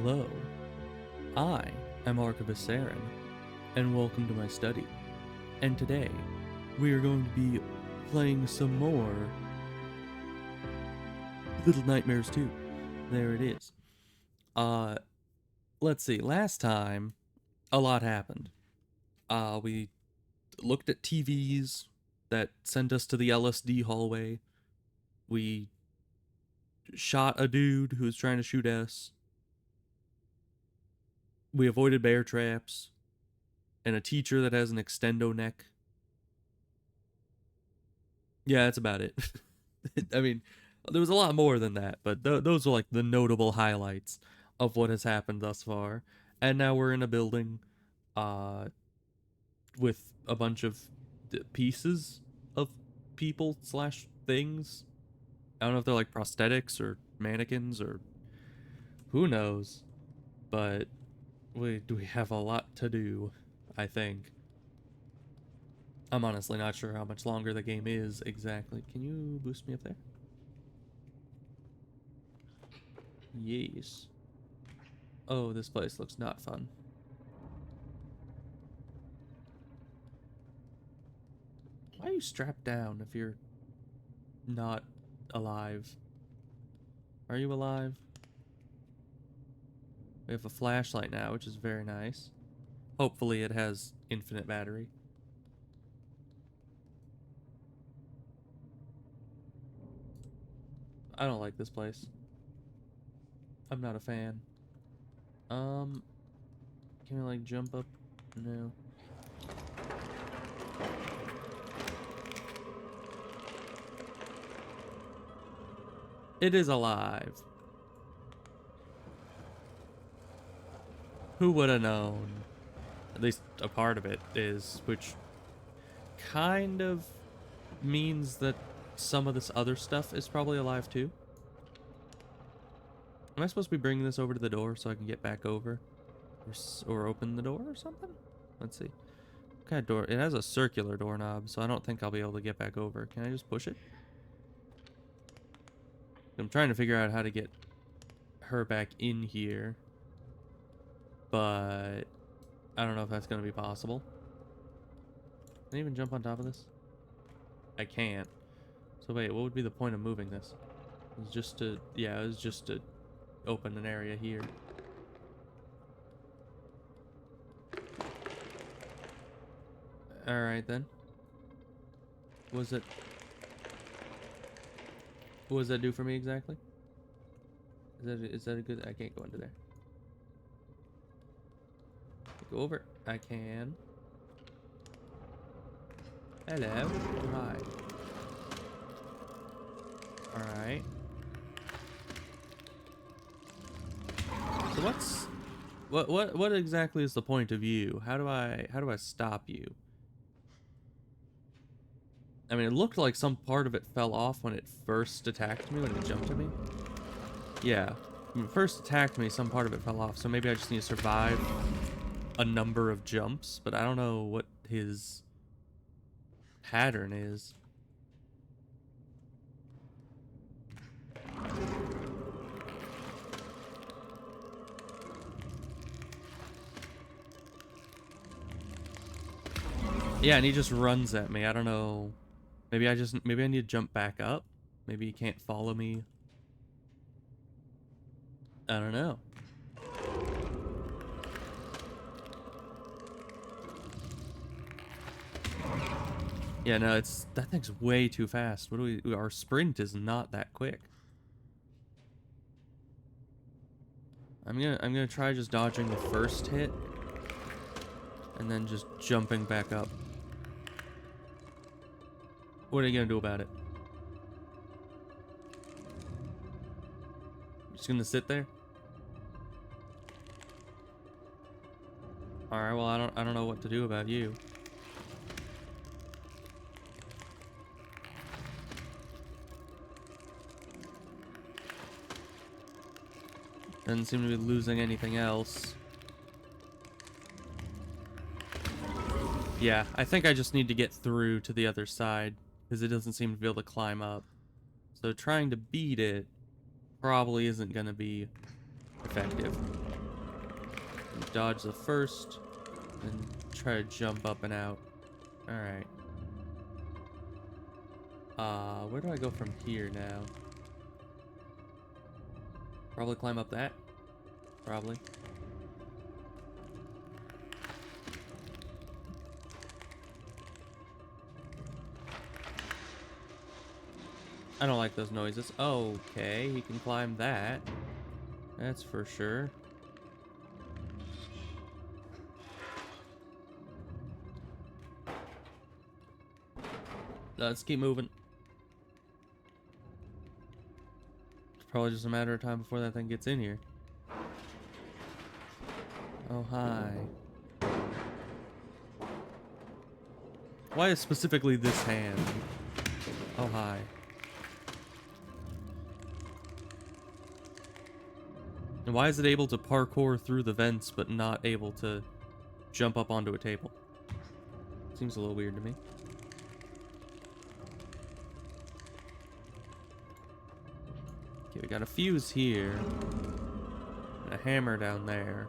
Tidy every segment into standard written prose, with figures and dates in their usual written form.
Hello, I am Archivist Saren, and welcome to my study. And today, we are going to be playing some more Little Nightmares 2. There it is. Let's see, last time, a lot happened. We looked at TVs that sent us to the LSD hallway. We shot a dude who was trying to shoot us. We avoided bear traps. And a teacher that has an extendo neck. Yeah, that's about it. I mean, there was a lot more than that, but those are like the notable highlights of what has happened thus far. And now we're in a building uh, with a bunch of pieces of people slash things. I don't know if they're like prosthetics or mannequins or who knows, but we have a lot to do, I think. I'm honestly not sure how much longer the game is exactly. Can you boost me up there? Yes. Oh, this place looks not fun. Why are you strapped down if you're not alive? Are you alive? We have a flashlight now, which is very nice. Hopefully it has infinite battery. I don't like this place. I'm not a fan. Can we like jump up? No. It is alive. Who would have known? At least a part of it is, which kind of means that some of this other stuff is probably alive too. Am I supposed to be bringing this over to the door so I can get back over? Or open the door or something? Let's see. What kind of door? It has a circular doorknob, so I don't think I'll be able to get back over. Can I just push it? I'm trying to figure out how to get her back in here. But I don't know if that's going to be possible. Can I even jump on top of this? I can't. So wait, what would be the point of moving this? It's just to, yeah, it was just to open an area here. Alright then. What does that do for me exactly? Is that a good, I can't go into there. Go over. I can. Hello. Oh, hi. Alright. So what exactly is the point of you? How do I stop you? I mean, it looked like some part of it fell off when it first attacked me, when it jumped at me. Yeah. When it first attacked me, some part of it fell off, so maybe I just need to survive a number of jumps, but I don't know what his pattern is. Yeah, and he just runs at me. I don't know. Maybe I need to jump back up. Maybe he can't follow me. I don't know. Yeah, no, that thing's way too fast. Our sprint is not that quick. I'm gonna try just dodging the first hit and then just jumping back up. What are you gonna do about it? Just gonna sit there? Alright, well I don't know what to do about you. Doesn't seem to be losing anything else. Yeah, I think I just need to get through to the other side, because it doesn't seem to be able to climb up. So trying to beat it probably isn't going to be effective. Dodge the first, and try to jump up and out. Alright. Where do I go from here now? Probably climb up that. Probably. I don't like those noises. Okay, he can climb that. That's for sure. Let's keep moving. It's probably just a matter of time before that thing gets in here. Oh, hi. Why is specifically this hand? Oh, hi. And why is it able to parkour through the vents but not able to jump up onto a table? Seems a little weird to me. Okay, we got a fuse here. And a hammer down there.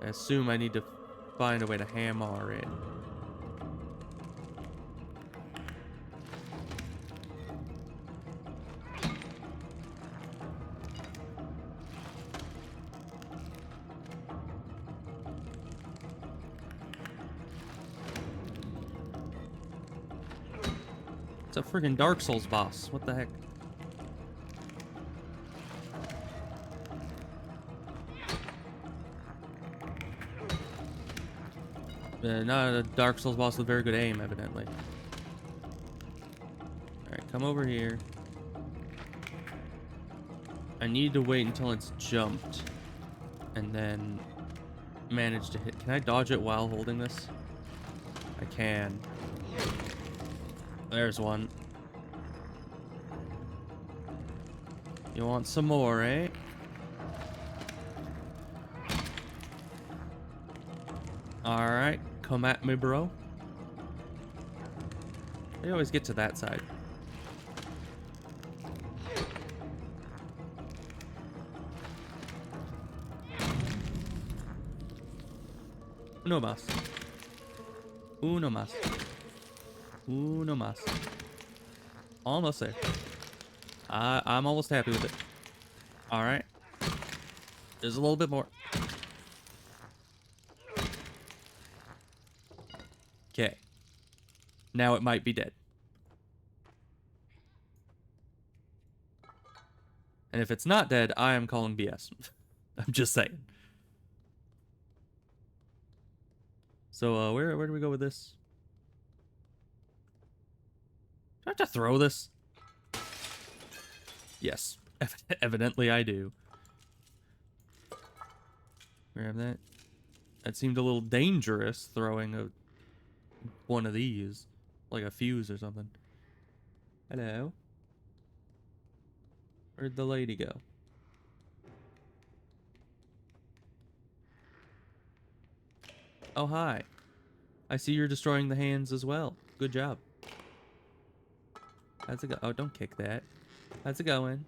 I assume I need to find a way to hammer in. It's a friggin' Dark Souls boss. What the heck? Not a Dark Souls boss with very good aim, evidently. Alright, come over here. I need to wait until it's jumped. And then manage to hit. Can I dodge it while holding this? I can. There's one. You want some more, eh? Alright, come at me, bro. They always get to that side. Uno más. Uno más. Uno más. Almost there. I'm almost happy with it. Alright. There's a little bit more. Okay. Now it might be dead. And if it's not dead, I am calling BS. I'm just saying. So, where do we go with this? Do I have to throw this? Yes. Evidently I do. Grab that. That seemed a little dangerous, throwing one of these. Like a fuse or something. Hello? Where'd the lady go? Oh, hi. I see you're destroying the hands as well. Good job. How's it go? Oh, don't kick that. How's it going?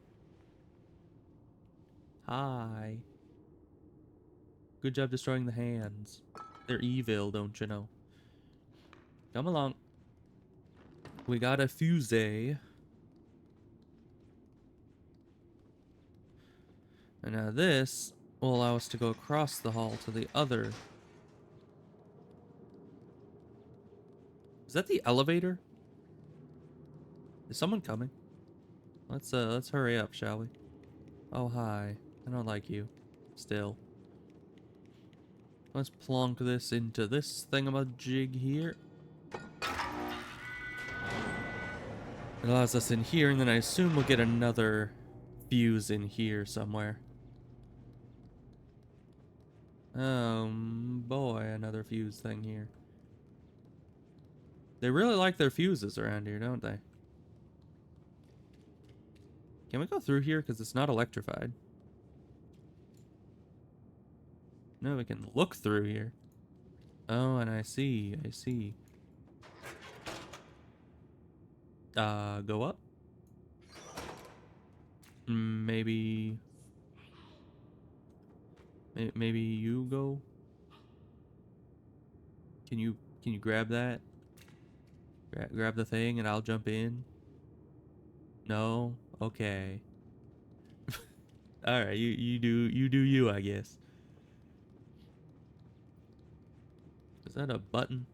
Hi. Good job destroying the hands. They're evil, don't you know? Come along. We got a fuse. And now this will allow us to go across the hall to the other. Is that the elevator? Is someone coming? Let's hurry up, shall we? Oh, hi. I don't like you. Still. Let's plonk this into this thingamajig here. It allows us in here, and then I assume we'll get another fuse in here somewhere. Oh, boy, another fuse thing here. They really like their fuses around here, don't they? Can we go through here? Because it's not electrified. No, we can look through here. Oh, and I see. Go up? Maybe... Maybe you go Can you grab that? Grab the thing and I'll jump in. No? Okay. Alright, you do you, I guess. Is that a button?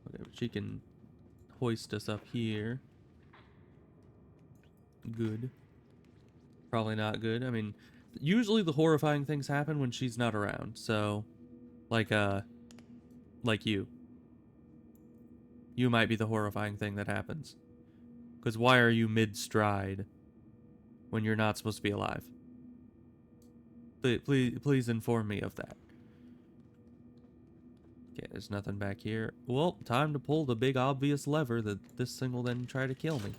Okay, she can hoist us up here. Good. Probably not good. I mean, usually the horrifying things happen when she's not around, so like you. You might be the horrifying thing that happens. Because why are you mid-stride when you're not supposed to be alive? Please inform me of that. Okay, there's nothing back here. Well, time to pull the big obvious lever that this thing will then try to kill me.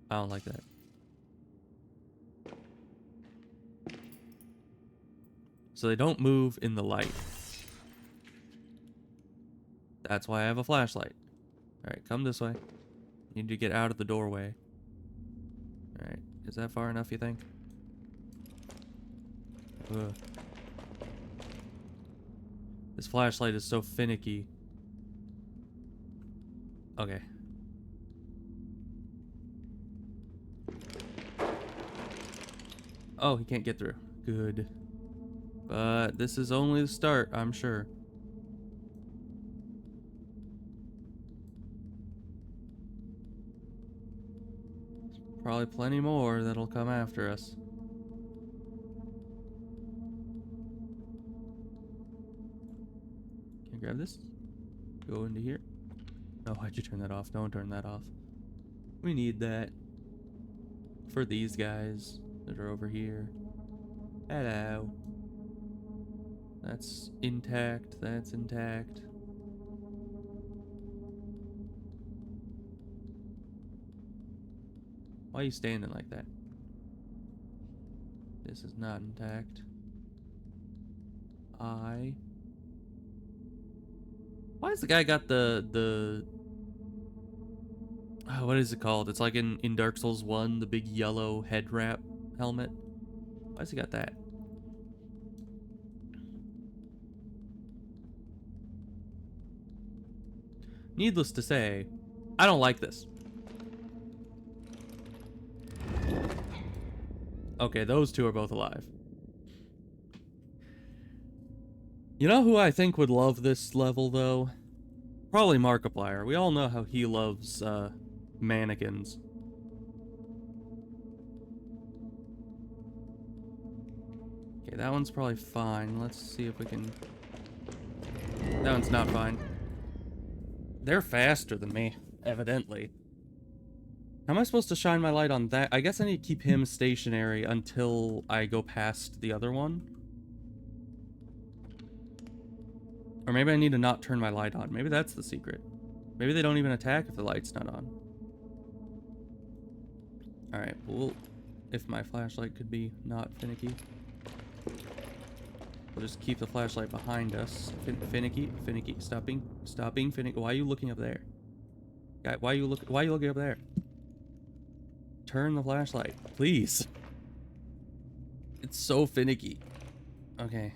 I don't like that. So they don't move in the light. That's why I have a flashlight. Alright, come this way. Need to get out of the doorway. Alright, is that far enough, you think? Ugh. This flashlight is so finicky. Okay. Oh, he can't get through. Good. But this is only the start, I'm sure. Probably plenty more that'll come after us. Can you grab this? Go into here. Oh, why'd you turn that off? Don't turn that off. We need that for these guys that are over here. Hello. That's intact. That's intact. Why are you standing like that? This is not intact. Why has the guy got the oh, what is it called? It's like in Dark Souls 1, the big yellow head wrap helmet. Why has he got that? Needless to say, I don't like this. Okay, those two are both alive. You know who I think would love this level, though? Probably Markiplier. We all know how he loves, mannequins. Okay, that one's probably fine. Let's see if we can... That one's not fine. They're faster than me, evidently. How am I supposed to shine my light on that? I guess I need to keep him stationary until I go past the other one. Or maybe I need to not turn my light on. Maybe that's the secret. Maybe they don't even attack if the light's not on. Alright, well, if my flashlight could be not finicky. We'll just keep the flashlight behind us. Finicky. Stop being finicky. Why are you looking up there? Guy, why are you looking up there? Turn the flashlight, please. It's so finicky. Okay.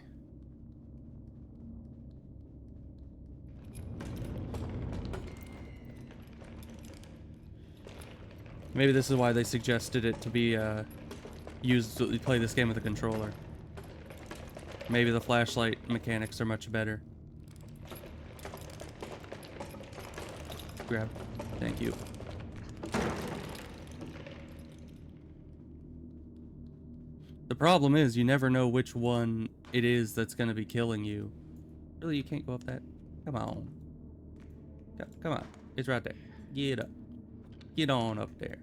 Maybe this is why they suggested it to be used to play this game with a controller. Maybe the flashlight mechanics are much better. Grab. Thank you. The problem is you never know which one it is that's going to be killing you. Really, you can't go up that? Come on. Come on. It's right there. Get up. Get on up there.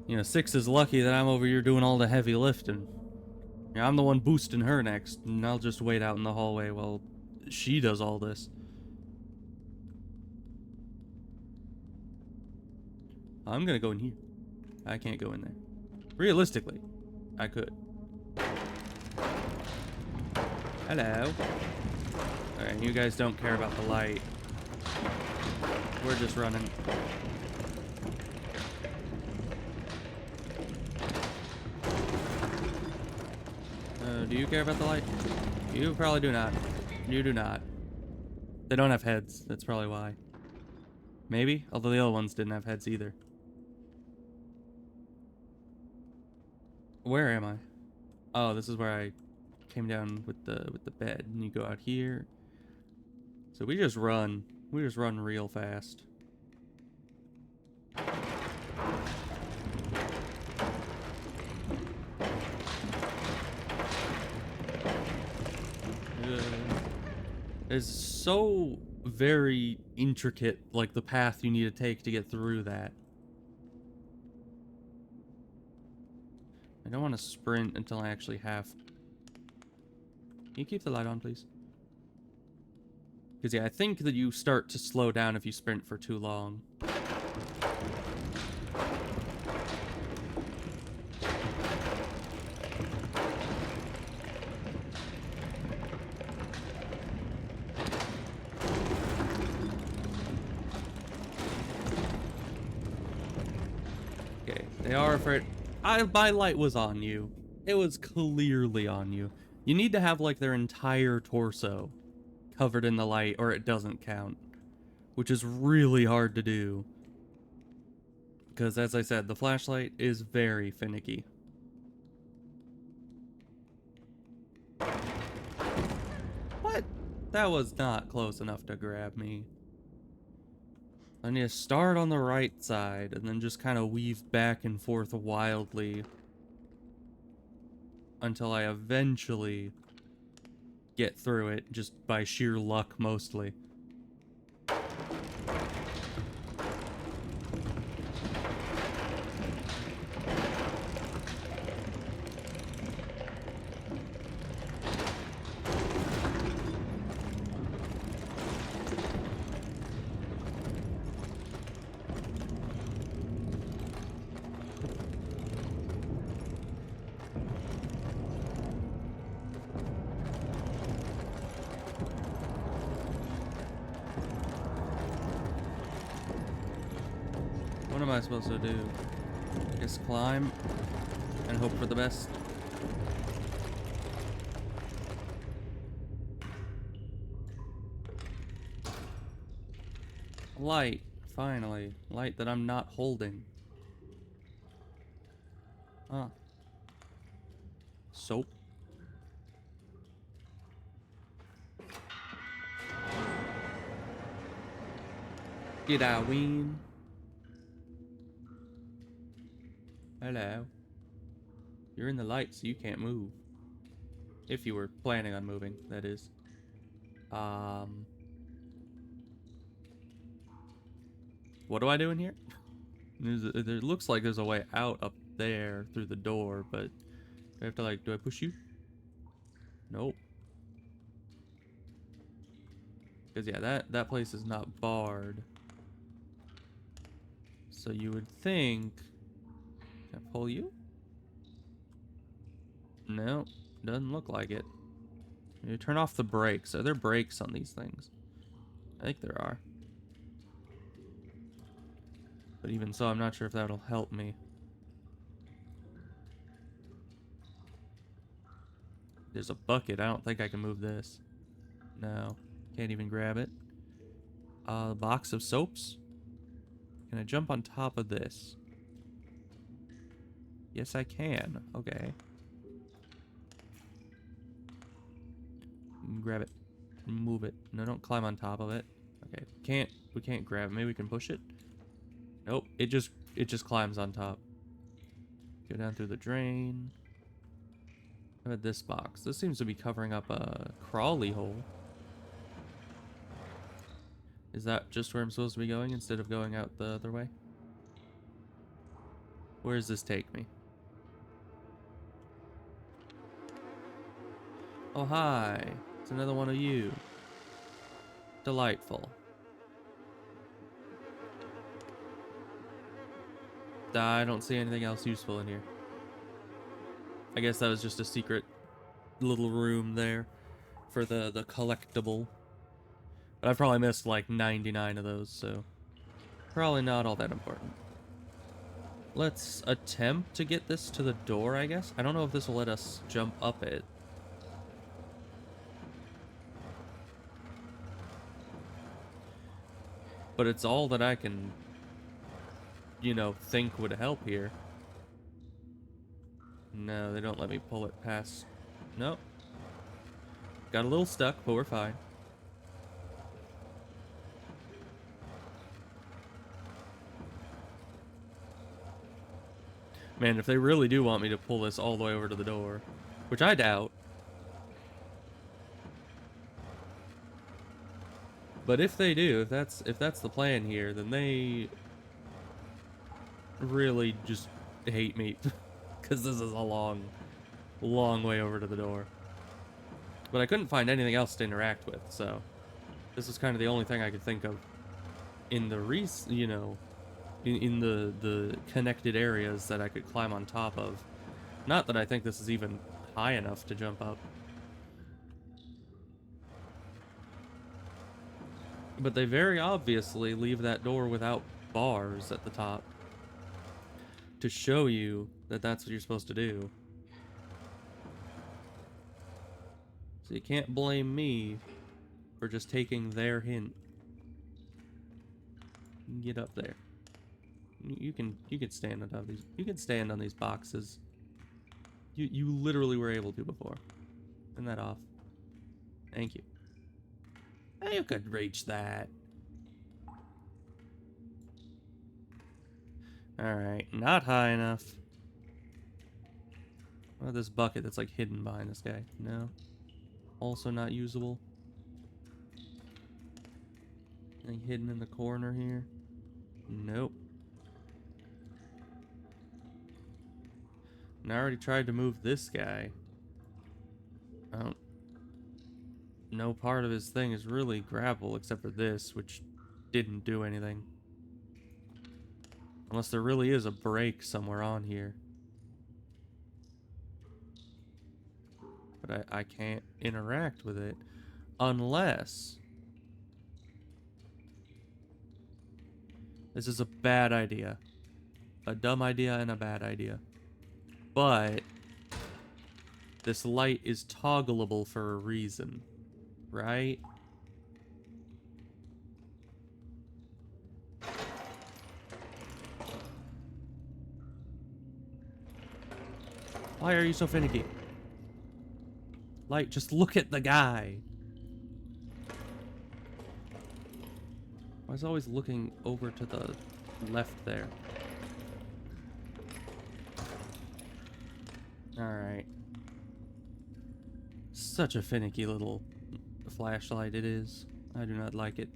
You know, 6 is lucky that I'm over here doing all the heavy lifting. Yeah, I'm the one boosting her next, and I'll just wait out in the hallway while she does all this. I'm gonna go in here. I can't go in there. Realistically, I could. Hello. Alright, you guys don't care about the light. We're just running. Do you care about the light? You probably do not. You do not. They don't have heads. That's probably why. Maybe? Although the other ones didn't have heads either. Where am I? Oh, this is where I came down with the bed. And you go out here. So we just run. We just run real fast. It's so very intricate, like the path you need to take to get through that. I don't want to sprint until I actually have. Can you keep the light on, please? Because, yeah, I think that you start to slow down if you sprint for too long. Okay, they are afraid. My light was on you. It was clearly on you. You need to have, like, their entire torso covered in the light or it doesn't count. Which is really hard to do. Because, as I said, the flashlight is very finicky. What? That was not close enough to grab me. I need to start on the right side and then just kind of weave back and forth wildly until I eventually get through it, just by sheer luck mostly. What am I supposed to do? I guess climb and hope for the best. Light, finally. Light that I'm not holding. Huh. Soap. Did I win? Hello. You're in the light, so you can't move. If you were planning on moving, that is. What do I do in here? There looks like there's a way out up there through the door, but do I have to, like, do I push you? Nope. Because, yeah, that place is not barred. So you would think... Can I pull you? No, doesn't look like it. You turn off the brakes. Are there brakes on these things? I think there are. But even so, I'm not sure if that'll help me. There's a bucket. I don't think I can move this. No, can't even grab it. A box of soaps. Can I jump on top of this? Yes, I can. Okay. Grab it. Move it. No, don't climb on top of it. Okay, we can't grab it. Maybe we can push it. Nope, it just climbs on top. Go down through the drain. How about this box? This seems to be covering up a crawly hole. Is that just where I'm supposed to be going instead of going out the other way? Where does this take me? Oh, hi. It's another one of you. Delightful. I don't see anything else useful in here. I guess that was just a secret little room there for the collectible. But I've probably missed like 99 of those, so probably not all that important. Let's attempt to get this to the door, I guess. I don't know if this will let us jump up it. But it's all that I can, you know, think would help here. No, they don't let me pull it past. Nope. Got a little stuck, but we're fine. Man, if they really do want me to pull this all the way over to the door, which I doubt. But if they do, if that's the plan here, then they really just hate me. Because this is a long way over to the door. But I couldn't find anything else to interact with, so this is kind of the only thing I could think of in the you know, in the connected areas that I could climb on top of. Not that I think this is even high enough to jump up. But they very obviously leave that door without bars at the top to show you that that's what you're supposed to do. So you can't blame me for just taking their hint. Get up there. You can stand on top of these. You can stand on these boxes. You literally were able to before. Turn that off. Thank you. You could reach that. Alright, not high enough. What about this bucket that's like hidden behind this guy? No. Also not usable. Anything hidden in the corner here? Nope. And I already tried to move this guy. No part of his thing is really grapple except for this, which didn't do anything. Unless there really is a break somewhere on here. But I can't interact with it unless... This is a bad idea. A dumb idea and a bad idea. But this light is toggleable for a reason, right? Why are you so finicky? Light, just look at the guy. Why is he always looking over to the left there? Alright. Such a finicky little flashlight it is. I do not like it.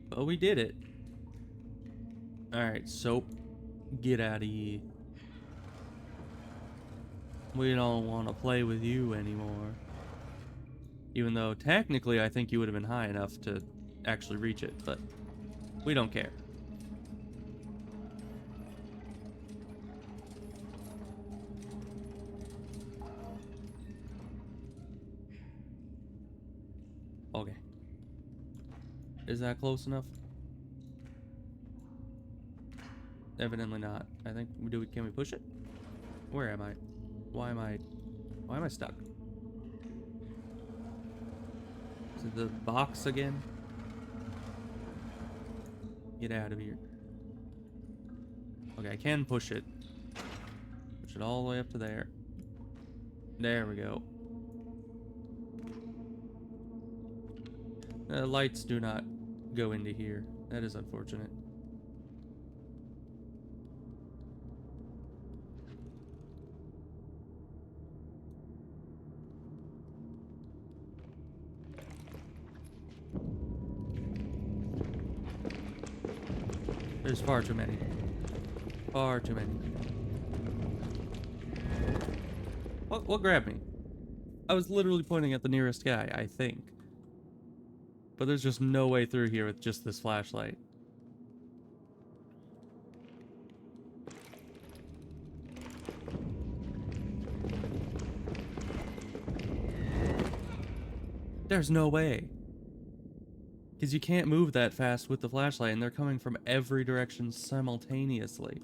But we did it. Alright, soap. Get out of here. We don't want to play with you anymore. Even though, technically, I think you would have been high enough to actually reach it, but we don't care. Okay. Is that close enough? Evidently not. I think, can we push it? Where am I? Why am I stuck? Is it the box again? Get out of here. Okay, I can push it. Push it all the way up to there. There we go. Lights do not go into here. That is unfortunate. There's far too many. Far too many. What grabbed me? I was literally pointing at the nearest guy, I think. But there's just no way through here with just this flashlight. There's no way. Because you can't move that fast with the flashlight, and they're coming from every direction simultaneously.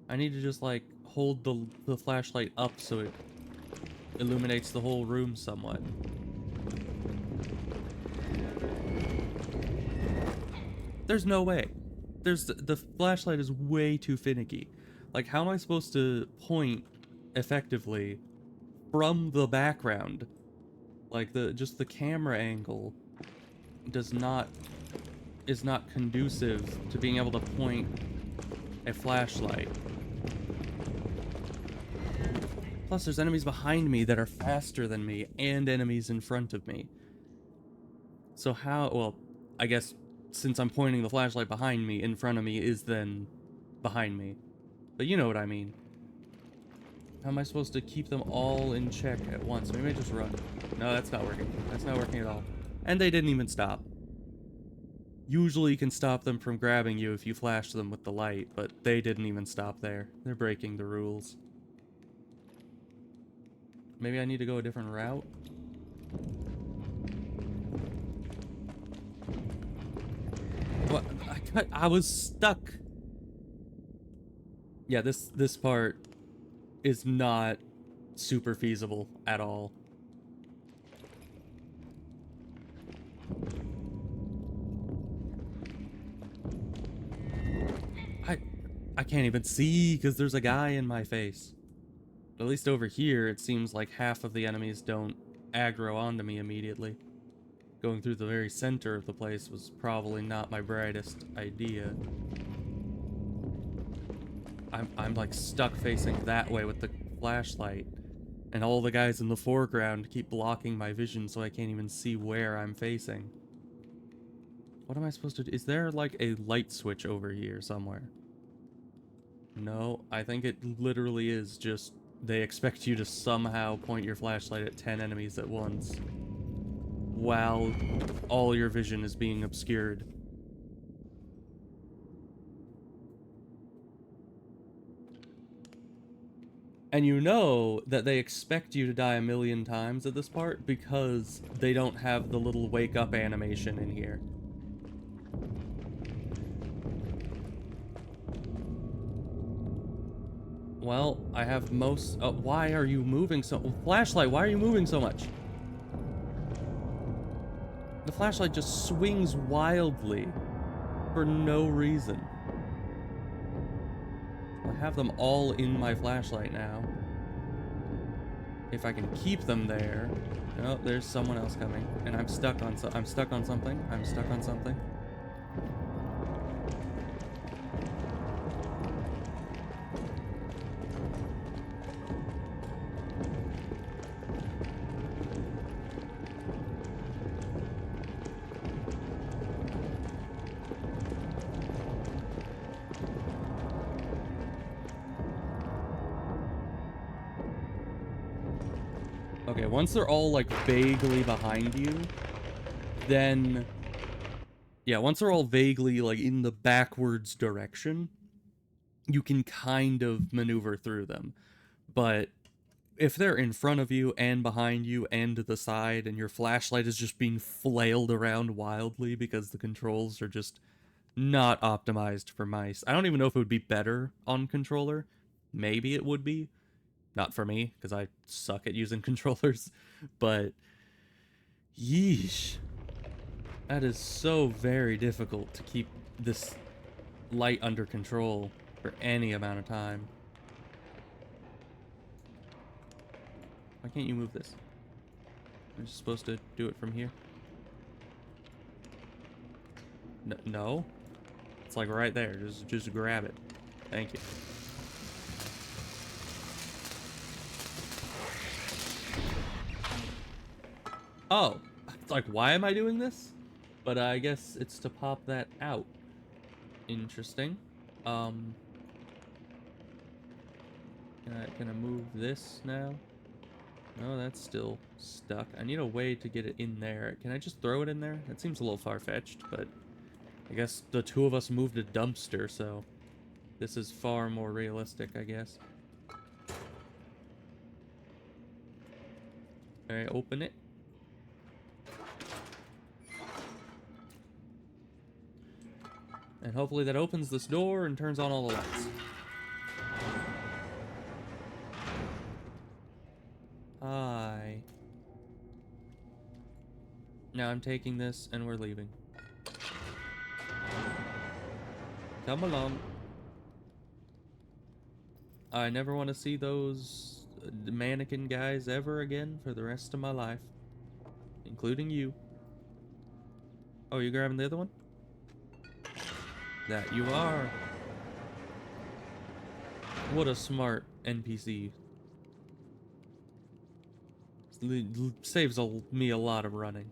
I need to just, like, hold the flashlight up so it illuminates the whole room somewhat. There's no way. The flashlight is way too finicky. Like, how am I supposed to point effectively from the background? Like, just the camera angle is not conducive to being able to point a flashlight. Plus, there's enemies behind me that are faster than me, and enemies in front of me. So how, well, I guess since I'm pointing the flashlight behind me, in front of me is then behind me. But you know what I mean. How am I supposed to keep them all in check at once? Maybe I just run. No, that's not working. That's not working at all. And they didn't even stop. Usually you can stop them from grabbing you if you flash them with the light, but they didn't even stop there. They're breaking the rules. Maybe I need to go a different route? What? I was stuck. Yeah, this part is not super feasible at all. I can't even see because there's a guy in my face. At least over here, it seems like half of the enemies don't aggro onto me immediately. Going through the very center of the place was probably not my brightest idea. I'm like stuck facing that way with the flashlight, and all the guys in the foreground keep blocking my vision so I can't even see where I'm facing. What am I supposed to do? Is there like a light switch over here somewhere? No, I think it literally is just they expect you to somehow point your flashlight at 10 enemies at once while all your vision is being obscured. And you know that they expect you to die a million times at this part because they don't have the little wake up animation in here. Well, I have most... why are you moving so... Flashlight, why are you moving so much? The flashlight just swings wildly for no reason. I have them all in my flashlight now. If I can keep them there... Oh, there's someone else coming. And I'm stuck on something. I'm stuck on something. Okay, once they're all, like, vaguely behind you, then... Yeah, once they're all vaguely, like, in the backwards direction, you can kind of maneuver through them. But if they're in front of you and behind you and to the side, and your flashlight is just being flailed around wildly because the controls are just not optimized for mice. I don't even know if it would be better on controller. Maybe it would be. Not for me, because I suck at using controllers. But, yeesh. That is so very difficult to keep this light under control for any amount of time. Why can't you move this? I'm just supposed to do it from here? No? It's like right there. Just grab it. Thank you. Oh, it's like, why am I doing this? But I guess it's to pop that out. Interesting. Can I move this now? No, that's still stuck. I need a way to get it in there. Can I just throw it in there? That seems a little far-fetched, but I guess the two of us moved a dumpster, so this is far more realistic, I guess. Alright, open it. And hopefully that opens this door and turns on all the lights. Hi. Now I'm taking this and we're leaving. Come along. I never want to see those mannequin guys ever again for the rest of my life. Including you. Oh, you grabbing the other one? That you are. What a smart NPC. Saves me a lot of running.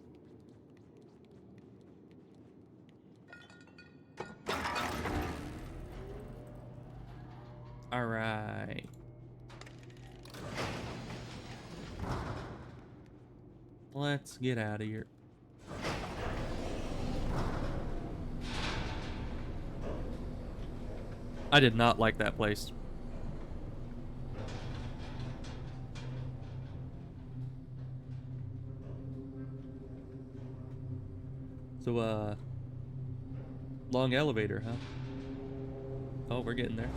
Alright. Let's get out of here. I did not like that place. So, long elevator, huh? Oh, we're getting there.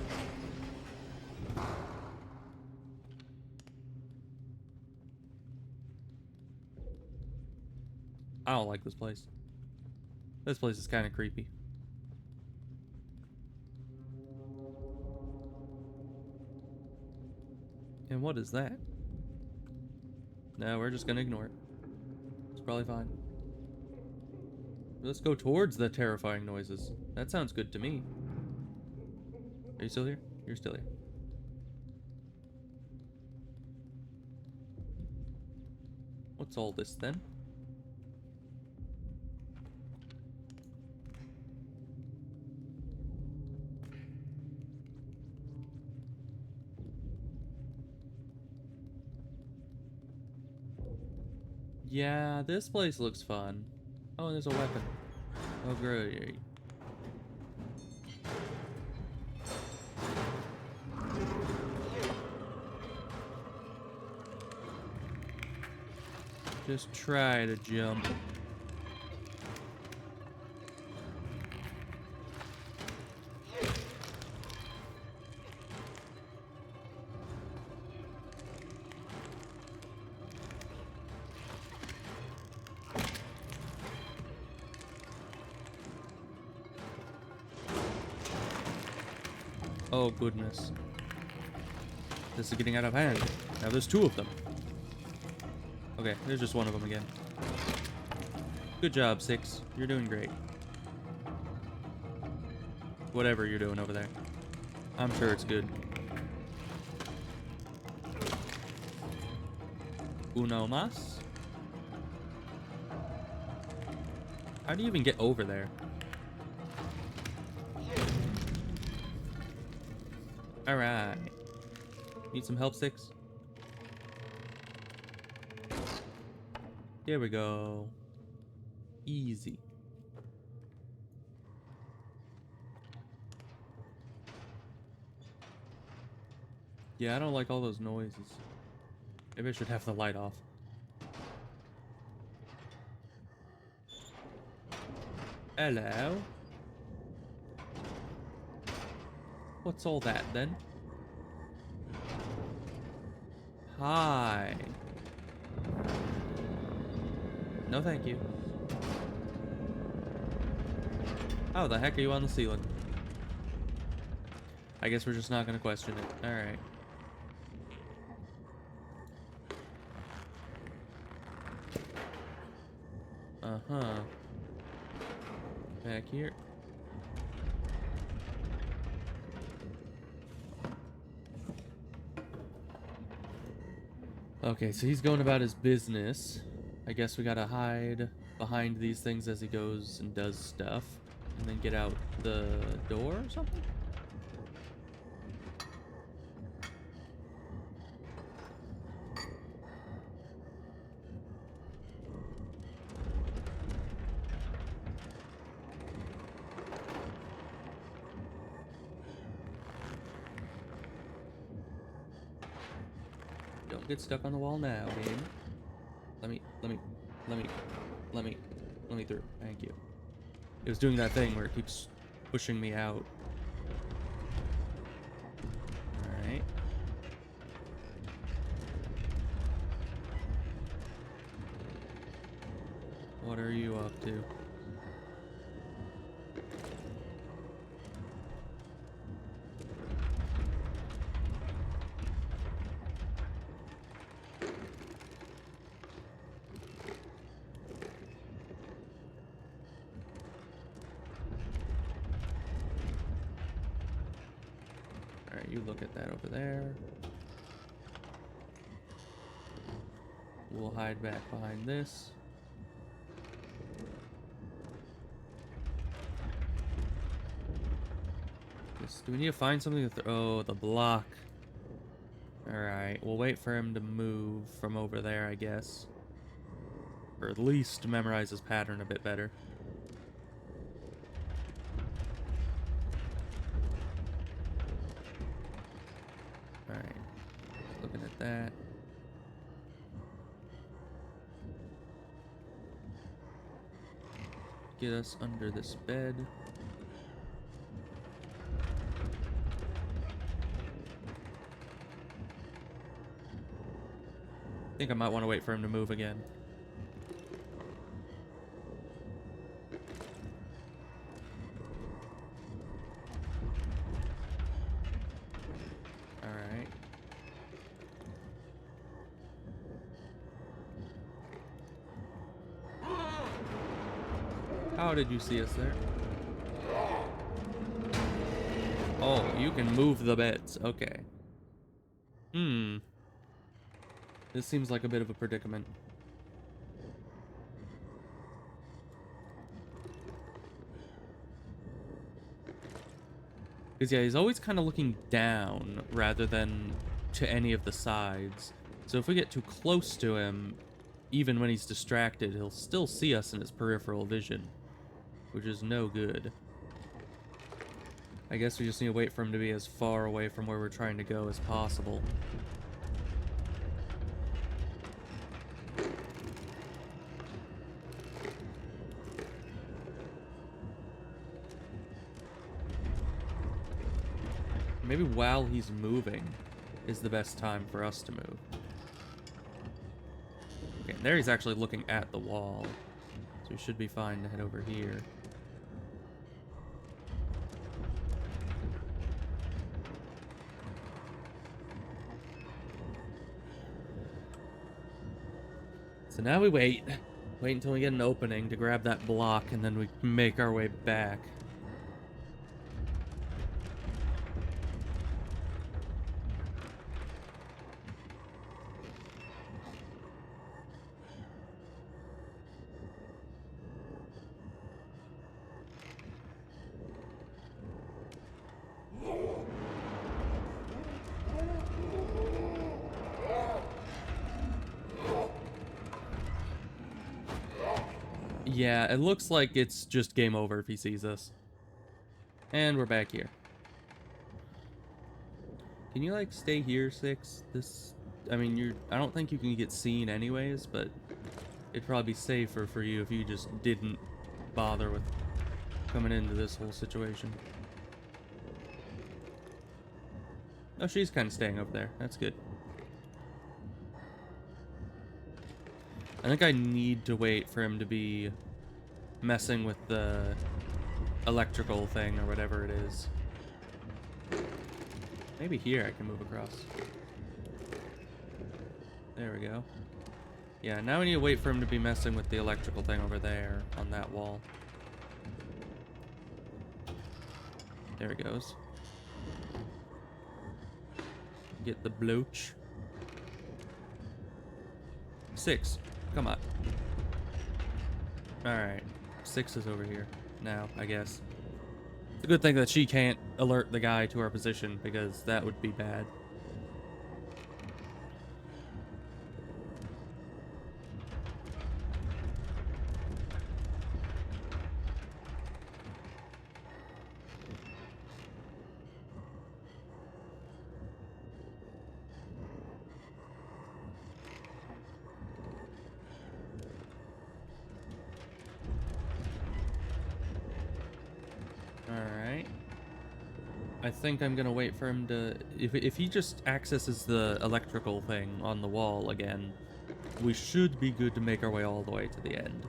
I don't like this place. This place is kind of creepy. And what is that? No, we're just gonna ignore it. It's probably fine. Let's go towards the terrifying noises. That sounds good to me. Are you still here? You're still here. What's all this then? Yeah, this place looks fun. Oh, there's a weapon. Oh, great. Just try to jump. Oh, goodness. This is getting out of hand. Now there's two of them. Okay, there's just one of them again. Good job, 6. You're doing great. Whatever you're doing over there. I'm sure it's good. Uno mas? How do you even get over there? Alright. Need some help, 6? There we go. Easy. Yeah, I don't like all those noises. Maybe I should have the light off. Hello? What's all that then? Hi. No, thank you. How the heck are you on the ceiling? I guess we're just not gonna question it. Alright. Uh-huh. Back here. Okay, so he's going about his business. I guess we gotta hide behind these things as he goes and does stuff. And then get out the door or something? Don't get stuck on the wall now, game. Let me through. Thank you. It was doing that thing where it keeps pushing me out. Alright. What are you up to? Alright, you look at that over there. We'll hide back behind this. Do we need to find something to oh, the block. Alright, we'll wait for him to move from over there, I guess. Or at least memorize his pattern a bit better. Alright, looking at that. Get us under this bed. I think I might want to wait for him to move again. Alright. How did you see us there? Oh, you can move the beds. Okay. This seems like a bit of a predicament. Because, yeah, he's always kind of looking down rather than to any of the sides. So if we get too close to him, even when he's distracted, he'll still see us in his peripheral vision, which is no good. I guess we just need to wait for him to be as far away from where we're trying to go as possible. Maybe while he's moving is the best time for us to move. Okay, and there he's actually looking at the wall. So we should be fine to head over here. So now we wait. Wait until we get an opening to grab that block, and then we make our way back. Yeah, it looks like it's just game over if he sees us. And we're back here. Can you, like, stay here, Six? I mean, I don't think you can get seen anyways, but it'd probably be safer for you if you just didn't bother with coming into this whole situation. Oh, she's kind of staying over there. That's good. I think I need to wait for him to be messing with the electrical thing or whatever it is. Maybe here I can move across. There we go. Yeah, now we need to wait for him to be messing with the electrical thing over there on that wall. There he goes. Get the bloach. 6. Come on. Alright. 6 is over here now, I guess. It's a good thing that she can't alert the guy to our position, because that would be bad. Alright. I think I'm gonna wait for him to... If he just accesses the electrical thing on the wall again, we should be good to make our way all the way to the end.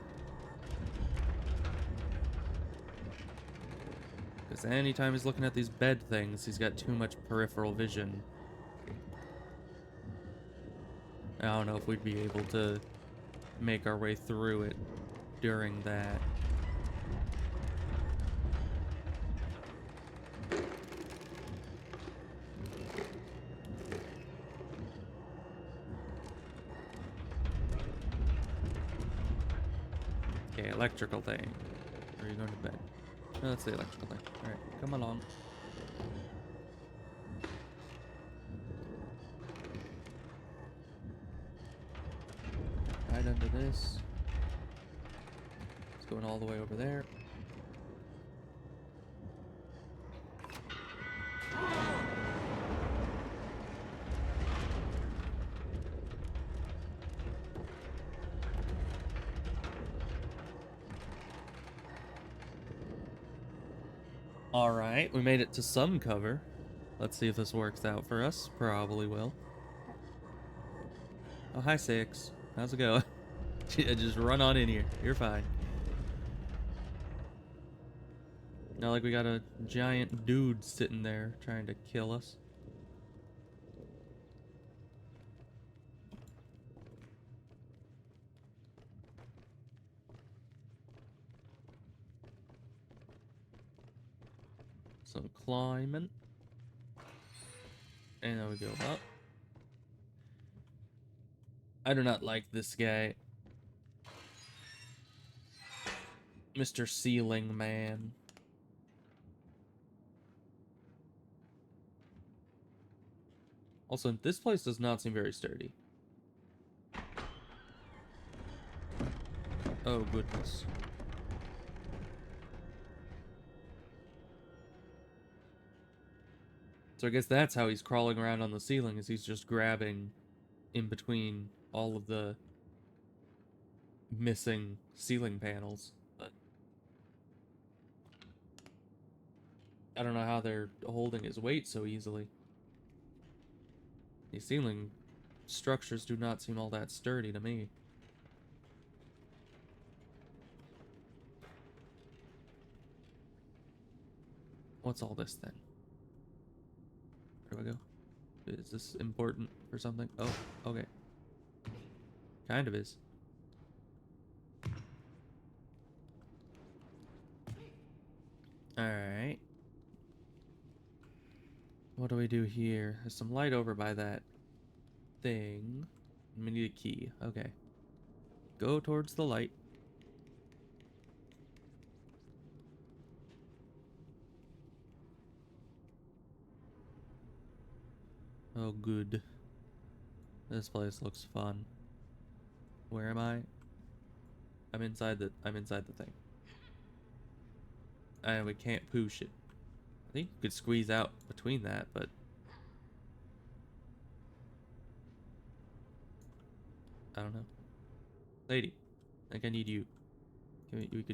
Because anytime he's looking at these bed things, he's got too much peripheral vision. I don't know if we'd be able to make our way through it during that. Okay, electrical thing. Or are you going to bed? No, that's the electrical thing. Alright, come along. Right under this. It's going all the way over there. Alright, we made it to some cover. Let's see if this works out for us. Probably will. Oh, hi, Six. How's it going? Just run on in here. You're fine. Not like we got a giant dude sitting there trying to kill us. Some climbing. And then we go up. I do not like this guy. Mr. Ceiling Man. Also, this place does not seem very sturdy. Oh, goodness. So I guess that's how he's crawling around on the ceiling, is he's just grabbing in between all of the missing ceiling panels. But I don't know how they're holding his weight so easily. These ceiling structures do not seem all that sturdy to me. What's all this then? Where do I go? Is this important for something? Oh, okay. Kind of is. Alright. What do we do here? There's some light over by that thing. We need a key. Okay. Go towards the light. Oh, good. This place looks fun. Where am I? I'm inside the thing. And we can't push it. I think you could squeeze out between that, but I don't know. Lady, I think I need you. We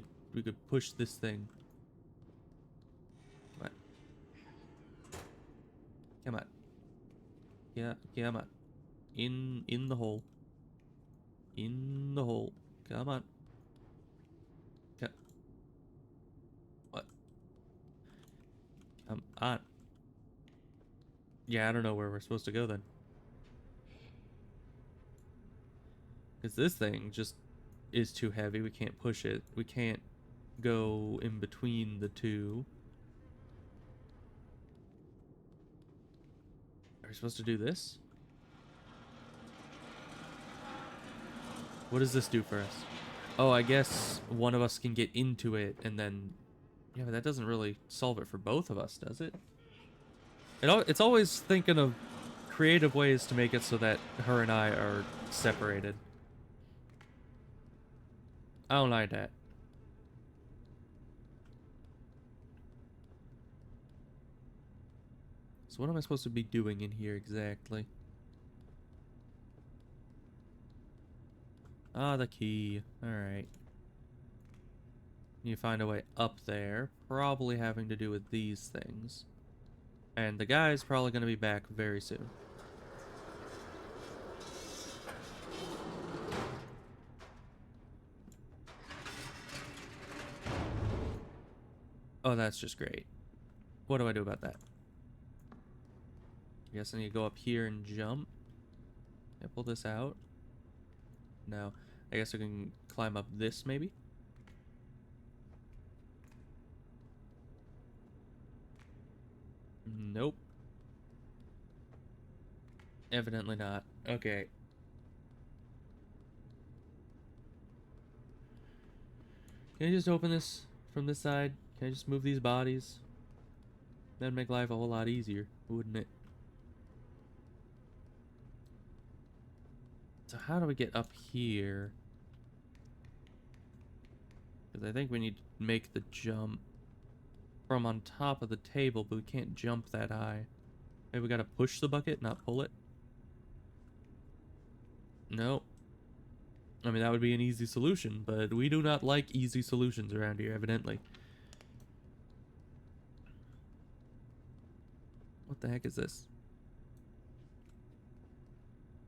could push this thing. Come on. Come on. Yeah, come on. In the hole. In the hole. Come on. What? Come on. Yeah, I don't know where we're supposed to go then. Because this thing just is too heavy. We can't push it. We can't go in between the two. Are we supposed to do this? What does this do for us? Oh, I guess one of us can get into it and then... Yeah, but that doesn't really solve it for both of us, does it? It's always thinking of creative ways to make it so that her and I are separated. I don't like that. So what am I supposed to be doing in here exactly? Ah, the key. Alright. You find a way up there. Probably having to do with these things. And the guy's probably going to be back very soon. Oh, that's just great. What do I do about that? I guess I need to go up here and jump. Can I pull this out? No. I guess I can climb up this, maybe? Nope. Evidently not. Okay. Can I just open this from this side? Can I just move these bodies? That'd make life a whole lot easier, wouldn't it? So how do we get up here? Because I think we need to make the jump from on top of the table, but we can't jump that high. Maybe we gotta push the bucket, not pull it? No. I mean, that would be an easy solution, but we do not like easy solutions around here, evidently. What the heck is this?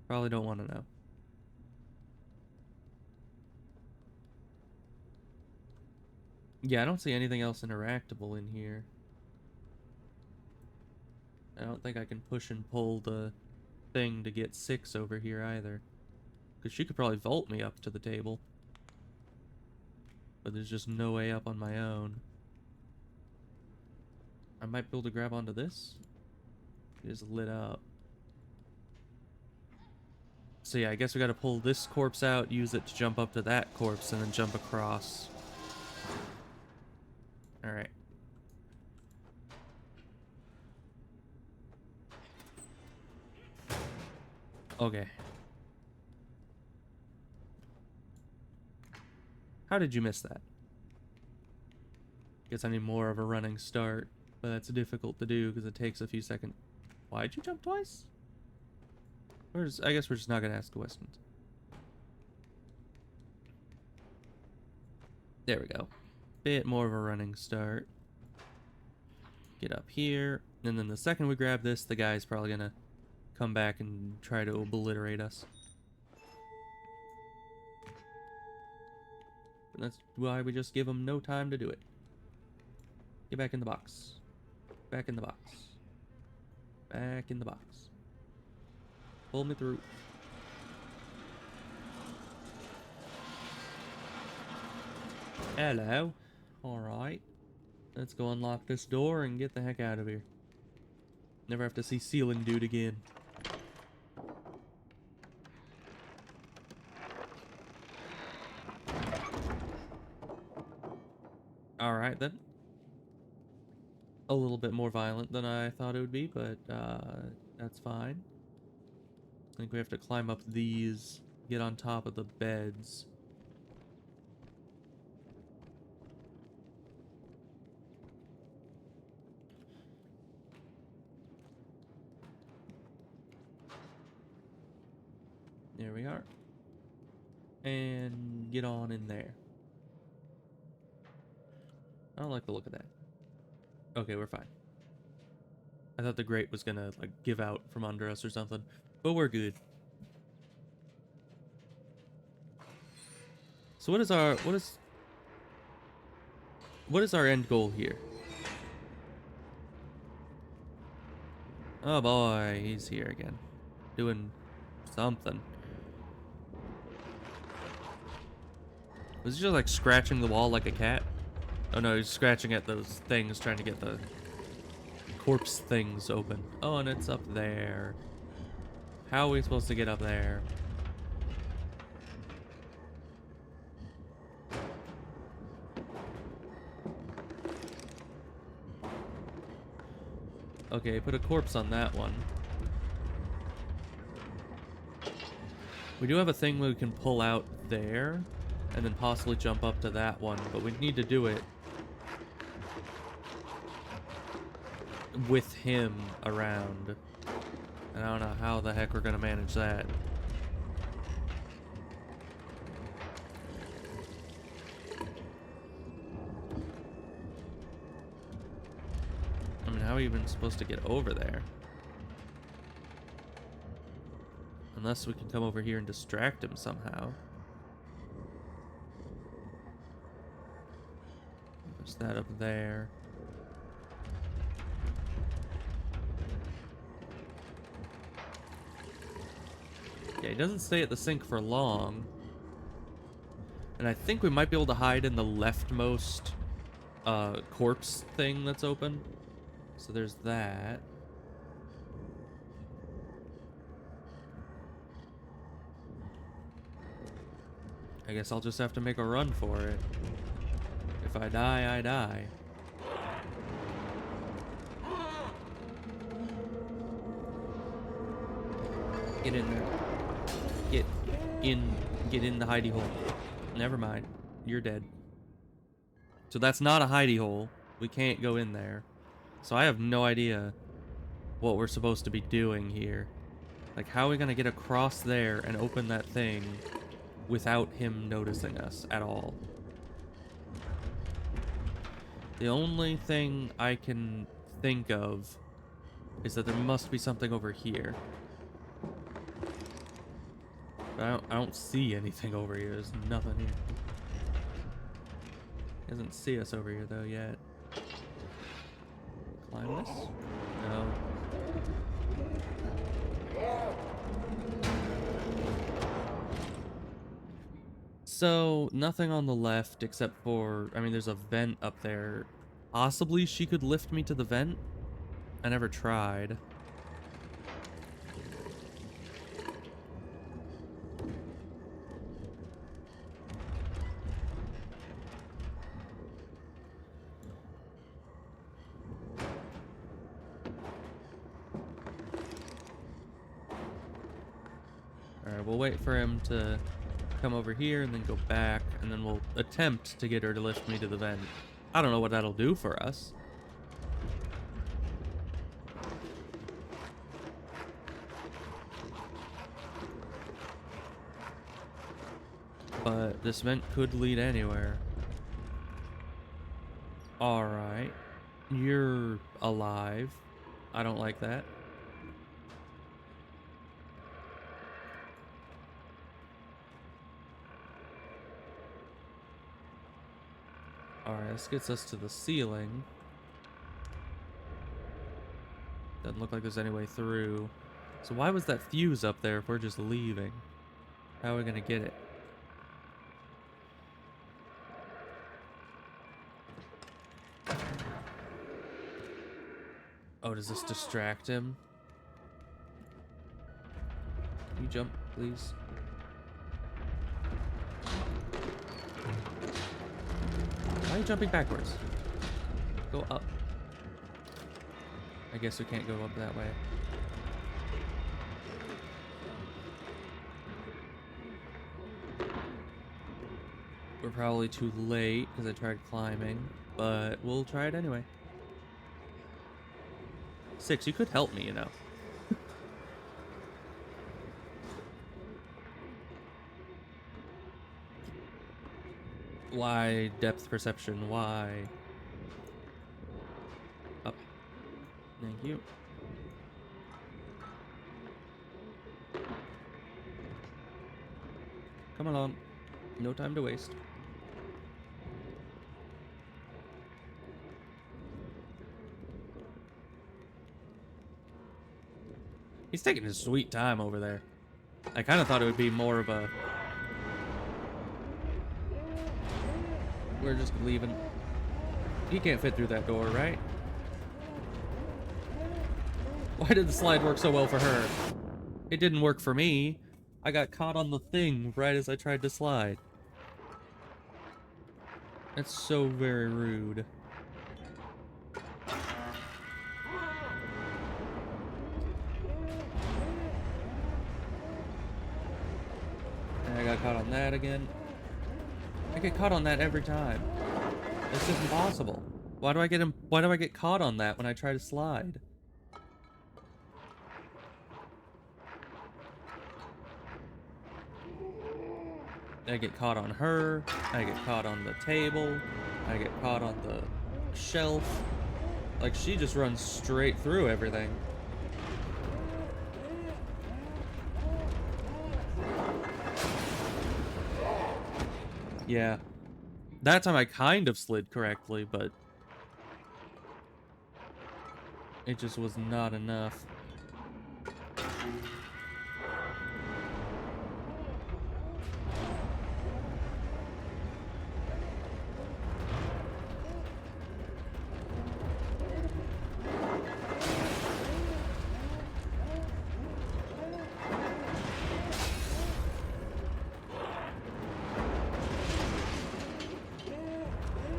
Probably don't want to know. Yeah, I don't see anything else interactable in here. I don't think I can push and pull the thing to get 6 over here either. Because she could probably vault me up to the table. But there's just no way up on my own. I might be able to grab onto this. It is lit up. So yeah, I guess we gotta pull this corpse out, use it to jump up to that corpse, and then jump across. Alright. Okay. How did you miss that? Guess I need more of a running start, but that's difficult to do because it takes a few seconds. Why'd you jump twice? I guess we're just not gonna ask questions. There we go. Bit more of a running start. Get up here, and then the second we grab this, the guy's probably gonna come back and try to obliterate us. And that's why we just give him no time to do it. Get back in the box. Back in the box. Back in the box. Pull me through. Hello. Alright. Let's go unlock this door and get the heck out of here. Never have to see Ceiling Dude again. Alright then. A little bit more violent than I thought it would be, but that's fine. I think we have to climb up these, get on top of the beds. There we are. And get on in there. I don't like the look of that. Okay, we're fine. I thought the grate was gonna, like, give out from under us or something. But we're good. So what is our end goal here? Oh boy, he's here again. Doing something. Was he just like scratching the wall like a cat? Oh no, he's scratching at those things trying to get the corpse things open. Oh, and it's up there. How are we supposed to get up there? Okay, put a corpse on that one. We do have a thing we can pull out there, and then possibly jump up to that one, but we need to do it with him around. And I don't know how the heck we're gonna manage that. are we even supposed to get over there? Unless we can come over here and distract him somehow. There's that up there. Yeah, he doesn't stay at the sink for long. And I think we might be able to hide in the leftmost corpse thing that's open. So there's that. I guess I'll just have to make a run for it. If I die, I die. Get in there. Get in the hidey hole. Never mind. You're dead. So that's not a hidey hole. We can't go in there. So I have no idea what we're supposed to be doing here. Like, how are we gonna get across there and open that thing without him noticing us at all? The only thing I can think of is that there must be something over here. But I don't see anything over here. There's nothing here. He doesn't see us over here though yet. Climb this? No. So, nothing on the left except for, I mean, there's a vent up there. Possibly she could lift me to the vent? I never tried. Alright, we'll wait for him to come over here and then go back, and then we'll attempt to get her to lift me to the vent. I don't know what that'll do for us. But this vent could lead anywhere. Alright. You're alive. I don't like that. Alright, this gets us to the ceiling. Doesn't look like there's any way through. So why was that fuse up there if we're just leaving? How are we gonna get it? Oh, does this distract him? Can you jump, please? Why are you jumping backwards? Go up. I guess we can't go up that way. We're probably too late because I tried climbing, but we'll try it anyway. 6, you could help me, you know. Why depth perception? Why? Up. Thank you. Come along. No time to waste. He's taking his sweet time over there. I kind of thought it would be more of a... We're just leaving. He can't fit through that door, right? Why did the slide work so well for her? It didn't work for me. I got caught on the thing right as I tried to slide. That's so very rude. And I got caught on that again. I get caught on that every time. It's just impossible. Why do I get caught on that when I try to slide? I get caught on her. I get caught on the table. I get caught on the shelf. Like, she just runs straight through everything. Yeah. That time I kind of slid correctly, but it just was not enough.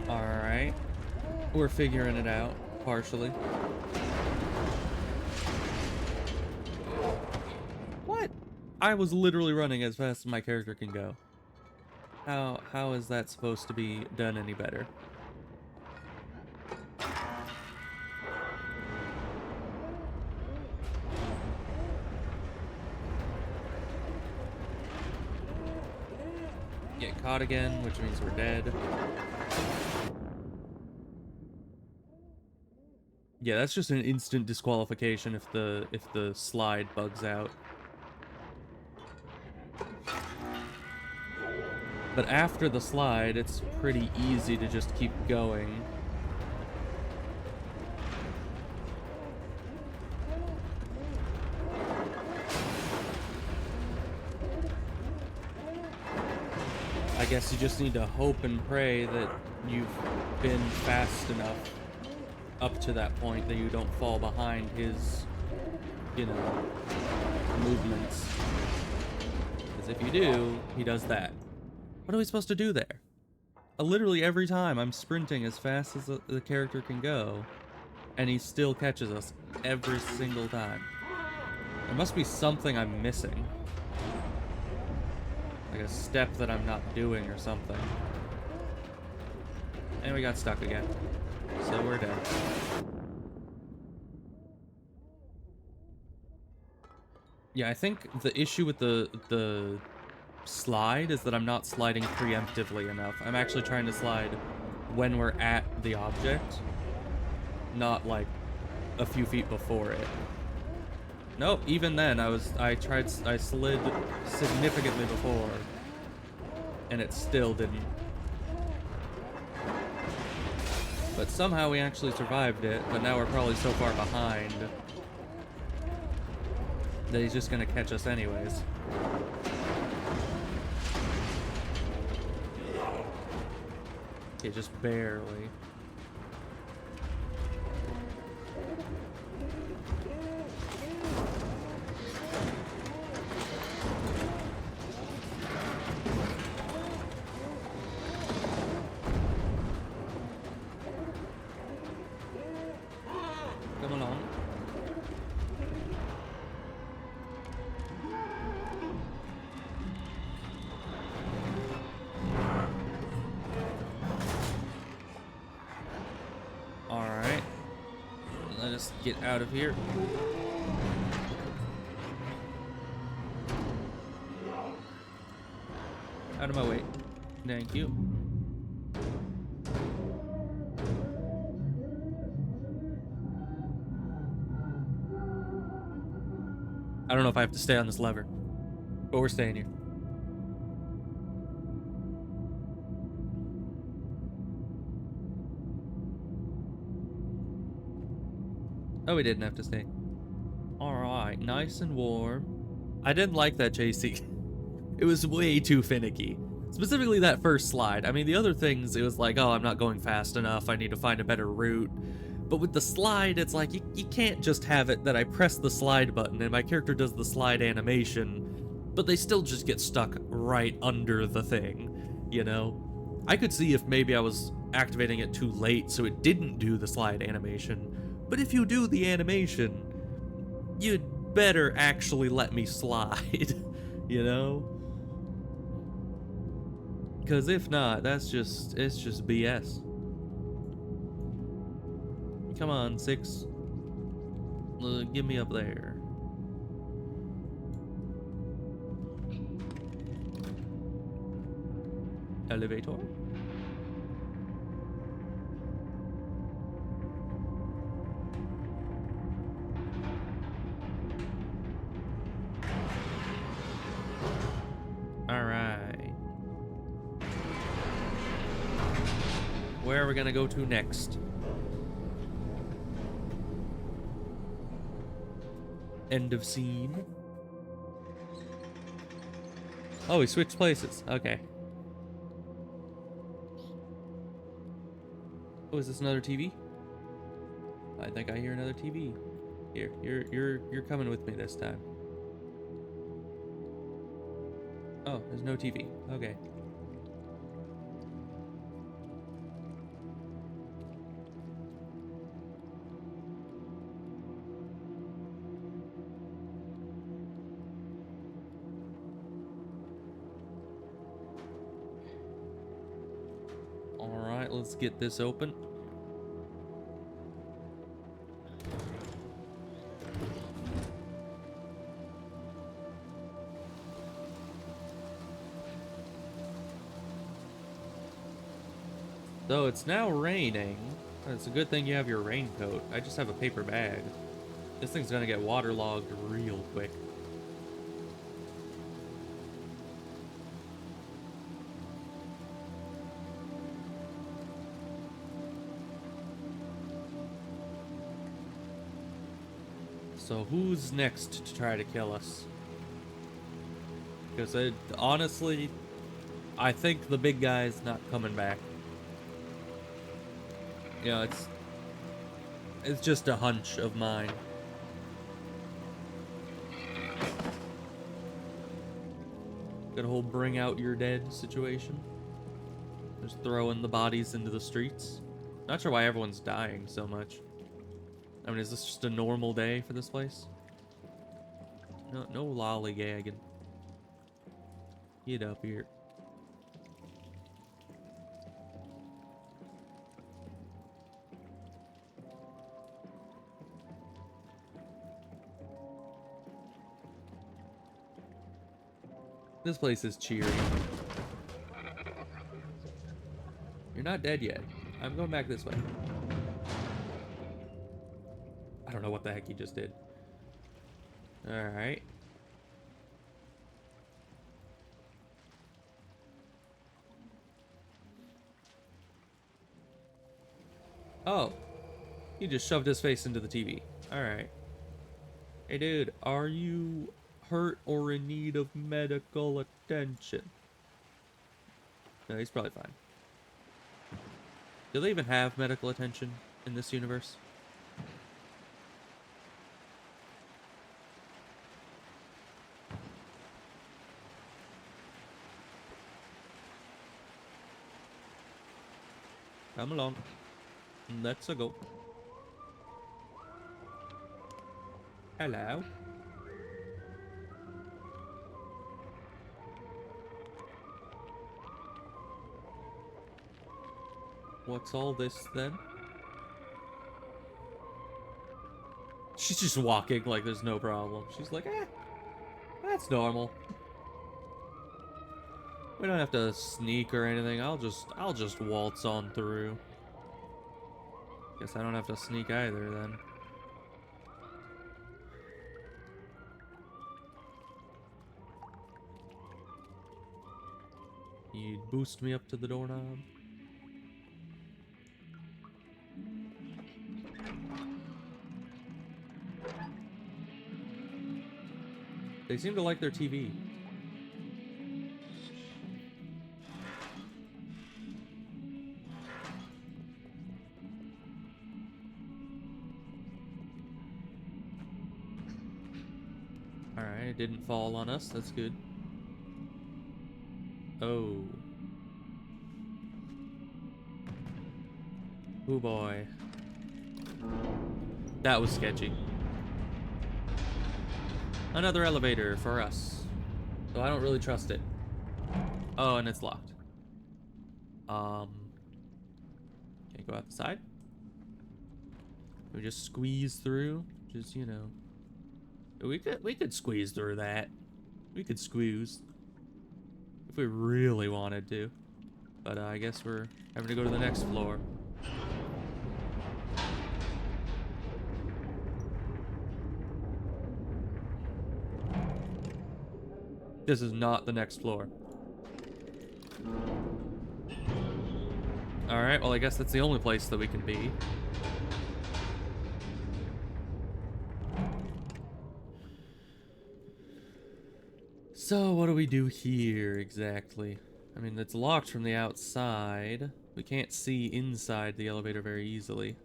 Alright. We're figuring it out, partially. What? I was literally running as fast as my character can go. How is that supposed to be done any better? Get caught again, which means we're dead. Yeah, that's just an instant disqualification if the slide bugs out. But after the slide, it's pretty easy to just keep going. I guess you just need to hope and pray that you've been fast enough up to that point that you don't fall behind his, you know, movements. Because if you do, he does that. What are we supposed to do there? Literally every time I'm sprinting as fast as the character can go, and he still catches us every single time. There must be something I'm missing. Like a step that I'm not doing or something. And we got stuck again. So we're dead. Yeah, I think the issue with the slide is that I'm not sliding preemptively enough. I'm actually trying to slide when we're at the object, not like a few feet before it. Nope, even then I slid significantly before and it still didn't. But somehow we actually survived it, but now we're probably so far behind that he's just gonna catch us anyways. Okay, just barely. Come along. Alright. Let us get out of here. Out of my way. Thank you. I don't know if I have to stay on this lever, but we're staying here. Oh, we didn't have to stay. Alright, nice and warm. I didn't like that JC. It was way too finicky. Specifically that first slide. I mean, the other things, it was like, oh, I'm not going fast enough. I need to find a better route. But with the slide, it's like, you can't just have it that I press the slide button and my character does the slide animation, but they still just get stuck right under the thing, you know? I could see if maybe I was activating it too late so it didn't do the slide animation, but if you do the animation, you'd better actually let me slide, you know? Because if not, it's just BS. Come on, 6. Get me up there. Elevator? Where are we gonna go to next? End of scene. Oh, we switched places. Okay. Oh, is this another TV? I think I hear another TV. Here, you're coming with me this time. Oh, there's no TV. Okay. Alright, let's get this open. So it's now raining. It's a good thing you have your raincoat. I just have a paper bag. This thing's gonna get waterlogged real quick. So who's next to try to kill us? Because honestly, I think the big guy's not coming back. You know, it's just a hunch of mine. Got a whole bring out your dead situation. Just throwing the bodies into the streets. Not sure why everyone's dying so much. I mean, is this just a normal day for this place? No lollygagging. Get up here. This place is cheery. You're not dead yet. I'm going back this way. I don't know what the heck he just did. Alright. Oh. He just shoved his face into the TV. Alright. Hey dude, are you hurt or in need of medical attention? No, he's probably fine. Do they even have medical attention in this universe? Come along. Let's go. Hello. What's all this then? She's just walking like there's no problem. She's like, that's normal. We don't have to sneak or anything. I'll just waltz on through. Guess I don't have to sneak either then. You'd boost me up to the doorknob. They seem to like their TV. Alright, it didn't fall on us. That's good. Oh. Oh boy. That was sketchy. Another elevator for us. So I don't really trust it. Oh, and it's locked. Can't go out the side? We just squeeze through? Just, you know. We could squeeze through that. We could squeeze. If we really wanted to. But I guess we're having to go to the next floor. This is not the next floor. Alright, well I guess that's the only place that we can be. So, what do we do here, exactly? I mean, it's locked from the outside. We can't see inside the elevator very easily.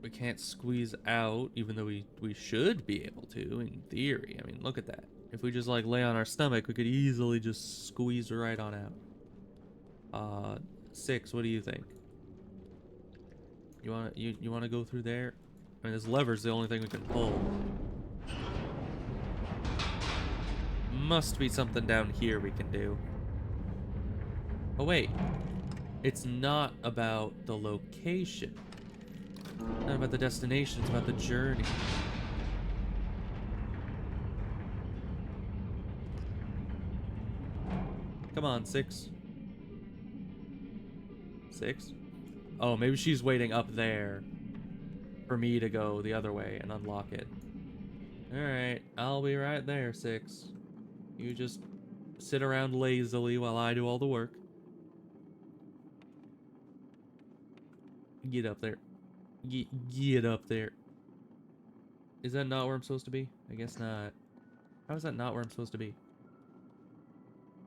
We can't squeeze out, even though we should be able to, in theory. I mean, look at that. If we just, like, lay on our stomach, we could easily just squeeze right on out. 6, what do you think? You wanna go through there? I mean, this lever's the only thing we can pull. Must be something down here we can do. Oh, wait. It's not about the location. Not about the destination, it's about the journey. Come on, 6. 6? Oh, maybe she's waiting up there for me to go the other way and unlock it. Alright, I'll be right there, 6. You just sit around lazily while I do all the work. Get up there. Get up there. Is that not where I'm supposed to be? I guess not. How is that not where I'm supposed to be?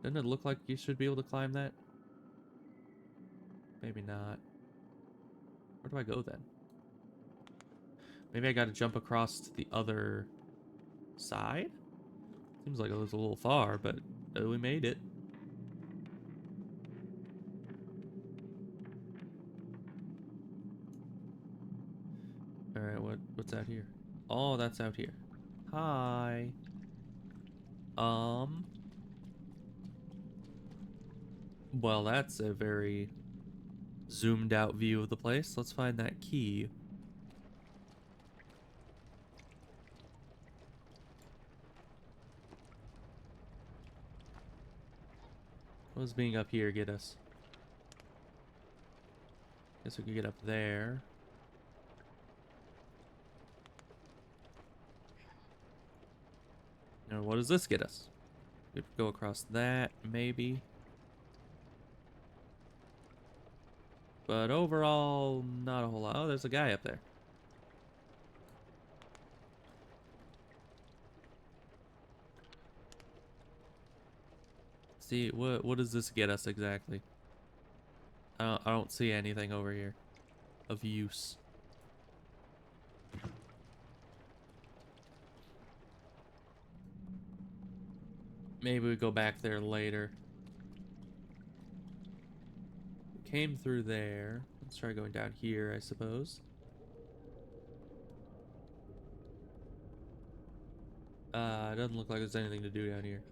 Doesn't it look like you should be able to climb that? Maybe not. Where do I go then? Maybe I gotta jump across to the other side? Seems like it was a little far, but we made it. Alright, what's out here? Oh, that's out here. Hi. Well, that's a very zoomed out view of the place. Let's find that key. What does being up here get us? Guess we could get up there. Now, what does this get us? We could go across that, maybe. But overall, not a whole lot. Oh, there's a guy up there. See, what does this get us exactly? I don't see anything over here of use. Maybe we go back there later. We came through there. Let's try going down here, I suppose. It doesn't look like there's anything to do down here.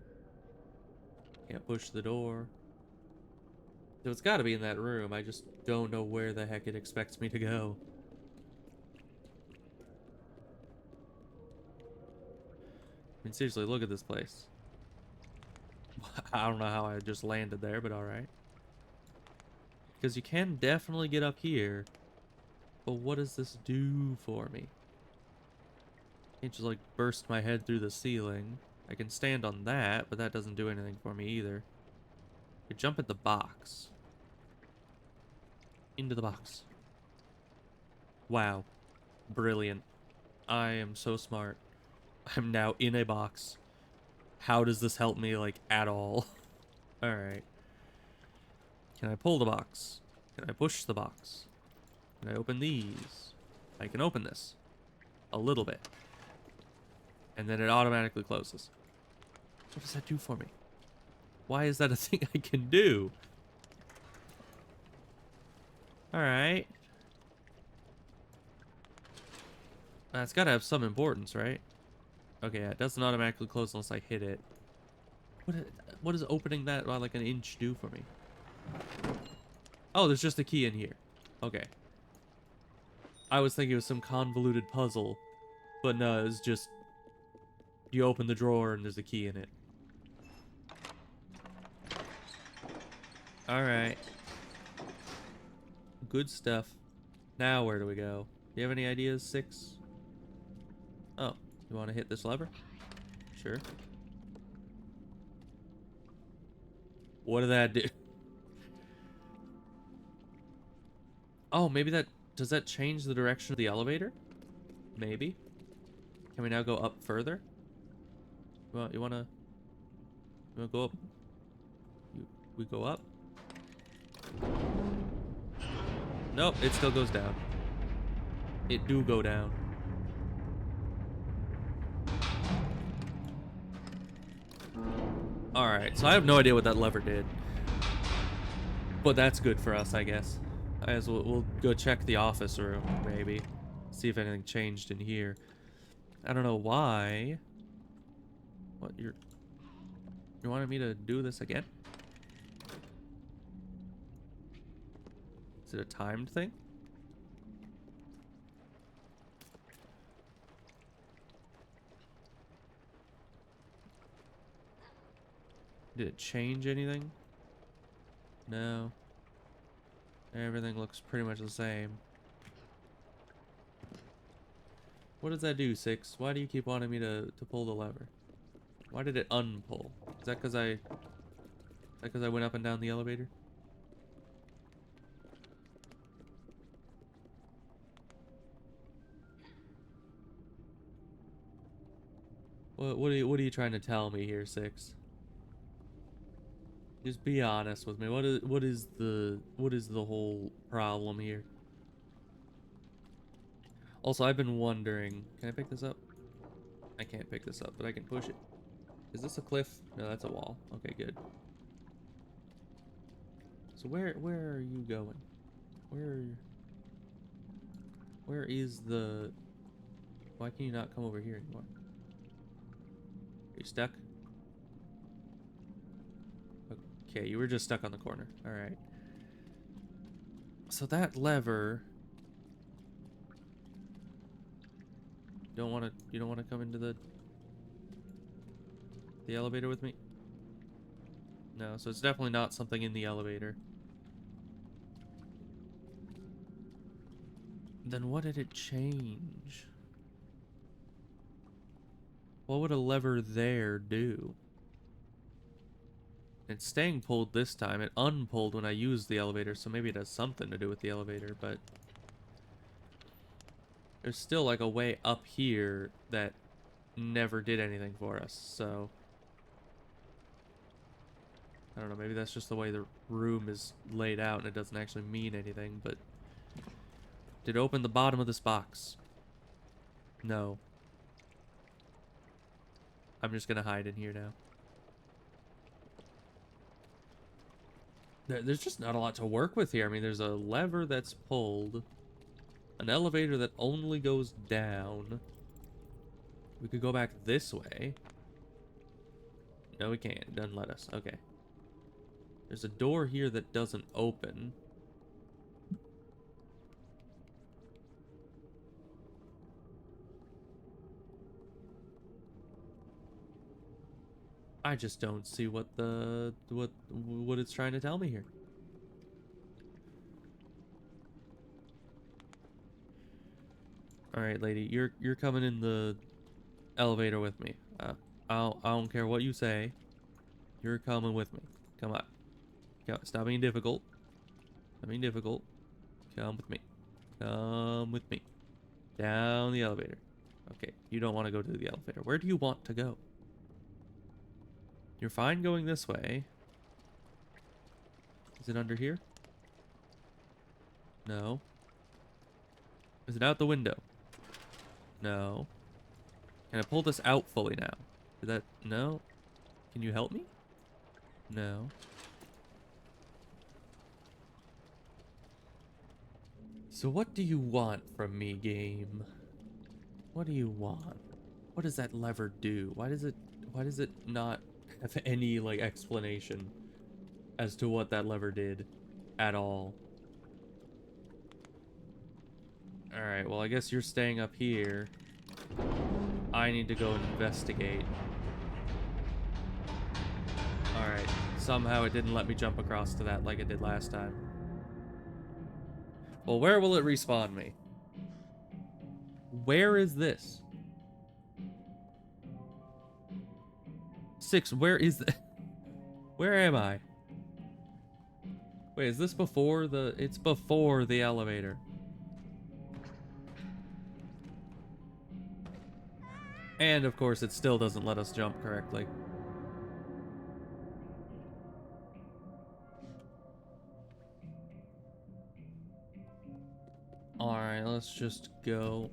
Can't push the door. So it's got to be in that room. I just don't know where the heck it expects me to go. I mean, seriously, look at this place. I don't know how I just landed there, but alright. Because you can definitely get up here. But what does this do for me? Can't just, like, burst my head through the ceiling. I can stand on that, but that doesn't do anything for me either. I could jump at the box. Into the box. Wow. Brilliant. I am so smart. I'm now in a box. How does this help me, like, at all? Alright. Can I pull the box? Can I push the box? Can I open these? I can open this. A little bit. And then it automatically closes. What does that do for me? Why is that a thing I can do? Alright. That's gotta have some importance, right? Okay, yeah, it doesn't automatically close unless I hit it. What does opening that by like an inch do for me? Oh, there's just a key in here. Okay. I was thinking it was some convoluted puzzle. But no, it's just... You open the drawer and there's a key in it. Alright. Good stuff. Now where do we go? Do you have any ideas, 6? Oh, you want to hit this lever? Sure. What did that do? Oh, maybe that... Does that change the direction of the elevator? Maybe. Can we now go up further? You wanna go up? We go up? Nope, it still goes down. It do go down. Alright, so I have no idea what that lever did. But that's good for us, I guess. As we'll go check the office room, maybe. See if anything changed in here. I don't know why. What, you wanted me to do this again? Is it a timed thing? Did it change anything? No. Everything looks pretty much the same. What does that do, Six? Why do you keep wanting me to pull the lever? Why did it unpull? Is that because I went up and down the elevator? What are you trying to tell me here, Six? Just be honest with me. What is the whole problem here? Also, I've been wondering, can I pick this up? I can't pick this up, but I can push it. Is this a cliff? No, that's a wall. Okay, good. So where are you going? Where is the... Why can you not come over here anymore? Are you stuck? Okay, you were just stuck on the corner. Alright. So that lever... You don't wanna come into the elevator with me? No, so it's definitely not something in the elevator. Then what did it change? What would a lever there do? It's staying pulled this time. It unpulled when I used the elevator, so maybe it has something to do with the elevator, but... There's still like a way up here that never did anything for us, so... I don't know, maybe that's just the way the room is laid out and it doesn't actually mean anything, but... Did it open the bottom of this box? No. I'm just gonna hide in here now. There's just not a lot to work with here. I mean, there's a lever that's pulled. An elevator that only goes down. We could go back this way. No, we can't. It doesn't let us. Okay. There's a door here that doesn't open. I just don't see what what it's trying to tell me here. All right, lady, you're coming in the elevator with me. I don't care what you say. You're coming with me. Come on. Stop being difficult. Stop being difficult. Come with me. Come with me. Down the elevator. Okay, you don't want to go to the elevator. Where do you want to go? You're fine going this way. Is it under here? No. Is it out the window? No. Can I pull this out fully now? Did that... No? Can you help me? No. So what do you want from me, game? What do you want? What does that lever do? Why does it not have any, like, explanation as to what that lever did at all? Alright, well, I guess you're staying up here. I need to go investigate. Alright, somehow it didn't let me jump across to that like it did last time. Well, where will it respawn me? Where is this? 6, where is the... Where am I? Wait, is this before the... It's before the elevator. And, of course, it still doesn't let us jump correctly. Alright, let's just go.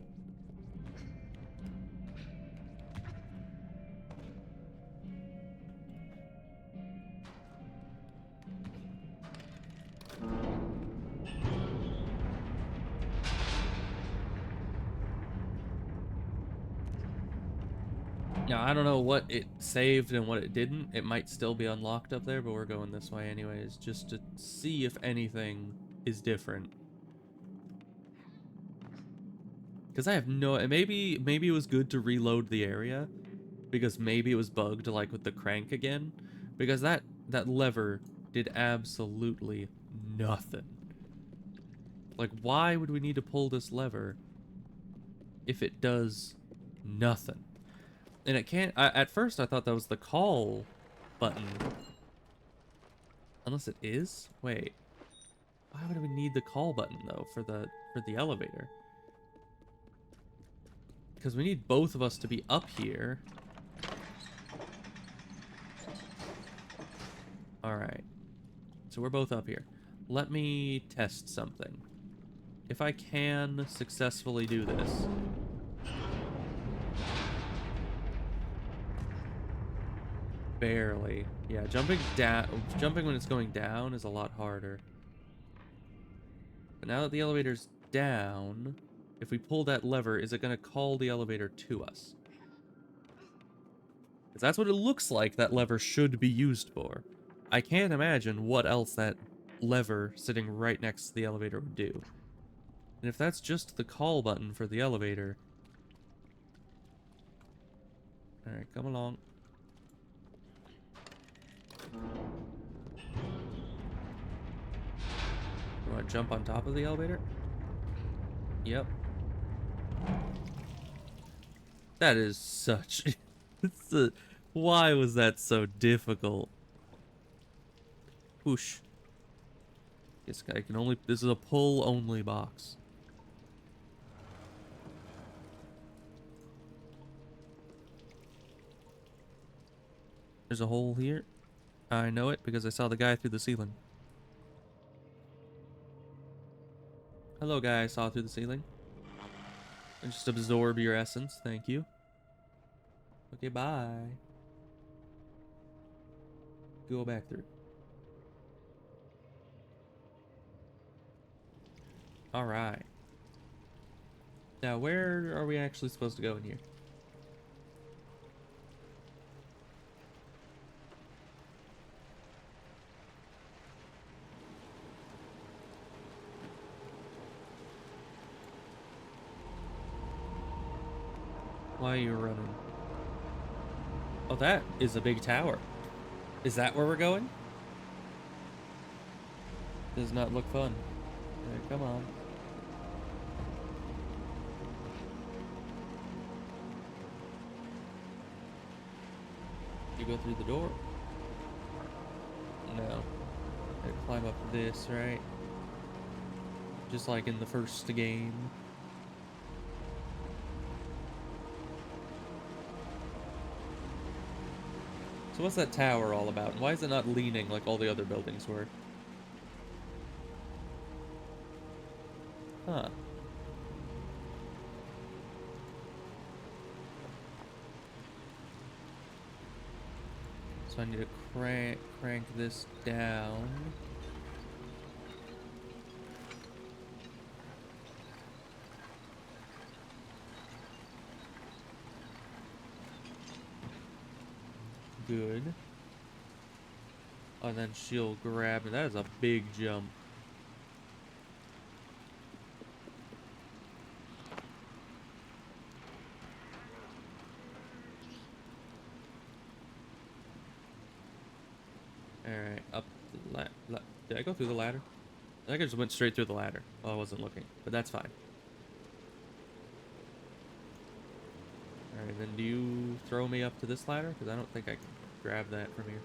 Now, I don't know what it saved and what it didn't. It might still be unlocked up there, but we're going this way anyways, just to see if anything is different. Because I have no... Maybe it was good to reload the area, because maybe it was bugged, like, with the crank again. Because that lever did absolutely nothing. Like, why would we need to pull this lever if it does nothing? And it can't... at first, I thought that was the call button. Unless it is? Wait. Why would we need the call button, though, for the elevator? Because we need both of us to be up here. Alright. So we're both up here. Let me test something. If I can successfully do this... Barely. Yeah, jumping when it's going down is a lot harder. But now that the elevator's down, if we pull that lever, is it going to call the elevator to us? Because that's what it looks like that lever should be used for. I can't imagine what else that lever sitting right next to the elevator would do. And if that's just the call button for the elevator... Alright, come along. You want to jump on top of the elevator? Yep. That is such... Why was that so difficult? Whoosh. This guy can only... This is a pull-only box. There's a hole here. I know it because I saw the guy through the ceiling. Hello, guy I saw through the ceiling. I just absorb your essence. Thank you. Okay, bye. Go back through. Alright. Now, where are we actually supposed to go in here? Why are you running? Oh, that is a big tower. Is that where we're going? Does not look fun. Alright, come on. You go through the door? No. I climb up this, right? Just like in the first game. So what's that tower all about? Why is it not leaning like all the other buildings were? Huh. So I need to crank this down. Good. Oh, and then she'll grab me. That is a big jump. Alright, up the ladder. Did I go through the ladder? I think I just went straight through the ladder while I wasn't looking, but that's fine. Alright, then do you throw me up to this ladder? Because I don't think I can grab that from here.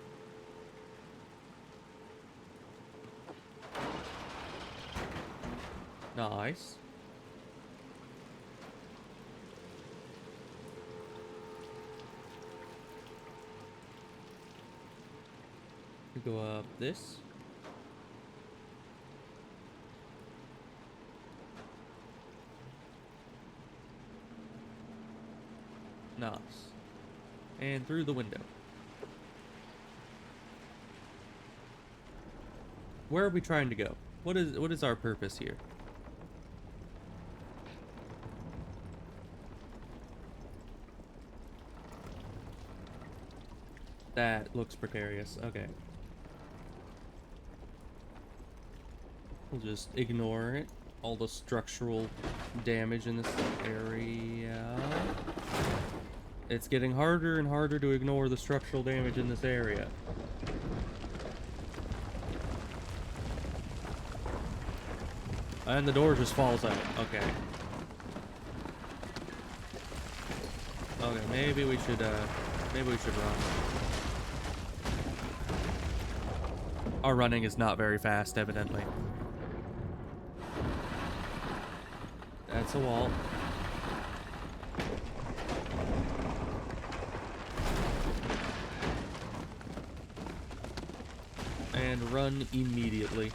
Nice. We go up this. Nice. And through the window. Where are we trying to go? What is our purpose here? That looks precarious. Okay. We'll just ignore it. All the structural damage in this area. It's getting harder and harder to ignore the structural damage in this area. And the door just falls out. Okay. Okay, maybe we should run. Our running is not very fast, evidently. That's a wall. And run immediately.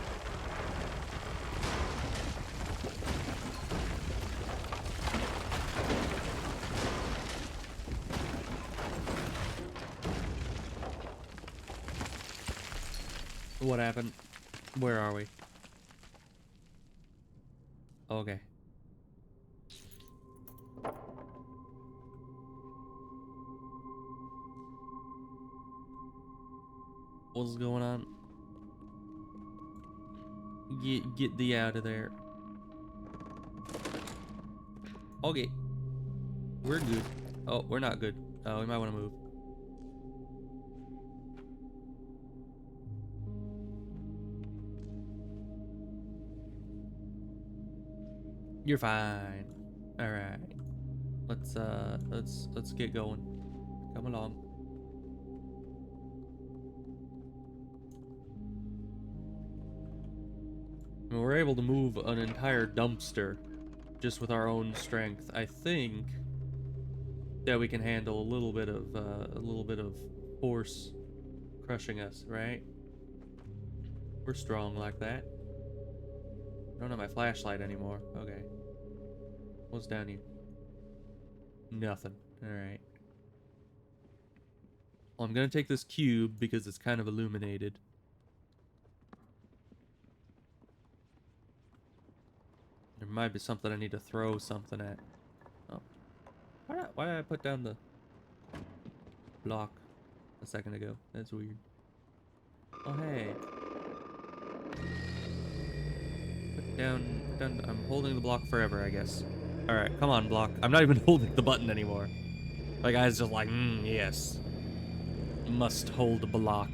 What happened? Where are we? Okay. What's going on? Get thee out of there. Okay. We're good. Oh, we're not good. Oh, we might want to move. You're fine. All right. Let's get going. Come along. And we're able to move an entire dumpster just with our own strength. I think that we can handle a little bit of force crushing us, right? We're strong like that. I don't have my flashlight anymore. Okay. What's down here? Nothing. Alright. Well, I'm gonna take this cube because it's kind of illuminated. There might be something I need to throw something at. Oh. Why did I put down the block a second ago? That's weird. Oh, hey. Put down, I'm holding the block forever, I guess. Alright, come on, block. I'm not even holding the button anymore. My guy's just like, yes. Must hold the block.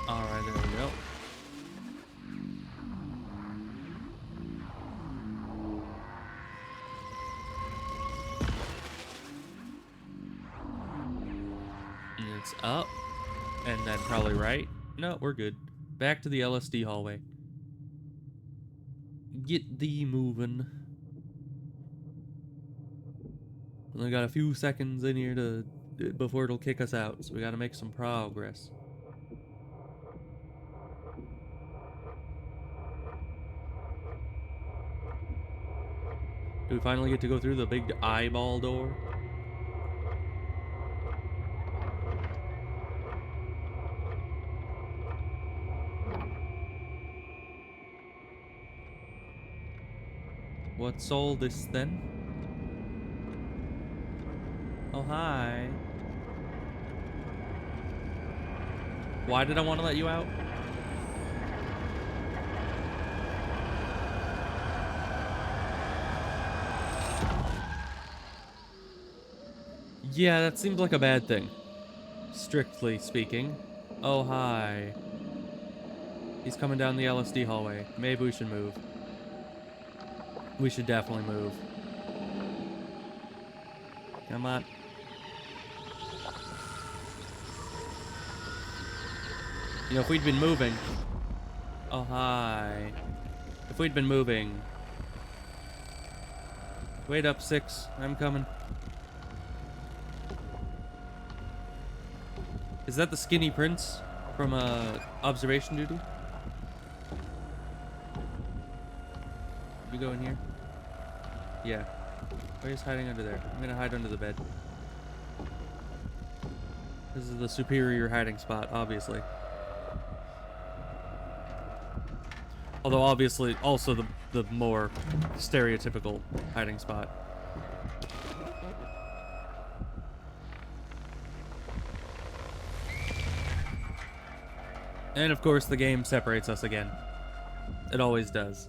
Alright, there we go. And it's up. And then probably right. No, we're good. Back to the LSD hallway. Get thee moving. Only got a few seconds in here before it'll kick us out, so we gotta make some progress. Do we finally get to go through the big eyeball door? What's all this then? Oh, hi. Why did I want to let you out? Yeah, that seems like a bad thing, strictly speaking. Oh, hi. He's coming down the LSD hallway. Maybe we should move. We should definitely move. Come on. You know, if we'd been moving... Oh, hi. If we'd been moving... Wait up, 6. I'm coming. Is that the skinny prince from observation duty? You go in here? Yeah. Where is hiding under there? I'm gonna hide under the bed. This is the superior hiding spot, obviously. Although obviously also the more stereotypical hiding spot. And of course the game separates us again. It always does.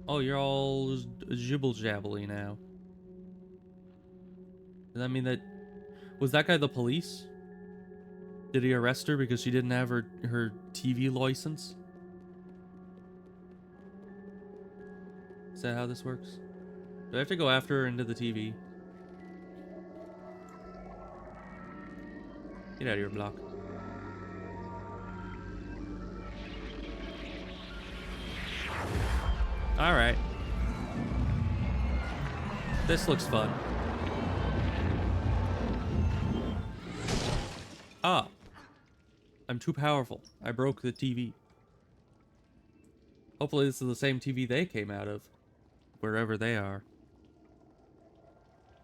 Oh, you're all jibble-jabbly now. Does that mean that... Was that guy the police? Did he arrest her because she didn't have her TV license? Is that how this works? Do I have to go after her into the TV? Get out of your block. Alright. This looks fun. Ah. I'm too powerful. I broke the TV. Hopefully this is the same TV they came out of. Wherever they are.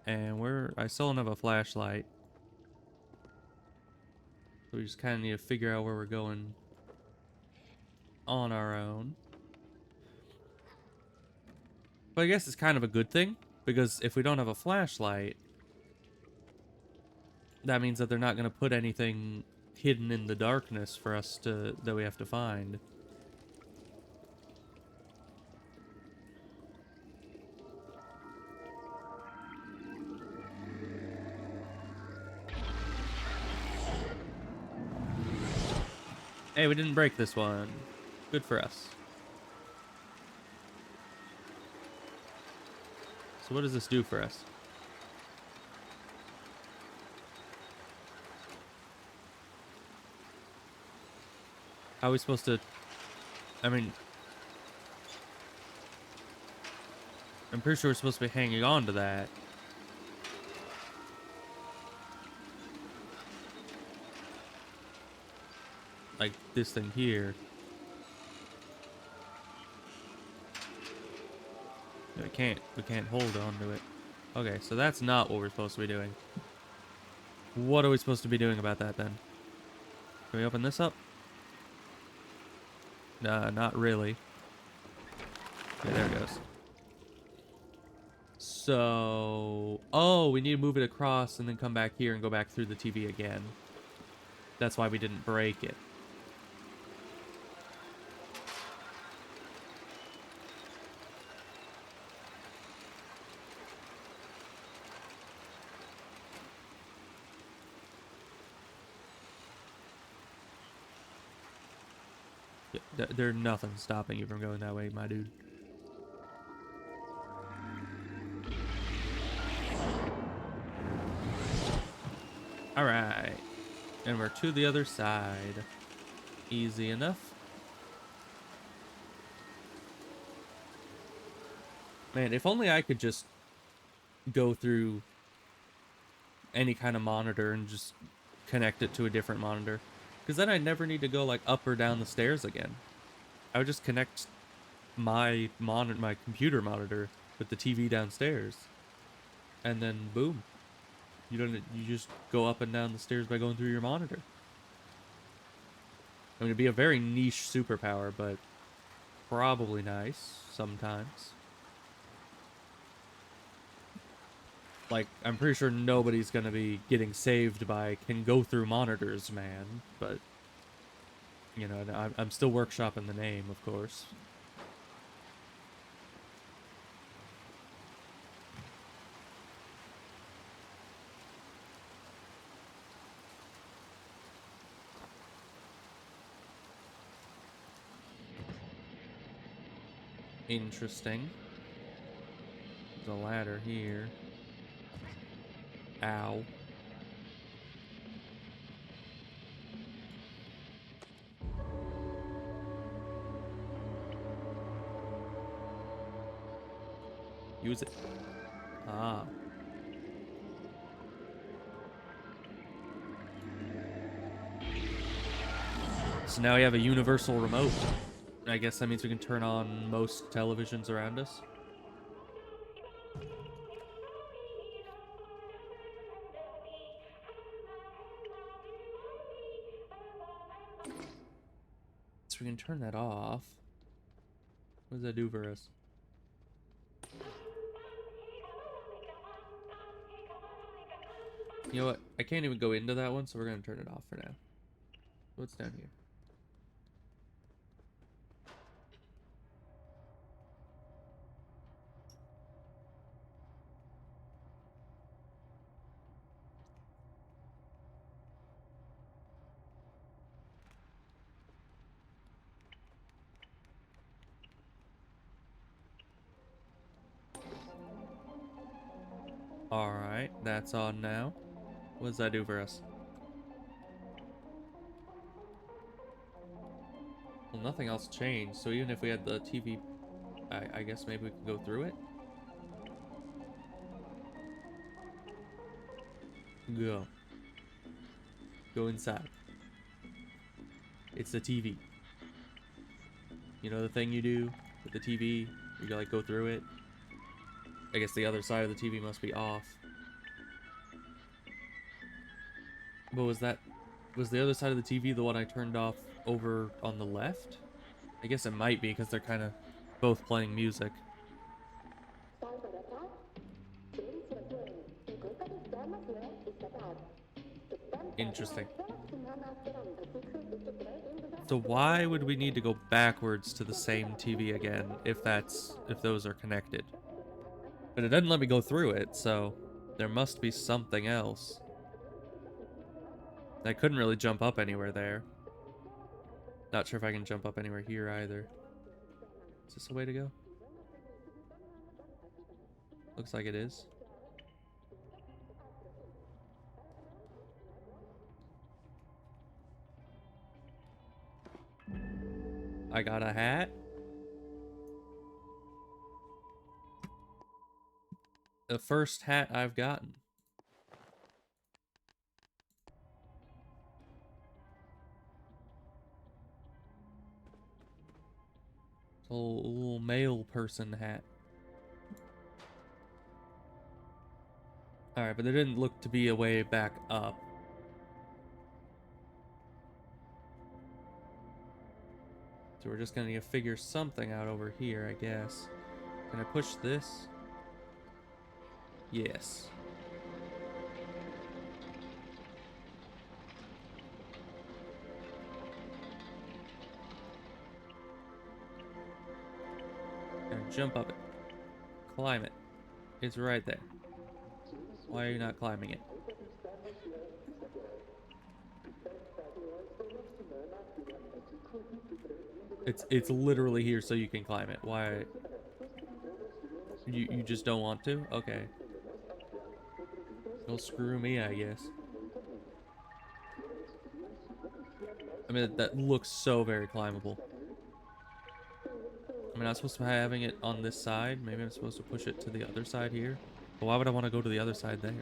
And I still don't have a flashlight. So we just kind of need to figure out where we're going on our own. But I guess it's kind of a good thing, because if we don't have a flashlight, that means that they're not going to put anything hidden in the darkness for us that we have to find. Hey, we didn't break this one. Good for us. So what does this do for us? How are we supposed to... I mean... I'm pretty sure we're supposed to be hanging on to that. Like this thing here. We can't hold on to it. Okay, so that's not what we're supposed to be doing. What are we supposed to be doing about that then? Can we open this up? Not really. Okay, there it goes. So... Oh, we need to move it across and then come back here and go back through the TV again. That's why we didn't break it. There's nothing stopping you from going that way, my dude. Alright. And we're to the other side. Easy enough. Man, if only I could just go through any kind of monitor and just connect it to a different monitor. Because then I'd never need to go like up or down the stairs again. I would just connect my computer monitor with the TV downstairs. And then boom. You just go up and down the stairs by going through your monitor. I mean, it'd be a very niche superpower, but probably nice sometimes. Like, I'm pretty sure nobody's gonna be getting saved by can go through monitors, man. But, you know, I'm still workshopping the name, of course. Interesting. There's a ladder here. Ow. Use it. Ah. So now we have a universal remote. I guess that means we can turn on most televisions around us. So we can turn that off. What does that do for us? You know what? I can't even go into that one, so we're gonna turn it off for now. What's down here? Alright, that's on now. What does that do for us? Well, nothing else changed, so even if we had the TV, I guess maybe we can go through it? Go. Go inside. It's the TV. You know the thing you do with the TV? You like go through it? I guess the other side of the TV must be off. But was the other side of the TV the one I turned off over on the left? I guess it might be because they're kind of both playing music. Interesting. So why would we need to go backwards to the same TV again if those are connected? But it doesn't let me go through it, so there must be something else. I couldn't really jump up anywhere there. Not sure if I can jump up anywhere here either. Is this a way to go? Looks like it is. I got a hat. The first hat I've gotten. It's a little male person hat. Alright, but there didn't look to be a way back up. So we're just gonna need to figure something out over here, I guess. Can I push this? Yes. And jump up it. Climb it. It's right there. Why are you not climbing it? It's literally here so you can climb it. Why? You just don't want to? Okay. Well, screw me, I guess. I mean, that looks so very climbable. I mean, I'm supposed to be having it on this side. Maybe I'm supposed to push it to the other side here. But why would I want to go to the other side there?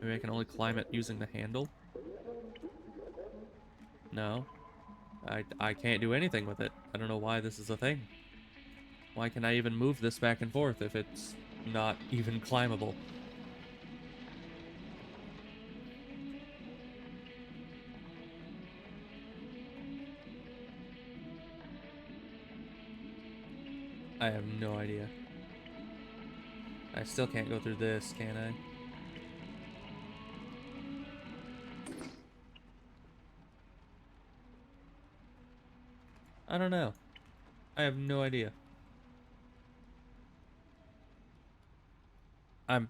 Maybe I can only climb it using the handle? No. I can't do anything with it. I don't know why this is a thing. Why can I even move this back and forth if it's not even climbable? I have no idea. I still can't go through this, can I? I don't know. I have no idea. I'm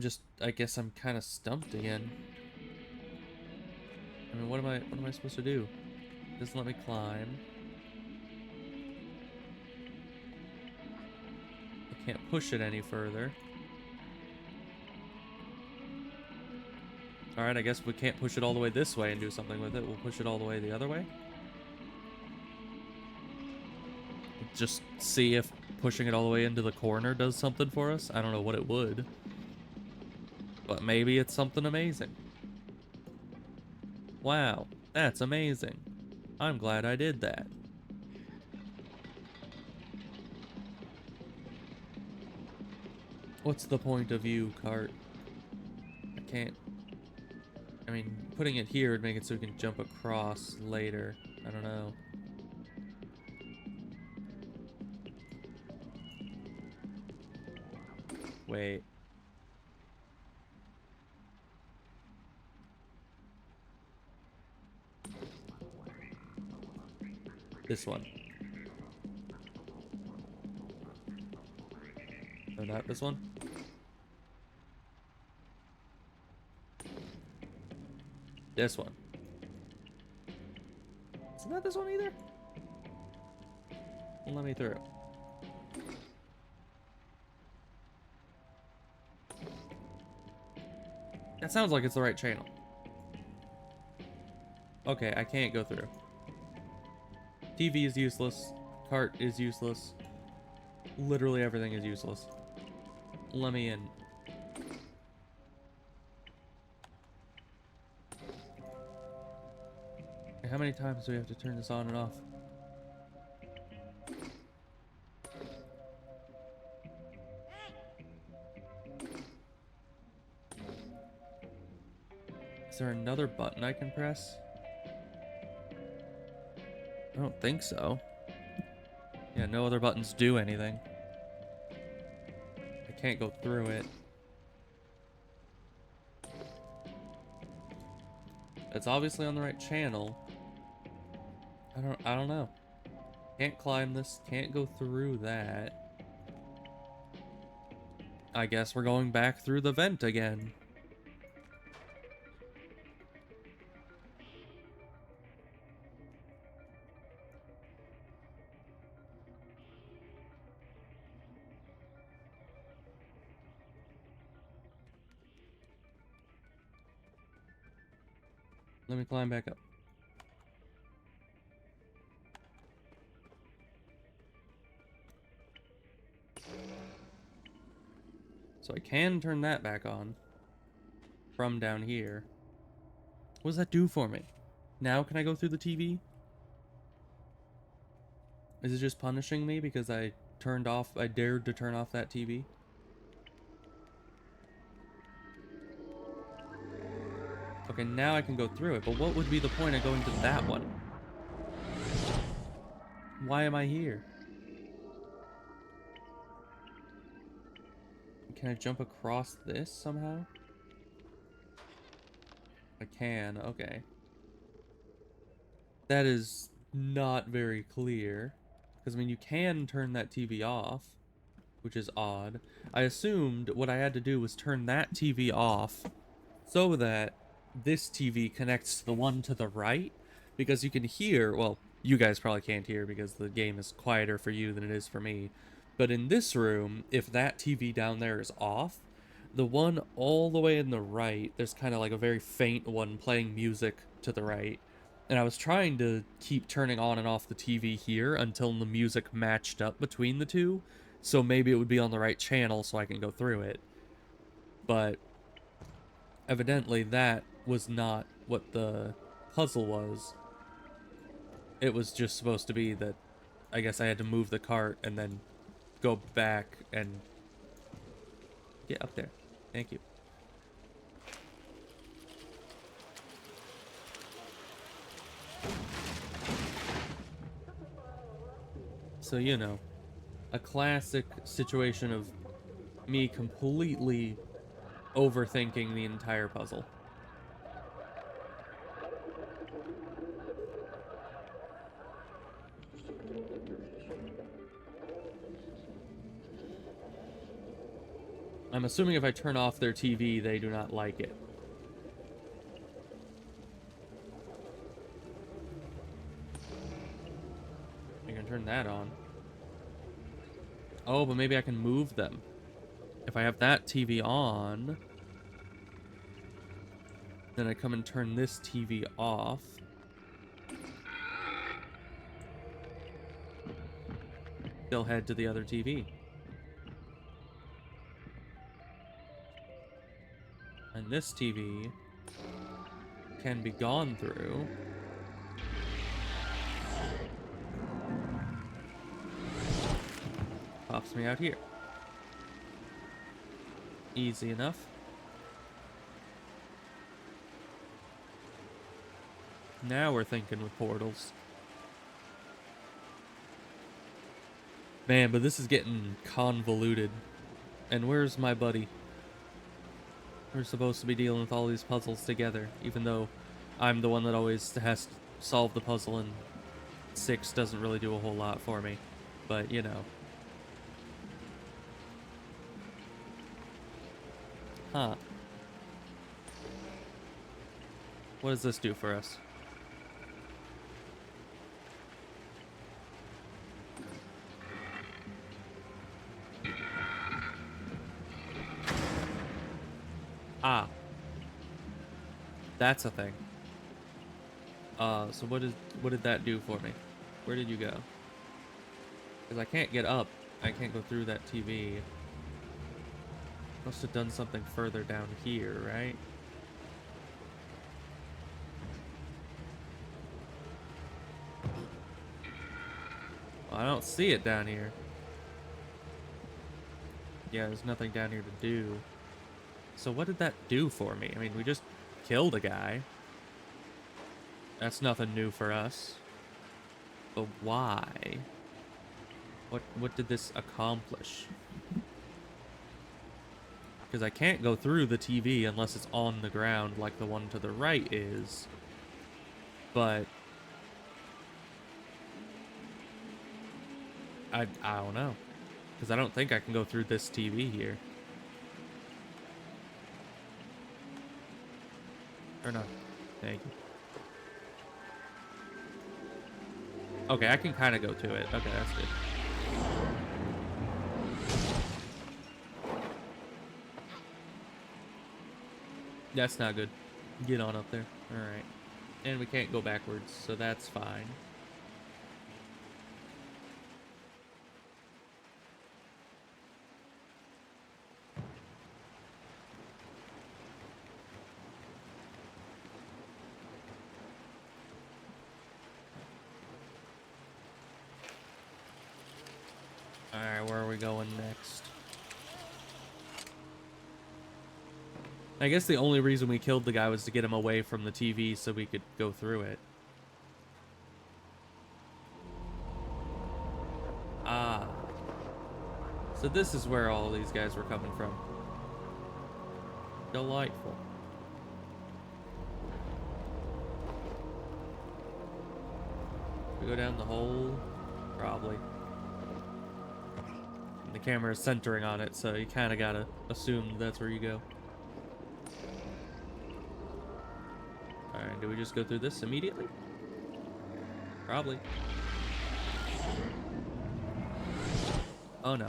just, I guess I'm kind of stumped again. I mean, what am I supposed to do? Just let me climb. I can't push it any further. Alright, I guess we can't push it all the way this way and do something with it. We'll push it all the way the other way. Just see if pushing it all the way into the corner does something for us. I don't know what it would. But maybe it's something amazing. Wow, that's amazing. I'm glad I did that. What's the point of you, cart? I can't... I mean, putting it here would make it so we can jump across later. I don't know. Wait. This one. No, not this one. This one. Isn't that this one either? Well, let me through. That sounds like it's the right channel. Okay, I can't go through. TV is useless. Cart is useless. Literally everything is useless. Let me in. How many times do we have to turn this on and off? Is there another button I can press? I don't think so. Yeah, no other buttons do anything. I can't go through it. It's obviously on the right channel. I don't know. Can't climb this, can't go through that. I guess we're going back through the vent again. Let me climb back up. So I can turn that back on from down here. What does that do for me? Now can I go through the TV? Is it just punishing me because I dared to turn off that TV? Okay, now I can go through it, but what would be the point of going to that one? Why am I here? Can I jump across this somehow? I can, okay. That is not very clear. Because, I mean, you can turn that TV off, which is odd. I assumed what I had to do was turn that TV off so that this TV connects to the one to the right. Because you can hear, well, you guys probably can't hear because the game is quieter for you than it is for me. But in this room, if that TV down there is off, the one all the way in the right, there's kind of like a very faint one playing music to the right. And I was trying to keep turning on and off the TV here until the music matched up between the two. So maybe it would be on the right channel so I can go through it. But evidently that was not what the puzzle was. It was just supposed to be that I guess I had to move the cart and then go back and get up there. Thank you. So, you know, a classic situation of me completely overthinking the entire puzzle. I'm assuming if I turn off their TV, they do not like it. turn that on. Oh, but maybe I can move them. If I have that TV on, then I come and turn this TV off. They'll head to the other TV. And this TV can be gone through. Pops me out here. Easy enough. Now we're thinking with portals. Man, but this is getting convoluted. And where's my buddy? We're supposed to be dealing with all these puzzles together, even though I'm the one that always has to solve the puzzle, and 6 doesn't really do a whole lot for me. But, you know. Huh. What does this do for us? Ah. That's a thing. So what did that do for me? Where did you go? Because I can't get up. I can't go through that TV. Must have done something further down here, right? Well, I don't see it down here. Yeah, there's nothing down here to do. So what did that do for me? I mean, we just killed a guy. That's nothing new for us. But why? What did this accomplish? Because I can't go through the TV unless it's on the ground like the one to the right is. But I don't know. Because I don't think I can go through this TV here. Or not. Thank you. Okay, I can kind of go to it. Okay, that's good. That's not good. Get on up there. Alright. And we can't go backwards, so that's fine. Alright, where are we going next? I guess the only reason we killed the guy was to get him away from the TV so we could go through it. Ah. So this is where all these guys were coming from. Delightful. We go down the hole? Probably. And the camera is centering on it, so you kind of gotta assume that's where you go. Alright, do we just go through this immediately? Probably. Oh no.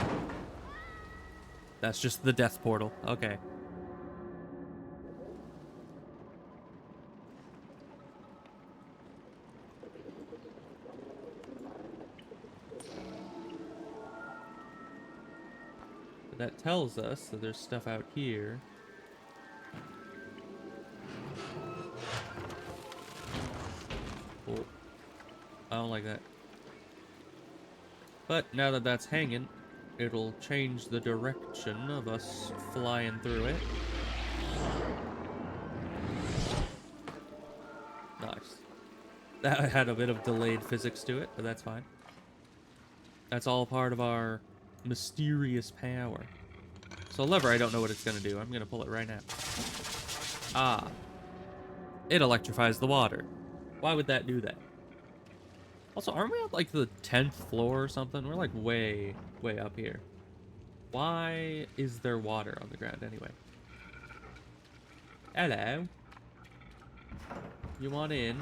That's just the death portal. Okay. But that tells us that there's stuff out here. Cool. I don't like that. But now that that's hanging, it'll change the direction of us flying through it. Nice. That had a bit of delayed physics to it, but that's fine. That's all part of our mysterious power. So lever, I don't know what it's gonna do. I'm gonna pull it right now. Ah. It electrifies the water. Why would that do that? Also, aren't we at like the 10th floor or something? We're like way, way up here. Why is there water on the ground anyway? Hello. You want in?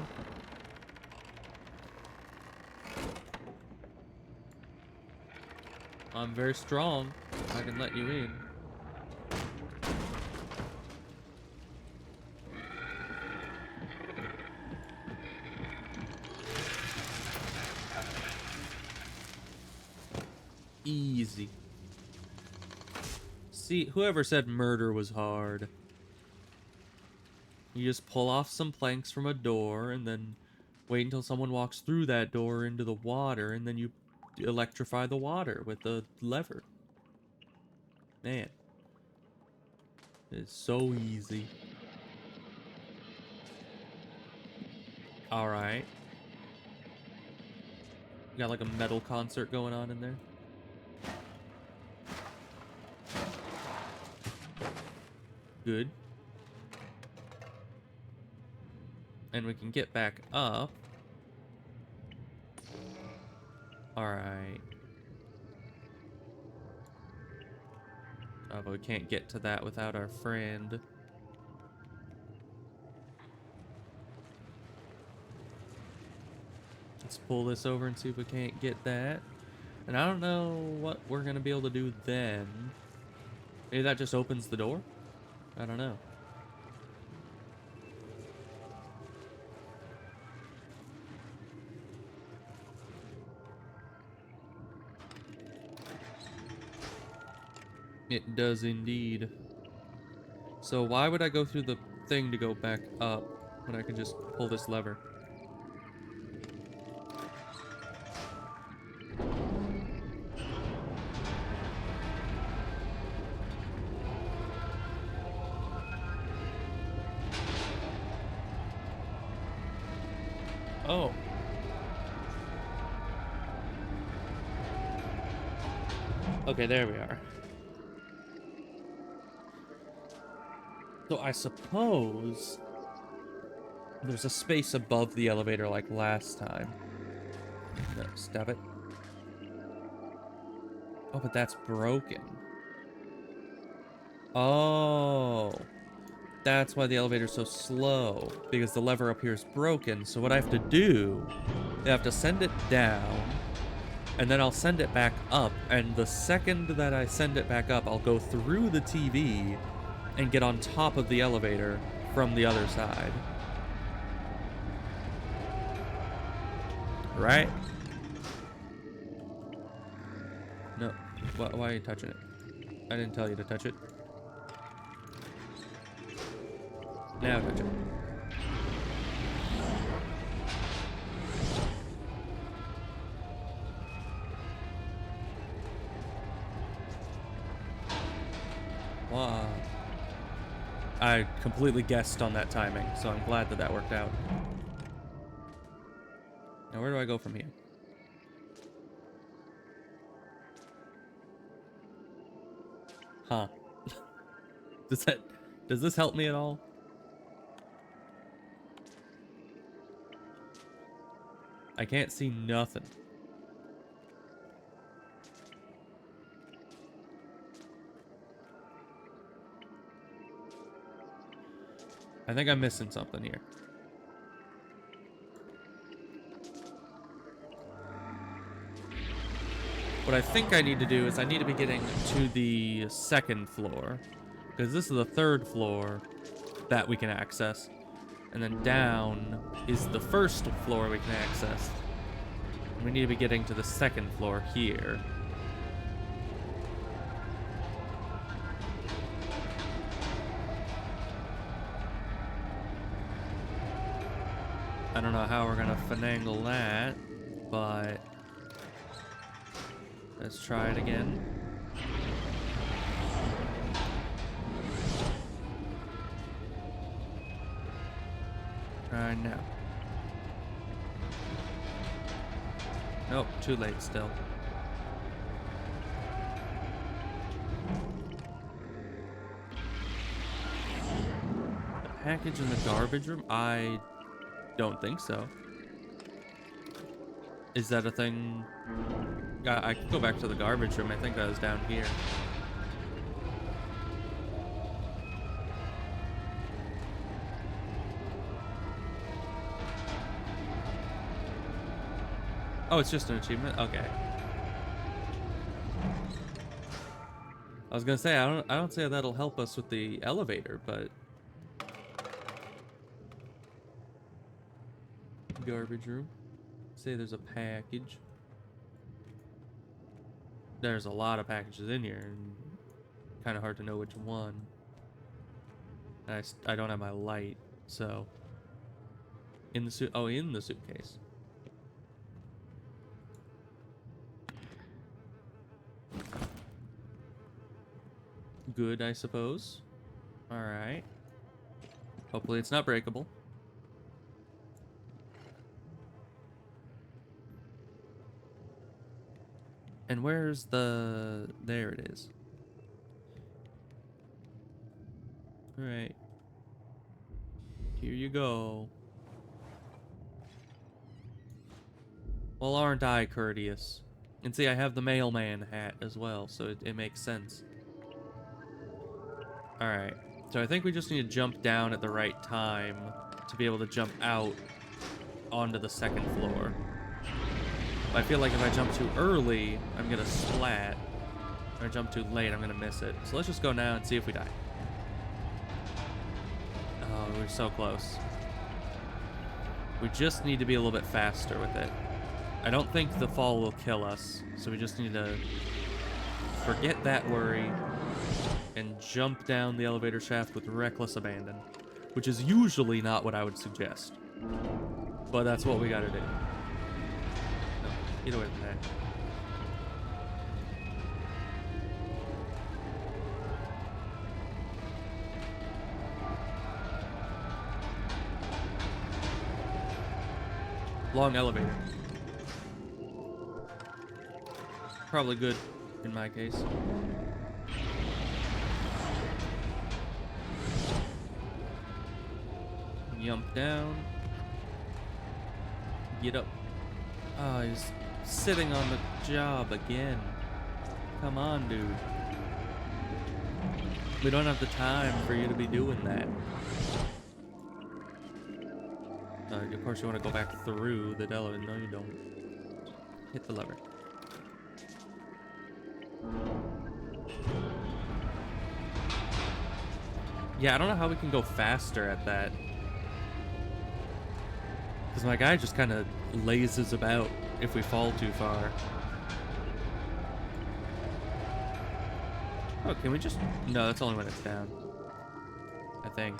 I'm very strong. I can let you in. Easy. See, whoever said murder was hard. You just pull off some planks from a door and then wait until someone walks through that door into the water, and then you electrify the water with the lever. Man. It's so easy. Alright. Got like a metal concert going on in there. Good. And we can get back up. Alright. Oh, but we can't get to that without our friend. Let's pull this over and see if we can't get that. And I don't know what we're gonna be able to do then. Maybe that just opens the door? I don't know. It does indeed. So why would I go through the thing to go back up when I can just pull this lever? Oh. Okay, there we are. So I suppose there's a space above the elevator like last time. No, stop it. Oh, but that's broken. Oh. That's why the elevator's so slow. Because the lever up here is broken. So what I have to do, I have to send it down. And then I'll send it back up. And the second that I send it back up, I'll go through the TV and get on top of the elevator from the other side. Right? No. Why are you touching it? I didn't tell you to touch it. Now touch it. Wow. I completely guessed on that timing, so I'm glad that that worked out. Now where do I go from here? Huh. Does this help me at all? I can't see nothing. I think I'm missing something here. What I think I need to do is I need to be getting to the second floor, because this is the third floor that we can access. And then down is the first floor we can access. We need to be getting to the second floor here. I don't know how we're gonna finagle that, but let's try it again. Try now. Nope, too late still. The package in the garbage room? I don't think so. Is that a thing? I could go back to the garbage room. I think that was down here. Oh, it's just an achievement? Okay. I was gonna say, I don't say that'll help us with the elevator, but... Garbage room. Say there's a package. There's a lot of packages in here, and kind of hard to know which one. I don't have my light, so... In the suit. Oh, in the suitcase. Good, I suppose. Alright. Hopefully it's not breakable. And where's the... There it is. Alright. Here you go. Well, aren't I courteous? And see, I have the mailman hat as well, so it makes sense. Alright. So I think we just need to jump down at the right time to be able to jump out onto the second floor. But I feel like if I jump too early, I'm gonna splat. If I jump too late, I'm gonna miss it. So let's just go now and see if we die. Oh, we're so close. We just need to be a little bit faster with it. I don't think the fall will kill us, so we just need to forget that worry and jump down the elevator shaft with reckless abandon, which is usually not what I would suggest. But that's what we gotta do. No, get away from that. Long elevator. Probably good in my case. Jump down. Get up. Oh, he's sitting on the job again. Come on, dude. We don't have the time for you to be doing that. Of course, you want to go back through the elevator. No, you don't. Hit the lever. Yeah, I don't know how we can go faster at that. Because my guy just kind of lazes about if we fall too far. Oh, can we just... No, that's only when it's down. I think.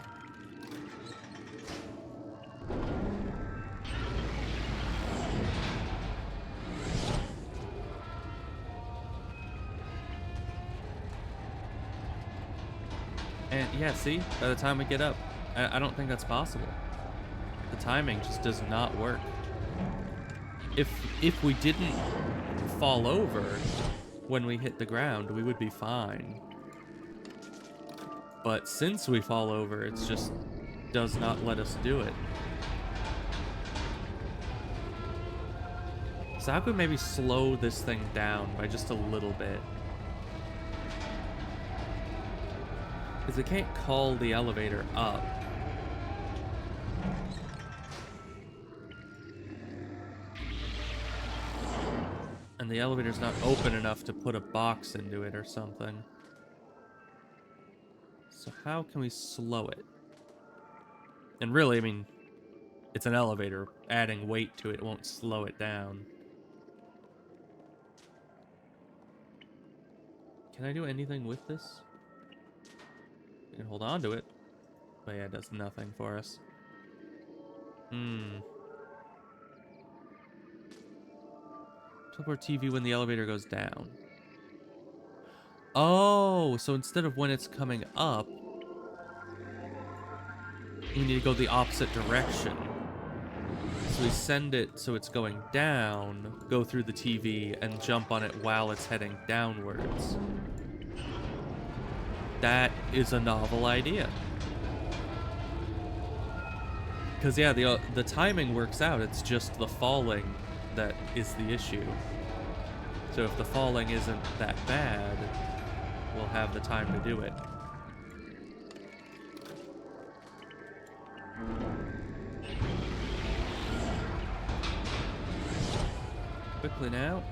And yeah, see? By the time we get up, I don't think that's possible. The timing just does not work. If we didn't fall over when we hit the ground, we would be fine. But since we fall over, it's just does not let us do it. So how could we maybe slow this thing down by just a little bit? Because we can't call the elevator up. And the elevator's not open enough to put a box into it or something. So how can we slow it? And really, I mean, it's an elevator. Adding weight to it won't slow it down. Can I do anything with this? I can hold on to it. But yeah, it does nothing for us. Teleport TV when the elevator goes down. Oh, so instead of when it's coming up, we need to go the opposite direction. So we send it so it's going down, go through the TV, and jump on it while it's heading downwards. That is a novel idea. Because yeah, the timing works out, it's just the falling that is the issue. So if the falling isn't that bad, we'll have the time to do it. Quickly now.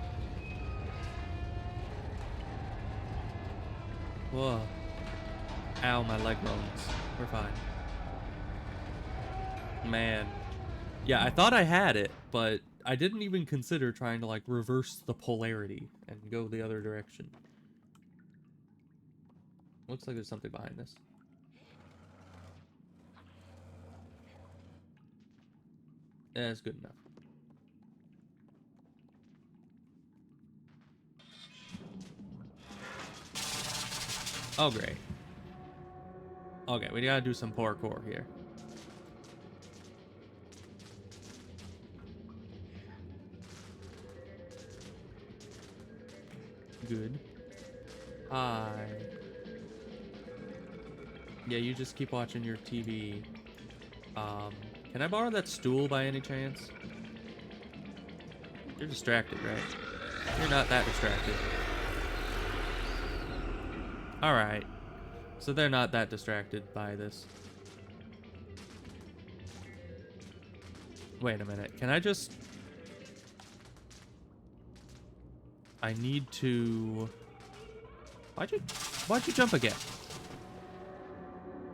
Whoa. Ow, my leg bones. We're fine. Man. Yeah, I thought I had it, but I didn't even consider trying to, like, reverse the polarity and go the other direction. Looks like there's something behind this. That's good enough. Oh, great. Okay, we gotta do some parkour here. Good. Hi. Yeah, you just keep watching your TV. Can I borrow that stool by any chance? You're distracted, right? You're not that distracted. Alright. So they're not that distracted by this. Wait a minute. Can I just... I need to... Why'd you jump again?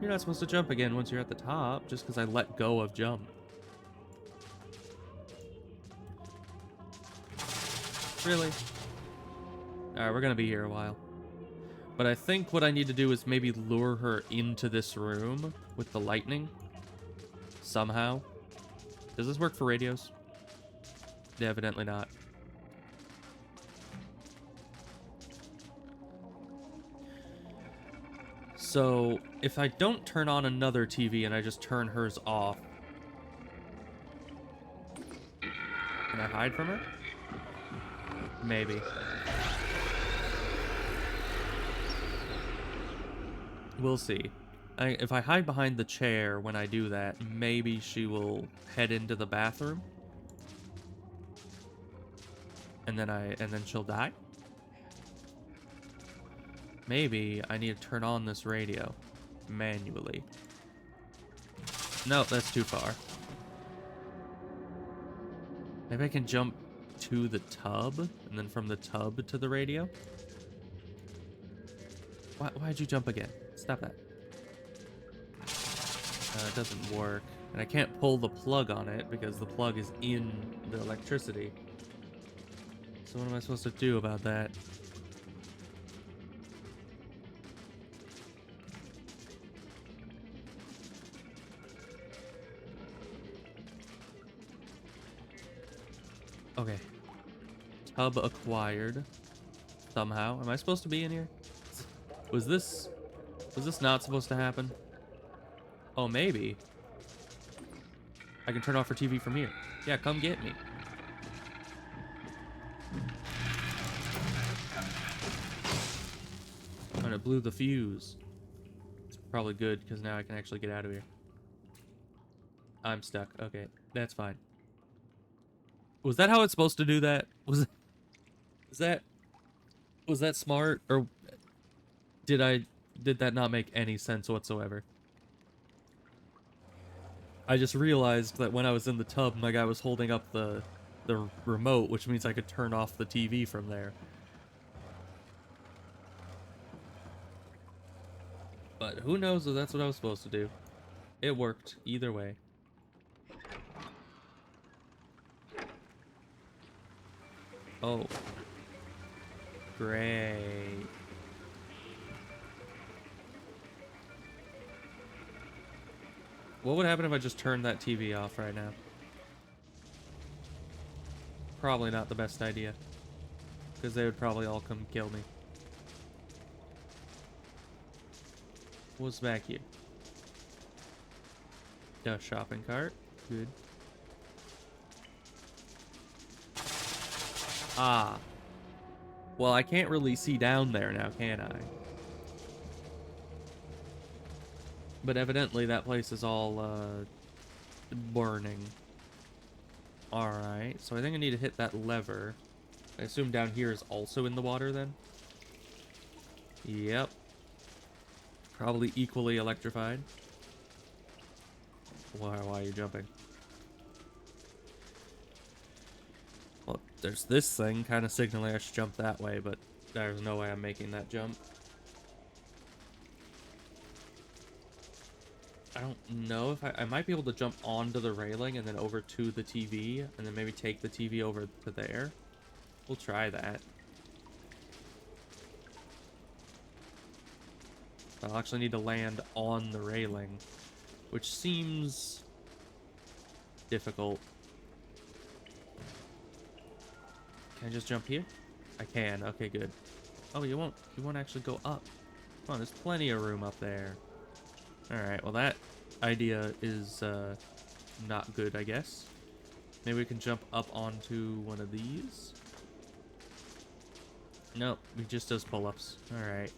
You're not supposed to jump again once you're at the top, just because I let go of jump. Really? Alright, we're gonna be here a while. But I think what I need to do is maybe lure her into this room with the lightning. Somehow. Does this work for radios? Yeah, evidently not. So, if I don't turn on another TV and I just turn hers off... Can I hide from her? Maybe. We'll see. If I hide behind the chair when I do that, maybe she will head into the bathroom. And then she'll die? Maybe I need to turn on this radio manually. No, that's too far. Maybe I can jump to the tub and then from the tub to the radio? Why'd you jump again? Stop that. It doesn't work. And I can't pull the plug on it because the plug is in the electricity. So what am I supposed to do about that? Okay. Tub acquired. Somehow. Am I supposed to be in here? Was this not supposed to happen? Oh, maybe. I can turn off her TV from here. Yeah, come get me. And it blew the fuse. It's probably good, because now I can actually get out of here. I'm stuck. Okay, that's fine. Was that how it's supposed to do that? Was that smart? Or did that not make any sense whatsoever? I just realized that when I was in the tub, my guy was holding up the remote, which means I could turn off the TV from there. But who knows if that's what I was supposed to do. It worked either way. Oh. Great. What would happen if I just turned that TV off right now? Probably not the best idea. Because they would probably all come kill me. What's back here? A shopping cart. Good. Ah. Well, I can't really see down there now, can I? But evidently that place is all, burning. Alright, so I think I need to hit that lever. I assume down here is also in the water, then? Yep. Probably equally electrified. Why are you jumping? Well, there's this thing kind of signaling I should jump that way, but there's no way I'm making that jump. I don't know if I might be able to jump onto the railing and then over to the TV and then maybe take the TV over to there. We'll try that. I'll actually need to land on the railing, which seems difficult. Can I just jump here? I can. Okay, good. Oh, you won't actually go up. Come on, there's plenty of room up there. Alright, well that idea is not good, I guess. Maybe we can jump up onto one of these. Nope, he just does pull-ups. Alright.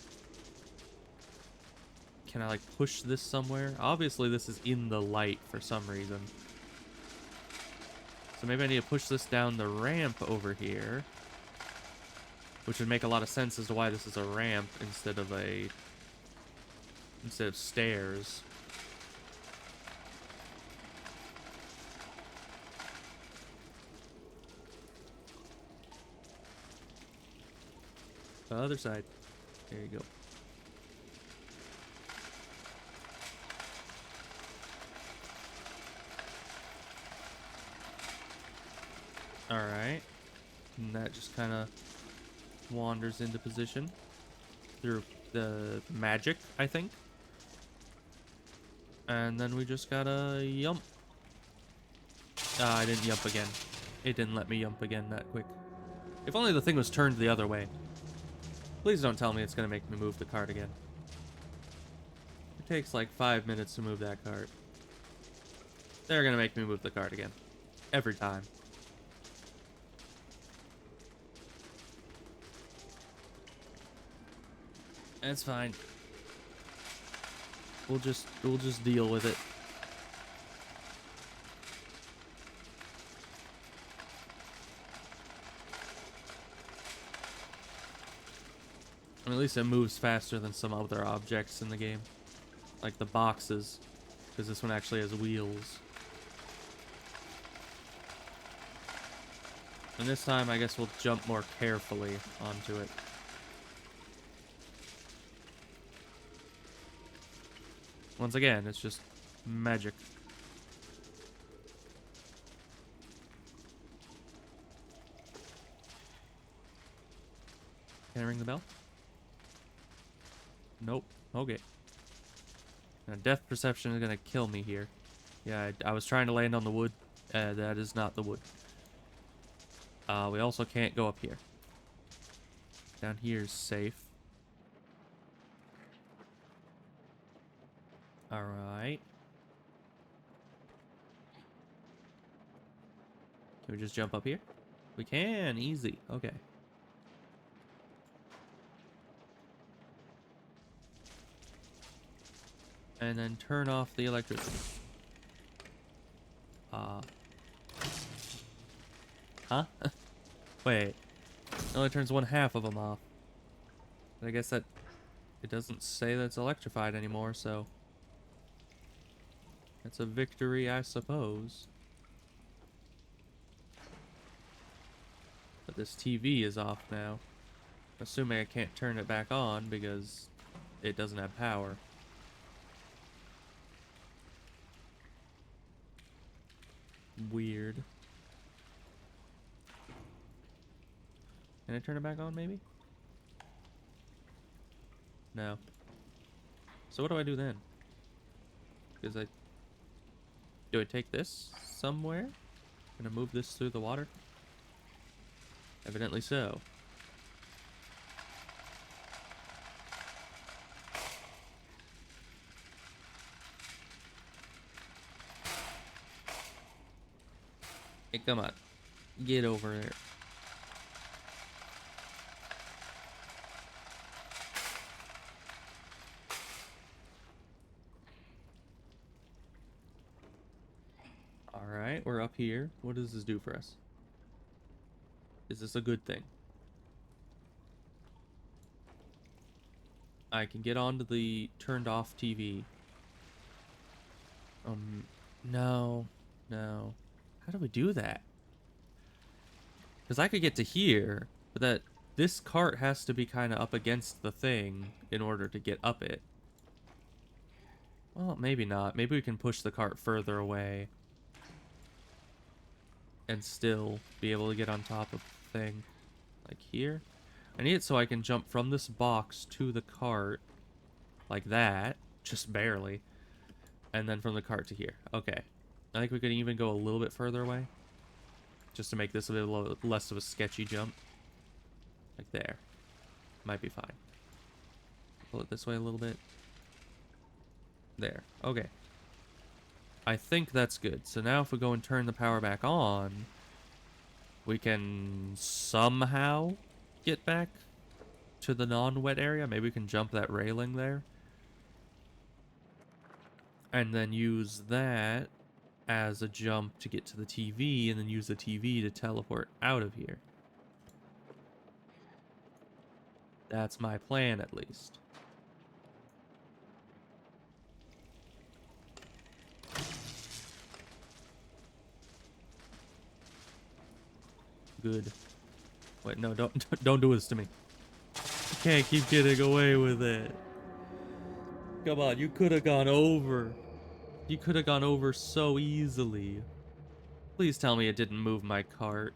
Can I, like, push this somewhere? Obviously, this is in the light for some reason. So maybe I need to push this down the ramp over here. Which would make a lot of sense as to why this is a ramp instead of stairs. The other side. There you go. Alright. And that just kind of wanders into position through the magic, I think. And then we just gotta yump. I didn't yump again. It didn't let me yump again that quick. If only the thing was turned the other way. Please don't tell me it's gonna make me move the cart again. It takes like 5 minutes to move that cart. They're gonna make me move the cart again. Every time. That's fine. We'll just deal with it. I mean, at least it moves faster than some other objects in the game. Like the boxes. Because this one actually has wheels. And this time, I guess we'll jump more carefully onto it. Once again, it's just magic. Can I ring the bell? Nope. Okay. Now, depth perception is gonna kill me here. Yeah, I was trying to land on the wood. That is not the wood. We also can't go up here. Down here is safe. Alright. Can we just jump up here? We can! Easy. Okay. And then turn off the electricity. Huh? Wait. It only turns one half of them off. But I guess that... It doesn't say that it's electrified anymore, so... It's a victory, I suppose. But this TV is off now. Assuming I can't turn it back on because it doesn't have power. Weird. Can I turn it back on, maybe? No. So what do I do then? Because do I take this somewhere? Gonna move this through the water? Evidently so. Hey, come on. Get over there. Alright, we're up here. What does this do for us? Is this a good thing? I can get onto the turned off TV. No. No. How do we do that? Because I could get to here, but this cart has to be kind of up against the thing in order to get up it. Well, maybe not. Maybe we can push the cart further away and still be able to get on top of the thing. Like here. I need it so I can jump from this box to the cart. Like that. Just barely. And then from the cart to here. Okay. I think we could even go a little bit further away. Just to make this a little less of a sketchy jump. Like there. Might be fine. Pull it this way a little bit. There. Okay. I think that's good. So now if we go and turn the power back on, we can somehow get back to the non-wet area. Maybe we can jump that railing there. And then use that as a jump to get to the TV, and then use the TV to teleport out of here. That's my plan, at least. Good. Wait, no, don't do this to me. You can't keep getting away with it. Come on, you could have gone over. You could have gone over so easily. Please tell me it didn't move my cart.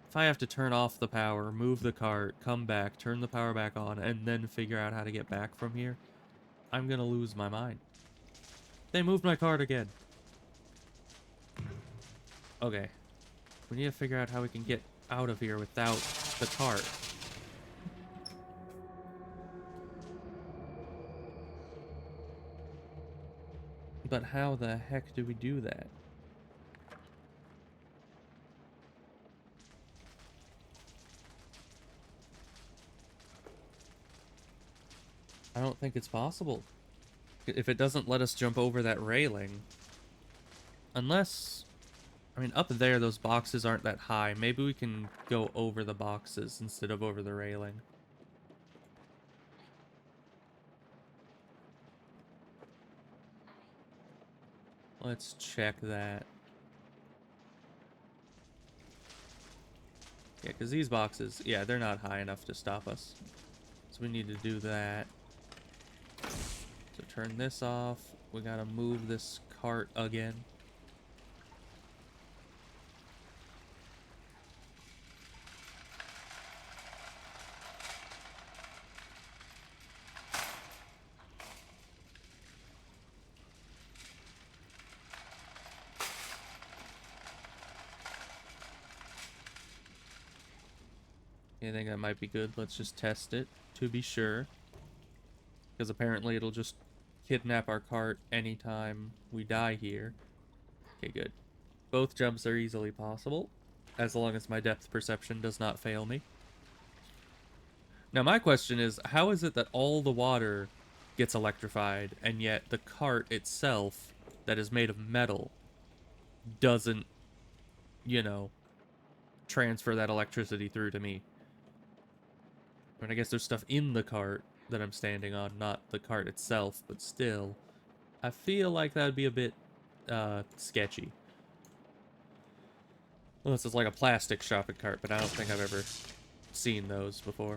If I have to turn off the power, move the cart, come back, turn the power back on, and then figure out how to get back from here, I'm gonna lose my mind. They moved my cart again. Okay. We need to figure out how we can get out of here without the cart. But how the heck do we do that? I don't think it's possible. If it doesn't let us jump over that railing. Unless... I mean, up there, those boxes aren't that high. Maybe we can go over the boxes instead of over the railing. Let's check that. Yeah, because these boxes, yeah, they're not high enough to stop us. So we need to do that. So turn this off. We gotta move this cart again. I think that might be good. Let's just test it to be sure. Because apparently it'll just kidnap our cart anytime we die here. Okay, good. Both jumps are easily possible, as long as my depth perception does not fail me. Now my question is, how is it that all the water gets electrified, and yet the cart itself, that is made of metal, doesn't, you know, transfer that electricity through to me? I mean, I guess there's stuff in the cart that I'm standing on, not the cart itself, but still. I feel like that would be a bit, sketchy. Unless it's like a plastic shopping cart, but I don't think I've ever seen those before.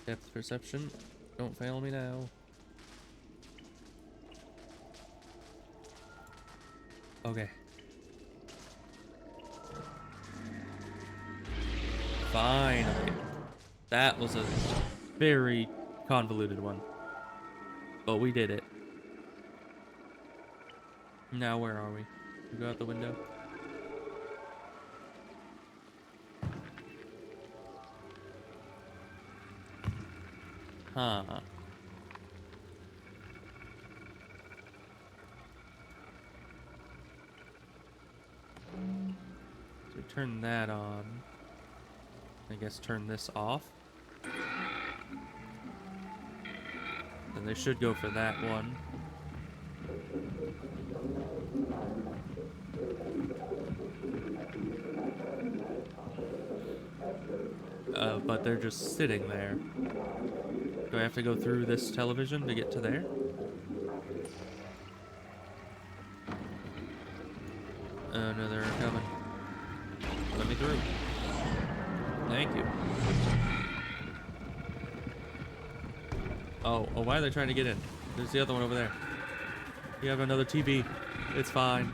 Depth perception. Don't fail me now. Okay. Finally. That was a very convoluted one. But we did it. Now where are we? We go out the window? Huh. So turn that on. I guess turn this off. Then they should go for that one. But they're just sitting there. Do I have to go through this television to get to there? Oh no, they're coming. Let me through. Thank you. Oh, why are they trying to get in? There's the other one over there. You have another TV. It's fine.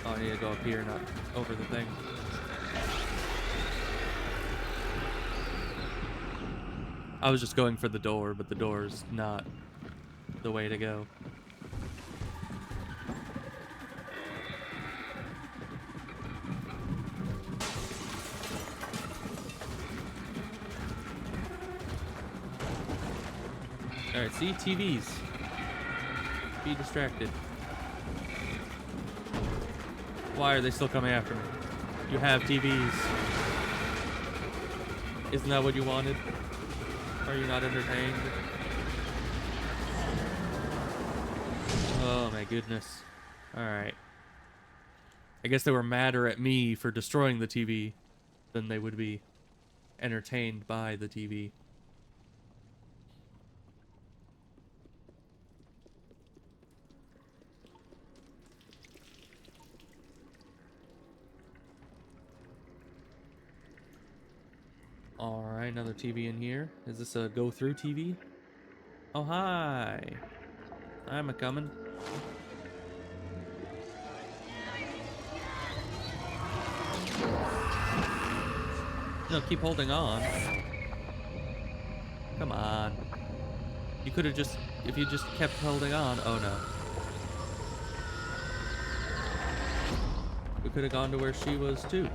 Oh, I need to go up here, not over the thing. I was just going for the door, but the door's not the way to go. Alright, see? TVs. Be distracted. Why are they still coming after me? You have TVs. Isn't that what you wanted? Are you not entertained? Oh my goodness. Alright. I guess they were madder at me for destroying the TV than they would be entertained by the TV. Alright, another TV in here. Is this a go-through TV? Oh, hi. I'm a-coming. No, keep holding on. Come on. You could have just... If you just kept holding on... Oh, no. We could have gone to where she was, too.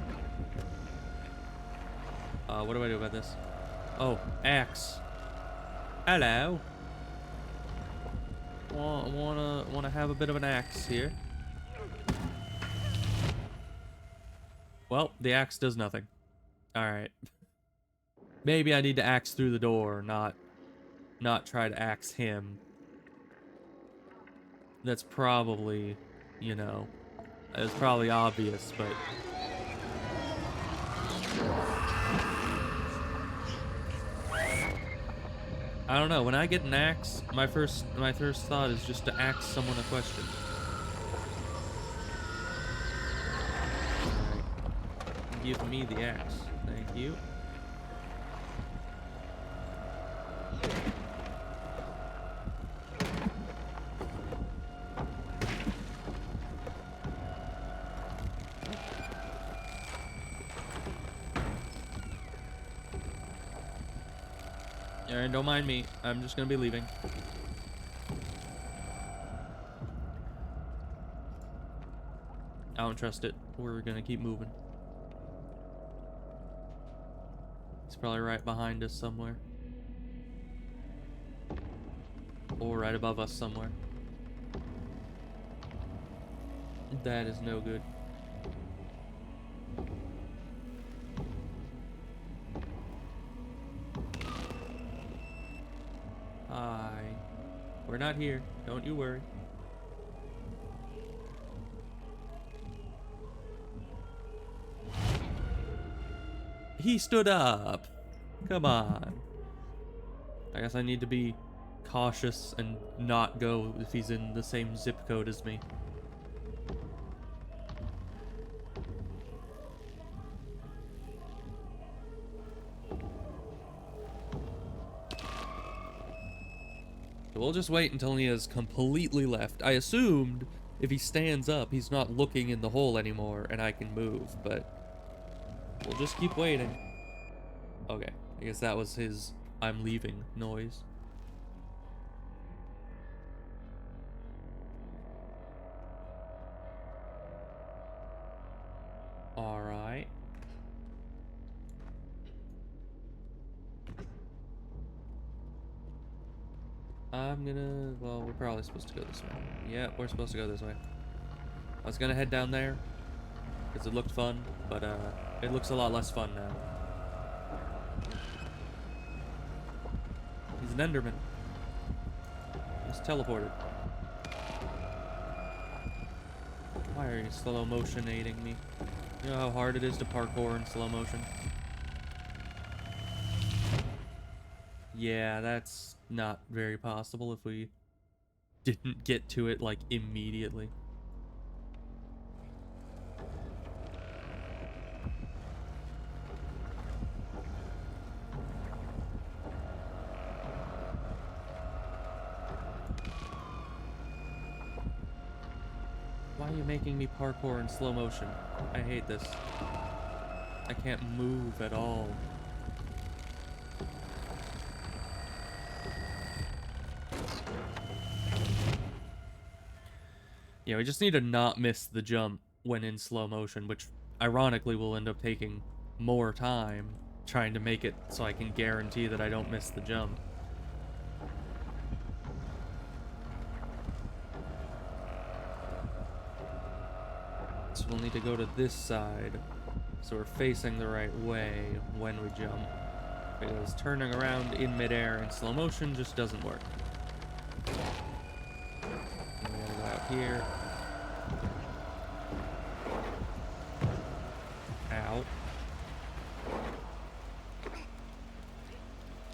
What do I do about this? Oh, axe. Hello. Wanna have a bit of an axe here. Well, the axe does nothing. Alright. Maybe I need to axe through the door, not try to axe him. That's probably, you know, it's probably obvious, but... I don't know, when I get an axe, my first thought is just to ask someone a question. Alright. Give me the axe. Thank you. Alright, don't mind me. I'm just gonna be leaving. I don't trust it. We're gonna keep moving. It's probably right behind us somewhere. Or right above us somewhere. That is no good. Hi. We're not here. Don't you worry. He stood up. Come on. I guess I need to be cautious and not go if he's in the same zip code as me. We'll just wait until he has completely left. I assumed if he stands up, he's not looking in the hole anymore and I can move, but we'll just keep waiting. Okay, I guess that was his I'm leaving noise. Alright. Well, we're probably supposed to go this way. Yeah, we're supposed to go this way. I was gonna head down there, because it looked fun, but it looks a lot less fun now. He's an Enderman. He's teleported. Why are you slow motionating me? You know how hard it is to parkour in slow motion? Yeah, that's not very possible if we didn't get to it like immediately. Why are you making me parkour in slow motion? I hate this. I can't move at all. Yeah, we just need to not miss the jump when in slow motion, which ironically will end up taking more time trying to make it so I can guarantee that I don't miss the jump. So we'll need to go to this side so we're facing the right way when we jump, because turning around in midair in slow motion just doesn't work. And we're gonna go out here. Ow.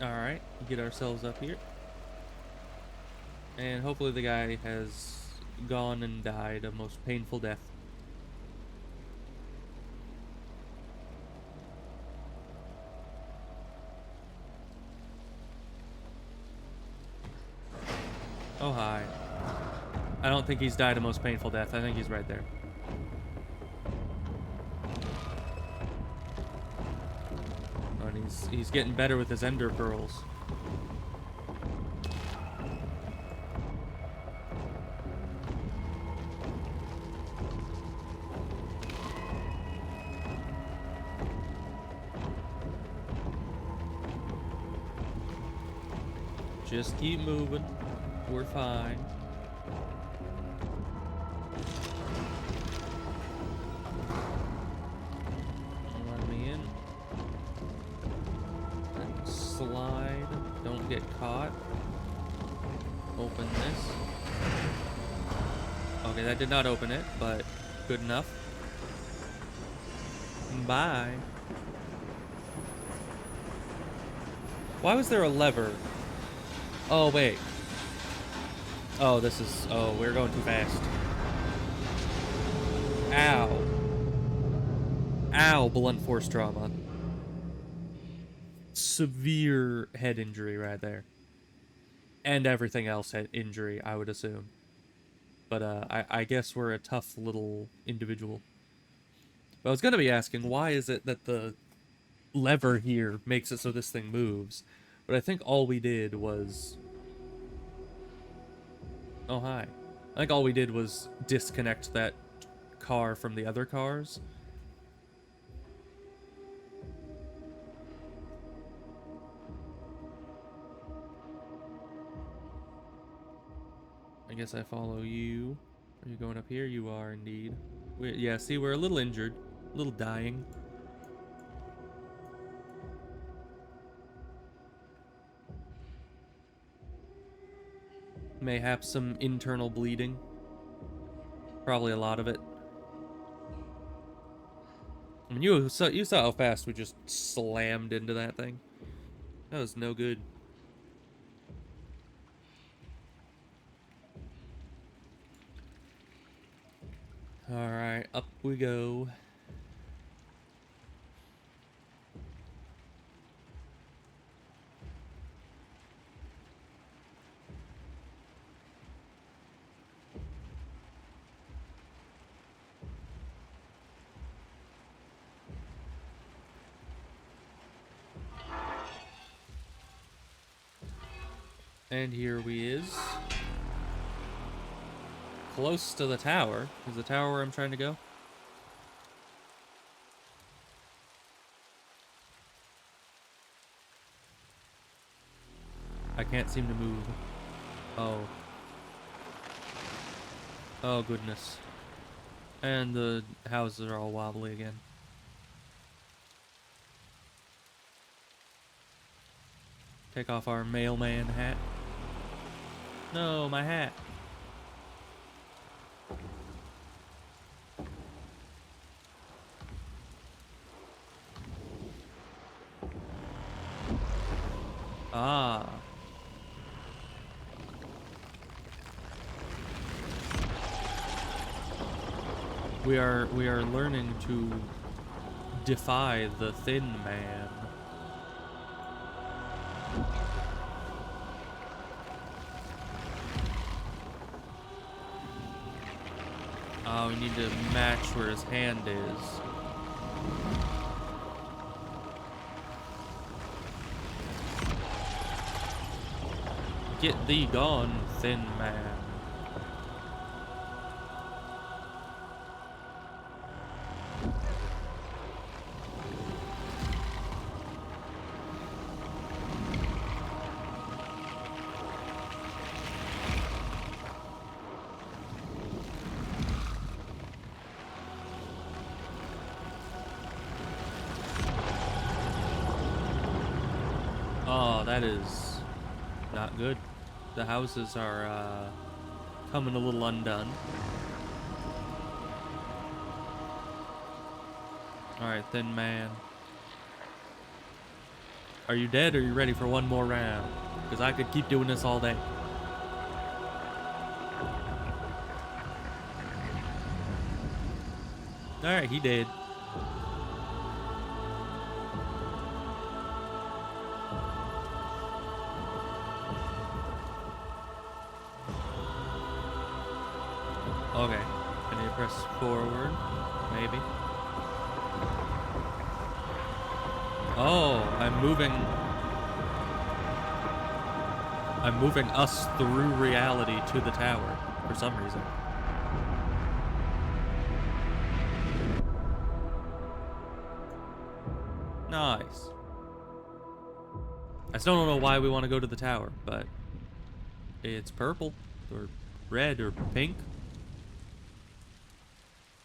Alright, get ourselves up here. And hopefully the guy has gone and died a most painful death. Oh, hi. I don't think he's died a most painful death. I think he's right there. Oh, and he's getting better with his ender pearls. Just keep moving. We're fine. Let me in. And slide. Don't get caught. Open this. Okay, that did not open it, but good enough. Bye. Why was there a lever? Oh, wait. Oh, this is... Oh, we're going too fast. Ow. Ow, blunt force trauma. Severe head injury right there. And everything else head injury, I would assume. But I guess we're a tough little individual. But I was going to be asking, why is it that the lever here makes it so this thing moves? But I think all we did was... Oh, hi. I think all we did was disconnect that car from the other cars. I guess I follow you. Are you going up here? You are indeed. Yeah, see, we're a little injured. A little dying. Mayhaps some internal bleeding. Probably a lot of it. I mean, you saw how fast we just slammed into that thing. That was no good. Alright, up we go. And here we is. Close to the tower. Is the tower where I'm trying to go? I can't seem to move. Oh. Oh, goodness. And the houses are all wobbly again. Take off our mailman hat. No, my hat. Ah. We are learning to defy the Thin Man. Oh, we need to match where his hand is. Get thee gone, Thin Man. Oh, that is not good. The houses are coming a little undone. Alright, Thin Man. Are you dead or are you ready for one more round? Because I could keep doing this all day. Alright, he did. Okay. I need to press forward. Maybe. Oh, I'm moving us through reality to the tower for some reason. Nice. I still don't know why we want to go to the tower, but it's purple or red or pink.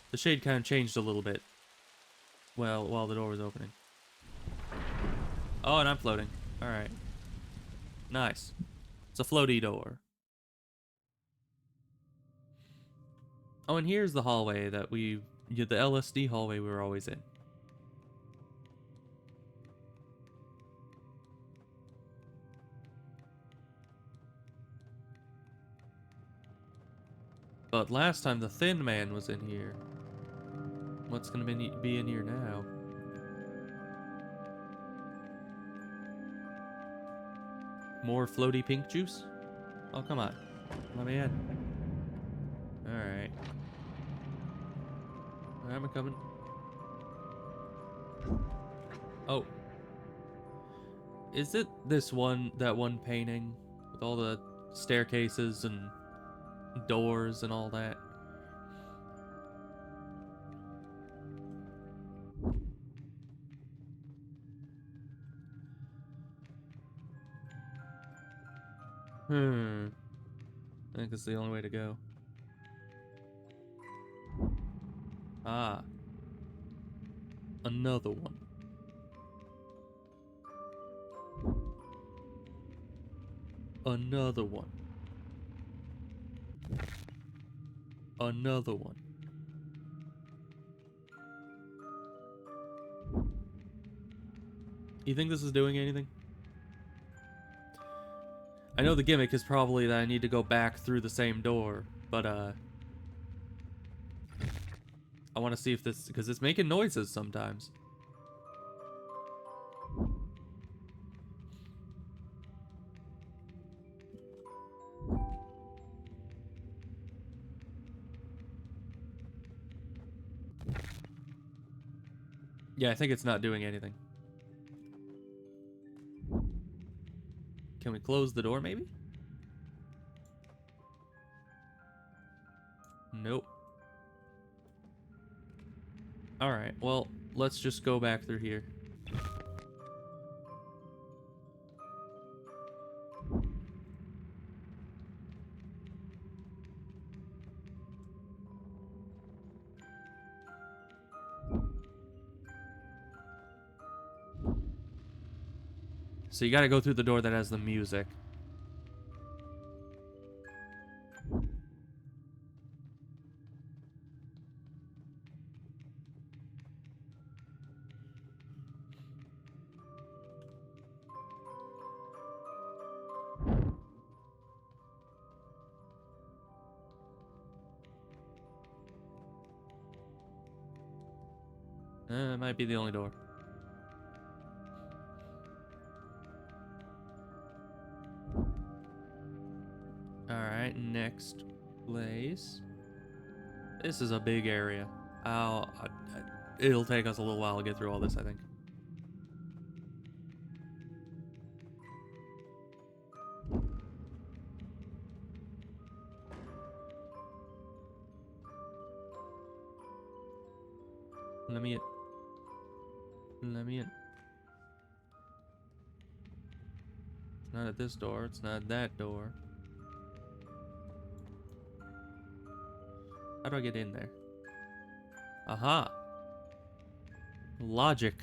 The shade kind of changed a little bit. Well, while the door was opening. Oh, and I'm floating. All right. Nice. It's a floaty door. Oh, and here's the hallway that the LSD hallway we were always in. But last time the Thin Man was in here. What's gonna be in here now? More floaty pink juice? Oh, come on. Let me in. Alright. I'm coming. Oh. Is it that one painting with all the staircases and doors and all that? I think it's the only way to go. Ah. Another one. Another one. Another one. You think this is doing anything? I know the gimmick is probably that I need to go back through the same door, but I want to see if this, because it's making noises sometimes. Yeah, I think it's not doing anything. Can we close the door, maybe? Nope. Alright, well, let's just go back through here. So you gotta go through the door that has the music. It might be the only door. Alright, next place. This is a big area. It'll take us a little while to get through all this, I think. Let me in. Let me in. It's not at this door. It's not at that door. How do I get in there? Aha! Logic.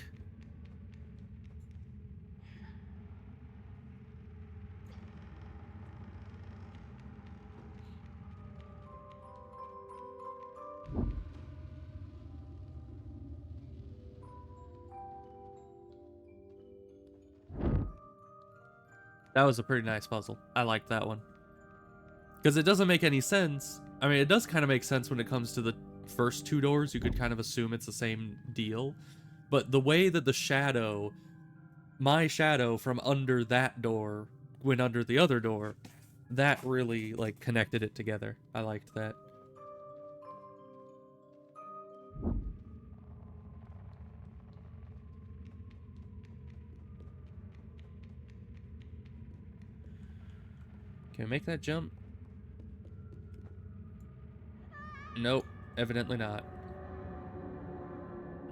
That was a pretty nice puzzle. I liked that one. Because it doesn't make any sense. I mean, it does kind of make sense when it comes to the first two doors. You could kind of assume it's the same deal. But the way that the shadow, my shadow from under that door went under the other door, that really, like, connected it together. I liked that. Can we make that jump? Nope, evidently not.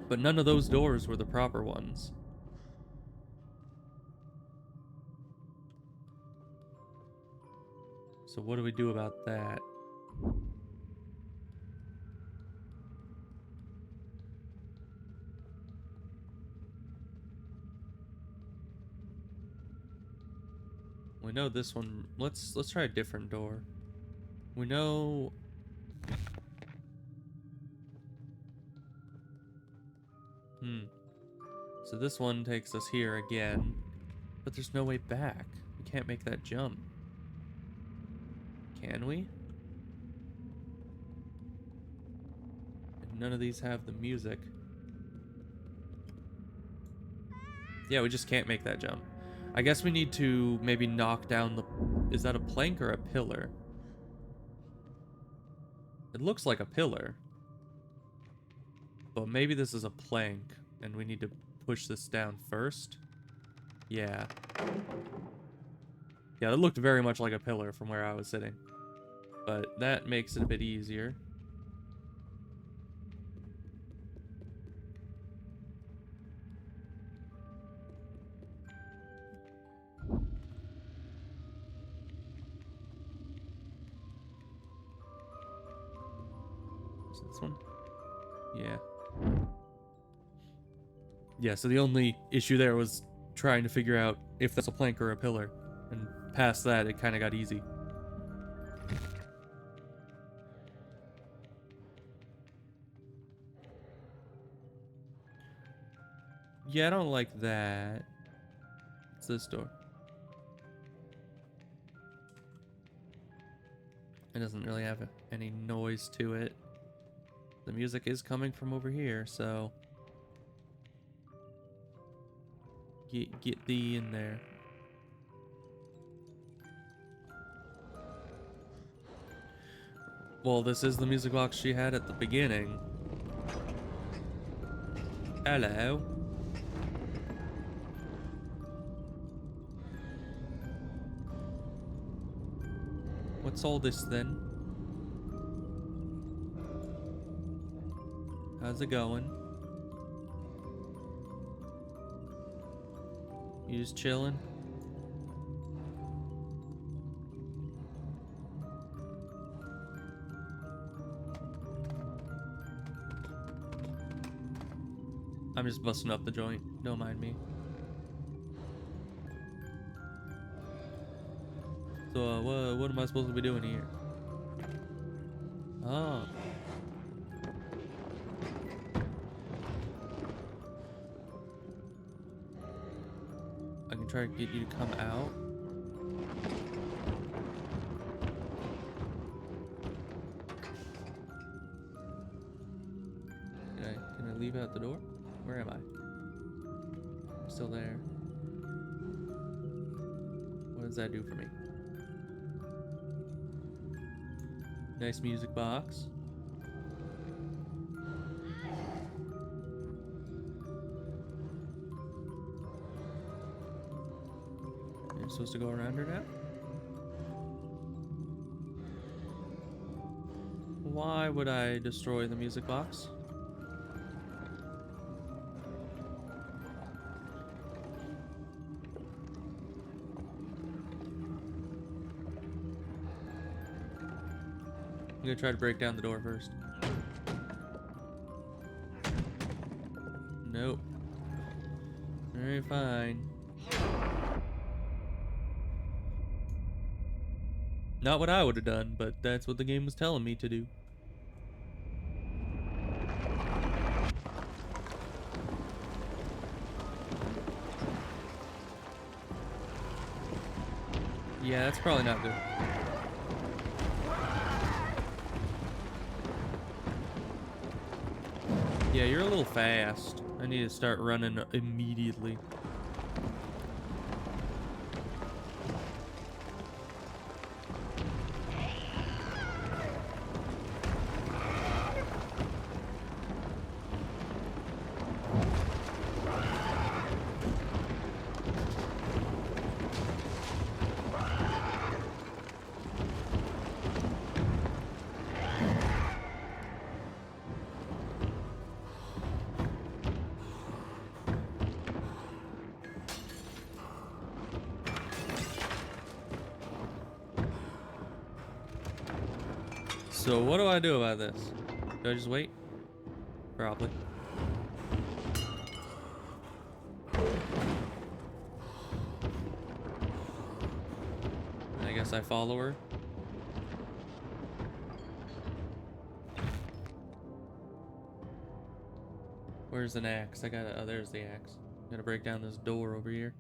But none of those doors were the proper ones. So what do we do about that? We know this one. Let's try a different door. We know. So this one takes us here again, but there's no way back. We can't make that jump. Can we? And none of these have the music. Yeah, we just can't make that jump. I guess we need to maybe knock down the... Is that a plank or a pillar? It looks like a pillar. But maybe this is a plank, and we need to push this down first. Yeah. Yeah, that looked very much like a pillar from where I was sitting. But that makes it a bit easier. Is it this one? Yeah. Yeah, so the only issue there was trying to figure out if that's a plank or a pillar. And past that, it kind of got easy. Yeah, I don't like that. It's this door. It doesn't really have any noise to it. The music is coming from over here, so... Get thee in there. Well, this is the music box she had at the beginning. Hello. What's all this then? How's it going? You just chilling? I'm just busting up the joint. Don't mind me. So, what am I supposed to be doing here? Oh. I can try to get you to come out. Can I leave out the door? Where am I? I'm still there. What does that do for me? Nice music box. You're supposed to go around her now? Why would I destroy the music box? I'm gonna try to break down the door first. Nope. Alright, fine. Not what I would have done, but that's what the game was telling me to do. Yeah, that's probably not good. Yeah, you're a little fast. I need to start running immediately. So what do I do about this? Do I just wait? Probably. I guess I follow her. Where's an axe? I gotta, oh, there's the axe. Gotta break down this door over here.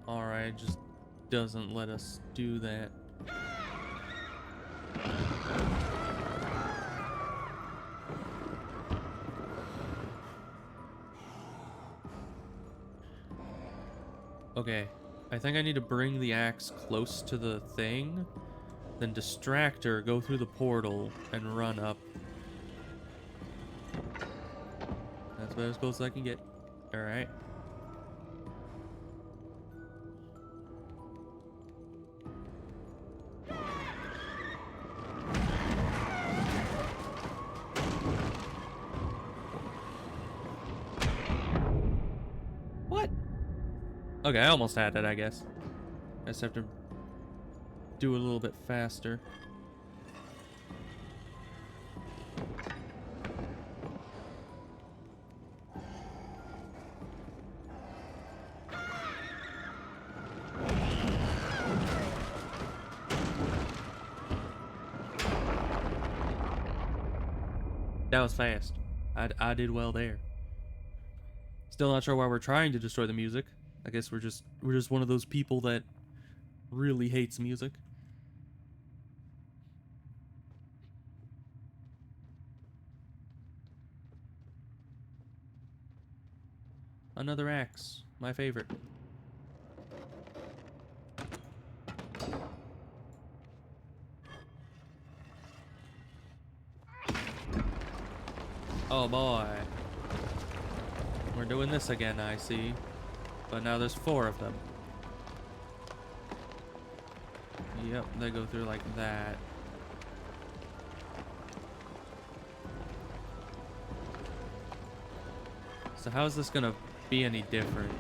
Alright, just doesn't let us do that. Okay, I think I need to bring the axe close to the thing, then distract her, go through the portal, and run up. That's about as close as I can get. Alright. What? Okay, I almost had it, I guess. I just have to do it a little bit faster. That was fast. I did well there. Still not sure why we're trying to destroy the music. I guess we're just one of those people that really hates music. Another axe, my favorite. Oh boy. We're doing this again, I see. But now there's 4 of them. Yep, they go through like that. So how is this gonna be any different?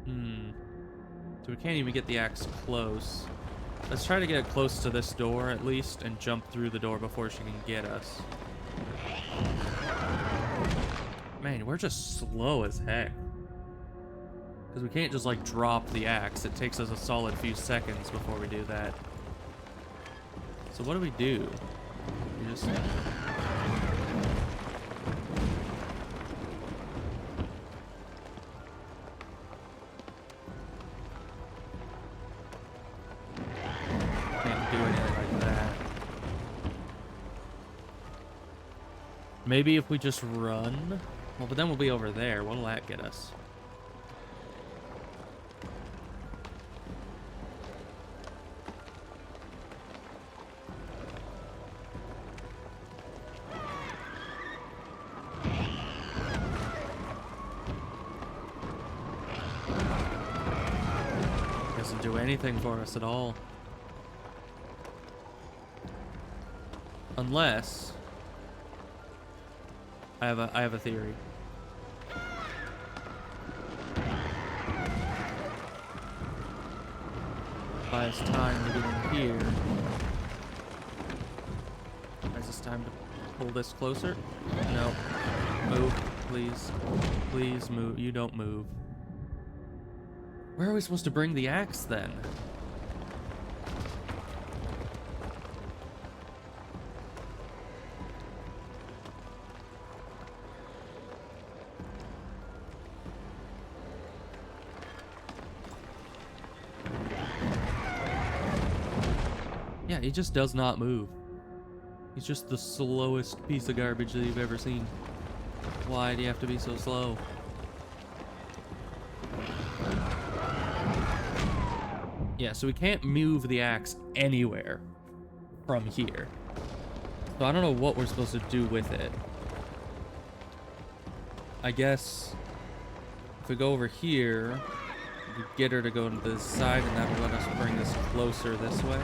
So we can't even get the axe close. Let's try to get it close to this door at least and jump through the door before she can get us. Man, we're just slow as heck. Because we can't just, like, drop the axe. It takes us a solid few seconds before we do that. So what do? We just... can't do anything like that. Maybe if we just run? Well, but then we'll be over there. What'll that get us? Doesn't do anything for us at all. Unless... I have a theory. Buys time to get in here. Buys us time to pull this closer. No. Move, please. Please move. You don't move. Where are we supposed to bring the axe then? Yeah, he just does not move. He's just the slowest piece of garbage that you've ever seen. Why do you have to be so slow? Yeah, so we can't move the axe anywhere from here. So I don't know what we're supposed to do with it. I guess if we go over here, we get her to go to this side, and that will let us bring this closer this way.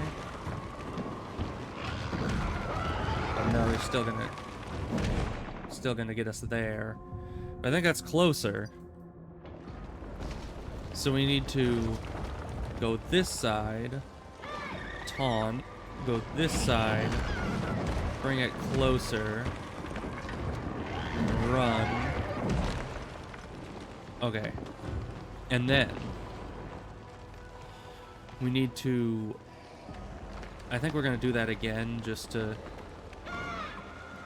But no, they're still gonna get us there. But I think that's closer. So we need to go this side, taunt, go this side, bring it closer, run. Okay. And then we need to... I think we're going to do that again just to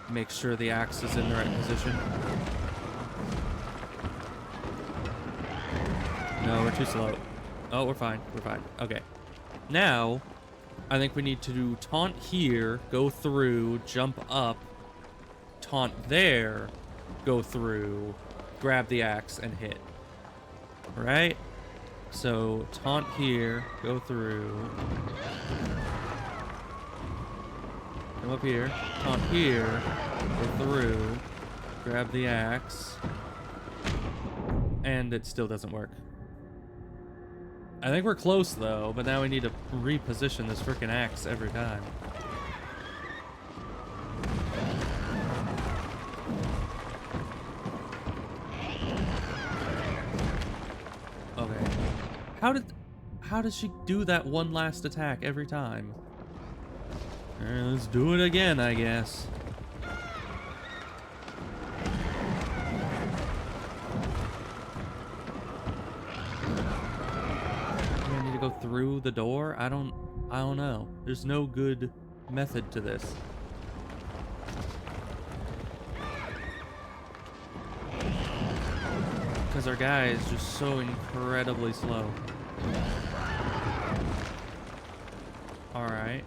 make sure the axe is in the right position. No, we're too slow. Oh, we're fine. We're fine. Okay. Now, I think we need to do taunt here, go through, jump up, taunt there, go through, grab the axe, and hit. Right? So, taunt here, go through, come up here, taunt here, go through, grab the axe, and it still doesn't work. I think we're close, though, but now we need to reposition this frickin' axe every time. Okay. How did she do that one last attack every time? Alright, let's do it again, I guess. Go through the door? I don't know. There's no good method to this. Because our guy is just so incredibly slow. Alright.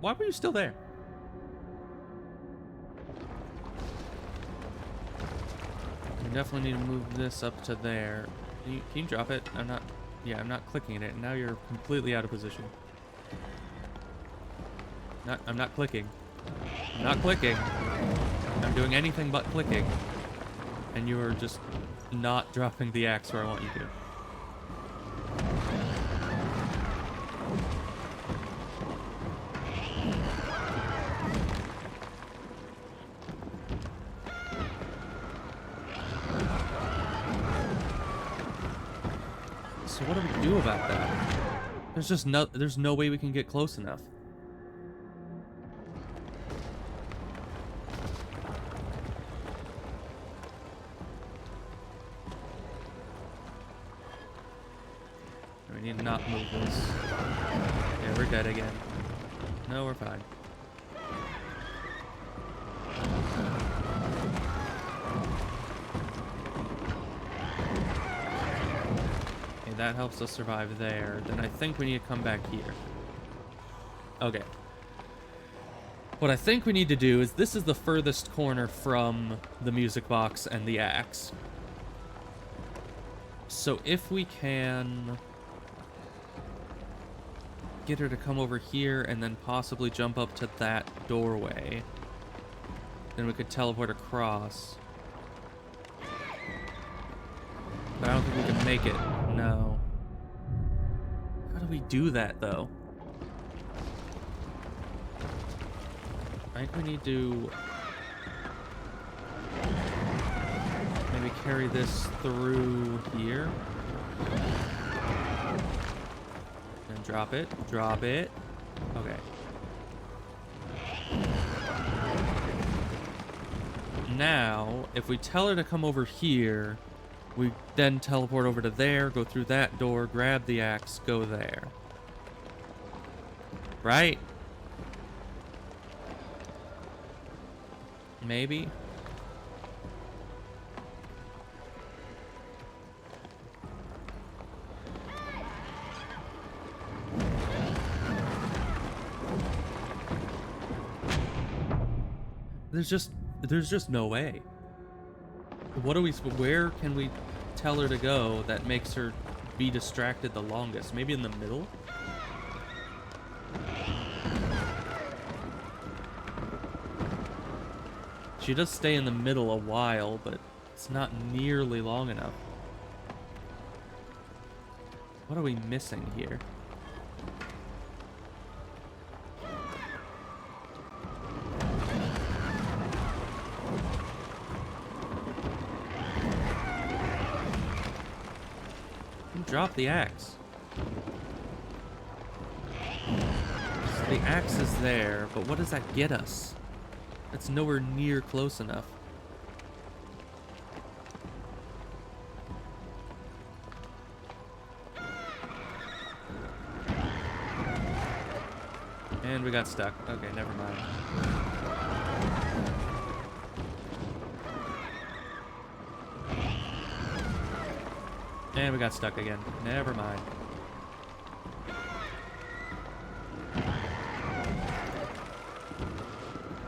Why were you still there? We definitely need to move this up to there. Can you drop it? I'm not clicking it. Now you're completely out of position. I'm not clicking. I'm not clicking. I'm doing anything but clicking. And you are just not dropping the axe where I want you to. So what do we do about that? There's no way we can get close enough. We need to not move this. Yeah, we're dead again. No, we're fine. Okay, that helps us survive there. Then I think we need to come back here. Okay. What I think we need to do is, this is the furthest corner from the music box and the axe. So if we can get her to come over here and then possibly jump up to that doorway, then we could teleport across. But I don't think we can make it. No. How do we do that, though? I think we need to maybe carry this through here. And drop it. Drop it. Okay. Now, if we tell her to come over here, we then teleport over to there, go through that door, grab the axe, go there. Right? Maybe? There's just no way. Where can we tell her to go that makes her be distracted the longest? Maybe in the middle? She does stay in the middle a while, but it's not nearly long enough. What are we missing here? Drop the axe. So the axe is there, but what does that get us? It's nowhere near close enough. And we got stuck. Okay, never mind. And we got stuck again. Never mind.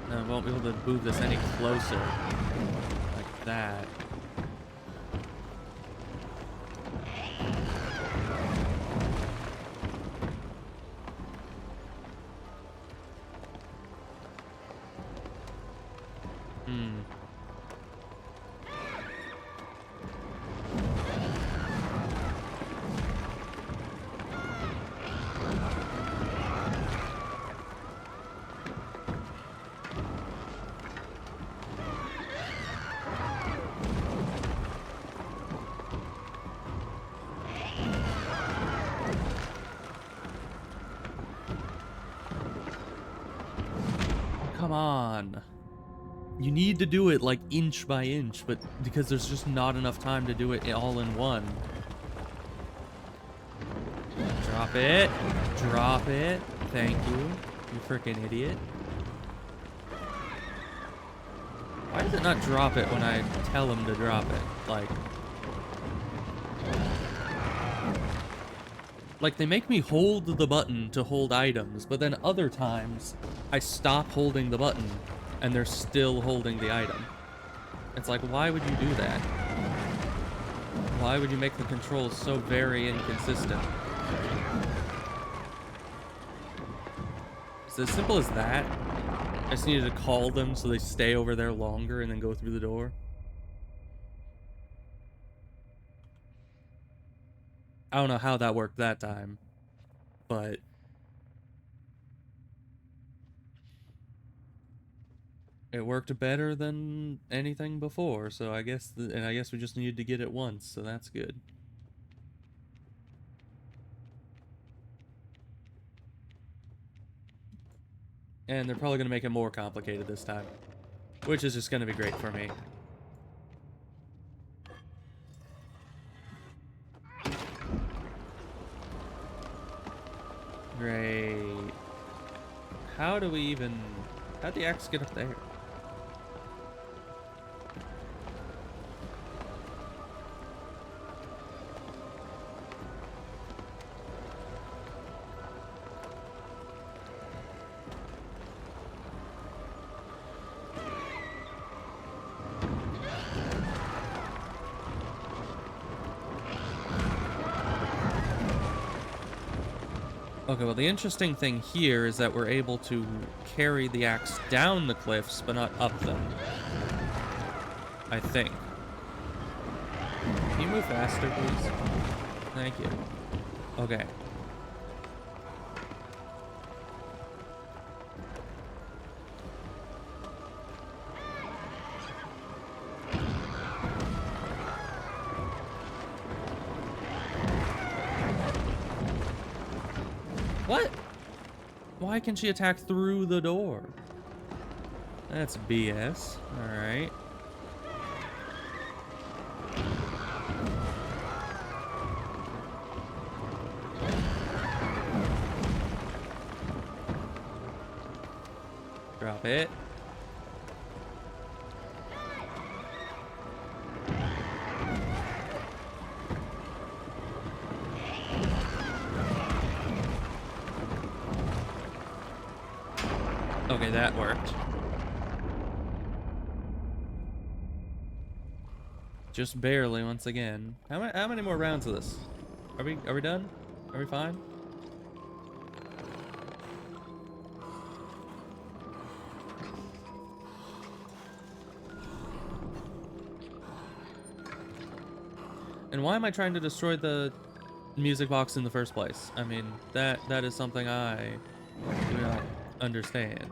No, I won't be able to move this any closer. Like that. Come on. You need to do it like inch by inch, but because there's just not enough time to do it all in one. Drop it. Drop it. Thank you. You freaking idiot. Why does it not drop it when I tell him to drop it? Like they make me hold the button to hold items, but then other times I stop holding the button and they're still holding the item. It's like, why would you do that? Why would you make the controls so very inconsistent? It's as simple as that. I just needed to call them so they stay over there longer and then go through the door. I don't know how that worked that time, but it worked better than anything before, so I guess, and I guess we just needed to get it once, so that's good. And they're probably going to make it more complicated this time. Which is just going to be great for me. Great. How do we even... How'd the axe get up there? Okay, well, the interesting thing here is that we're able to carry the axe down the cliffs, but not up them. I think. Can you move faster, please? Thank you. Okay. What? Why can she attack through the door? That's BS. Alright. Drop it. Okay, that worked. Just barely, once again. How many more rounds of this? Are we done? Are we fine? And why am I trying to destroy the music box in the first place? I mean, that is something I do not understand.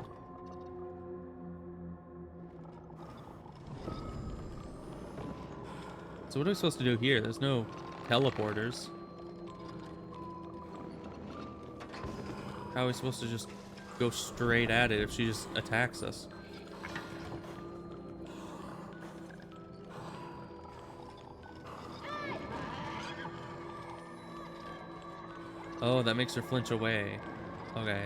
So what are we supposed to do here? There's no teleporters. How are we supposed to just go straight at it if she just attacks us? Oh, that makes her flinch away. Okay.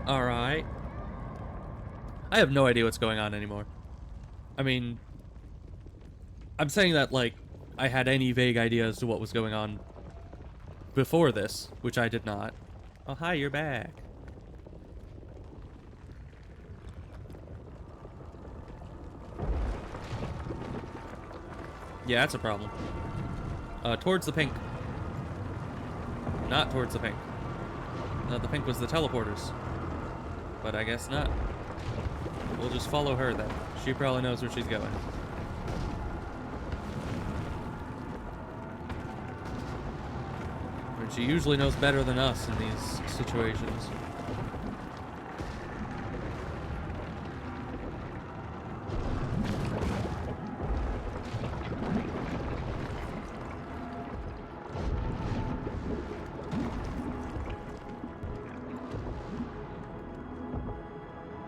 Alright. I have no idea what's going on anymore. I mean, I'm saying that like I had any vague idea as to what was going on before this, which I did not. Oh, hi, you're back. Yeah, that's a problem. Towards the pink. Not towards the pink. The pink was the teleporters. But I guess not. We'll just follow her then. She probably knows where she's going. I mean, she usually knows better than us in these situations.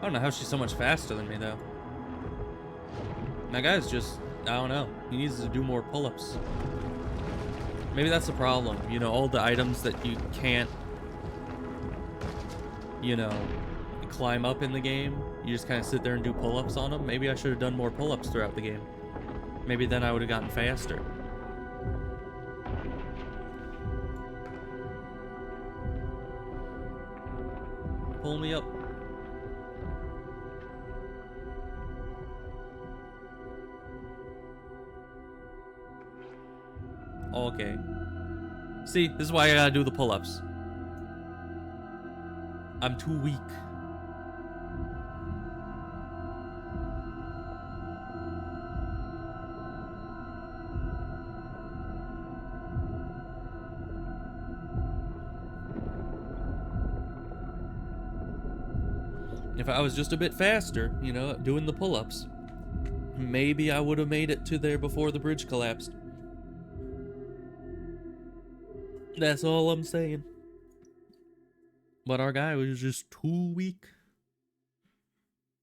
I don't know how she's so much faster than me, though. That guy's just, I don't know. He needs to do more pull-ups. Maybe that's the problem. You know, all the items that you can't, you know, climb up in the game, you just kind of sit there and do pull-ups on them. Maybe I should have done more pull-ups throughout the game. Maybe then I would have gotten faster. Pull me up. Okay. See, this is why I gotta do the pull-ups. I'm too weak. If I was just a bit faster, you know, doing the pull-ups, maybe I would have made it to there before the bridge collapsed. That's all I'm saying. But our guy was just too weak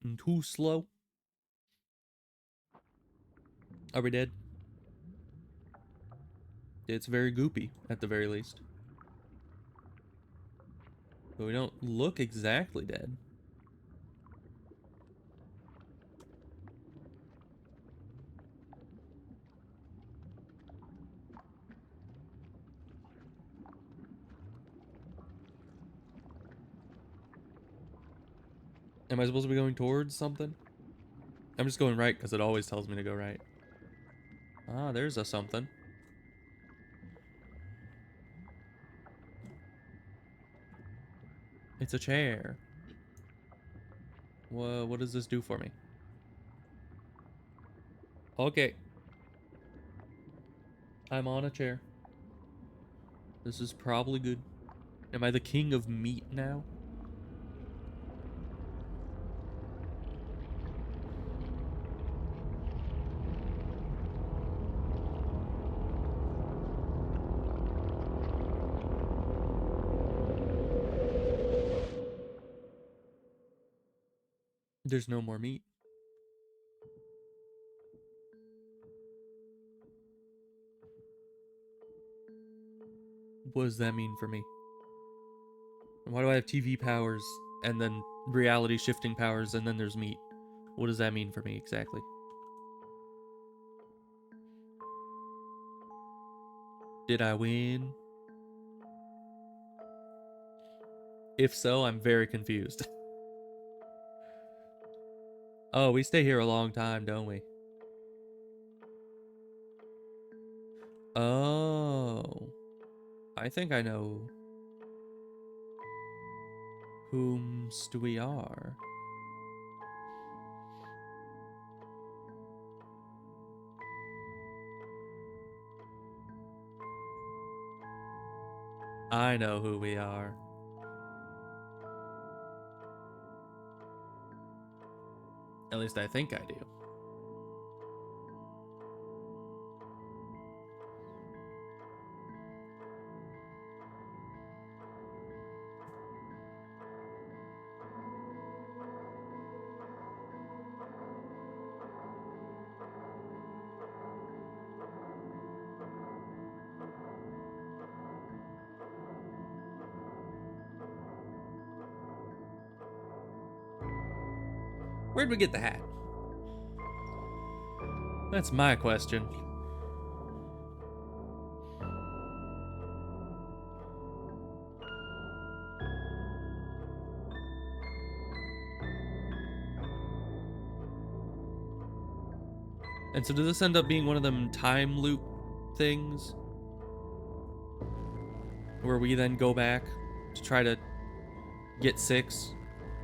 and too slow. Are we dead? It's very goopy, at the very least. But we don't look exactly dead. Am I supposed to be going towards something? I'm just going right because it always tells me to go right. Ah, there's a something. It's a chair. What does this do for me? Okay. I'm on a chair. This is probably good. Am I the king of meat now? There's no more meat. What does that mean for me? Why do I have TV powers and then reality shifting powers and then there's meat? What does that mean for me exactly? Did I win? If so, I'm very confused. Oh, we stay here a long time, don't we? Oh. I think I know whomst we are. I know who we are. At least I think I do. Where'd we get the hat? That's my question. And so does this end up being one of them time loop things? Where we then go back to try to get Six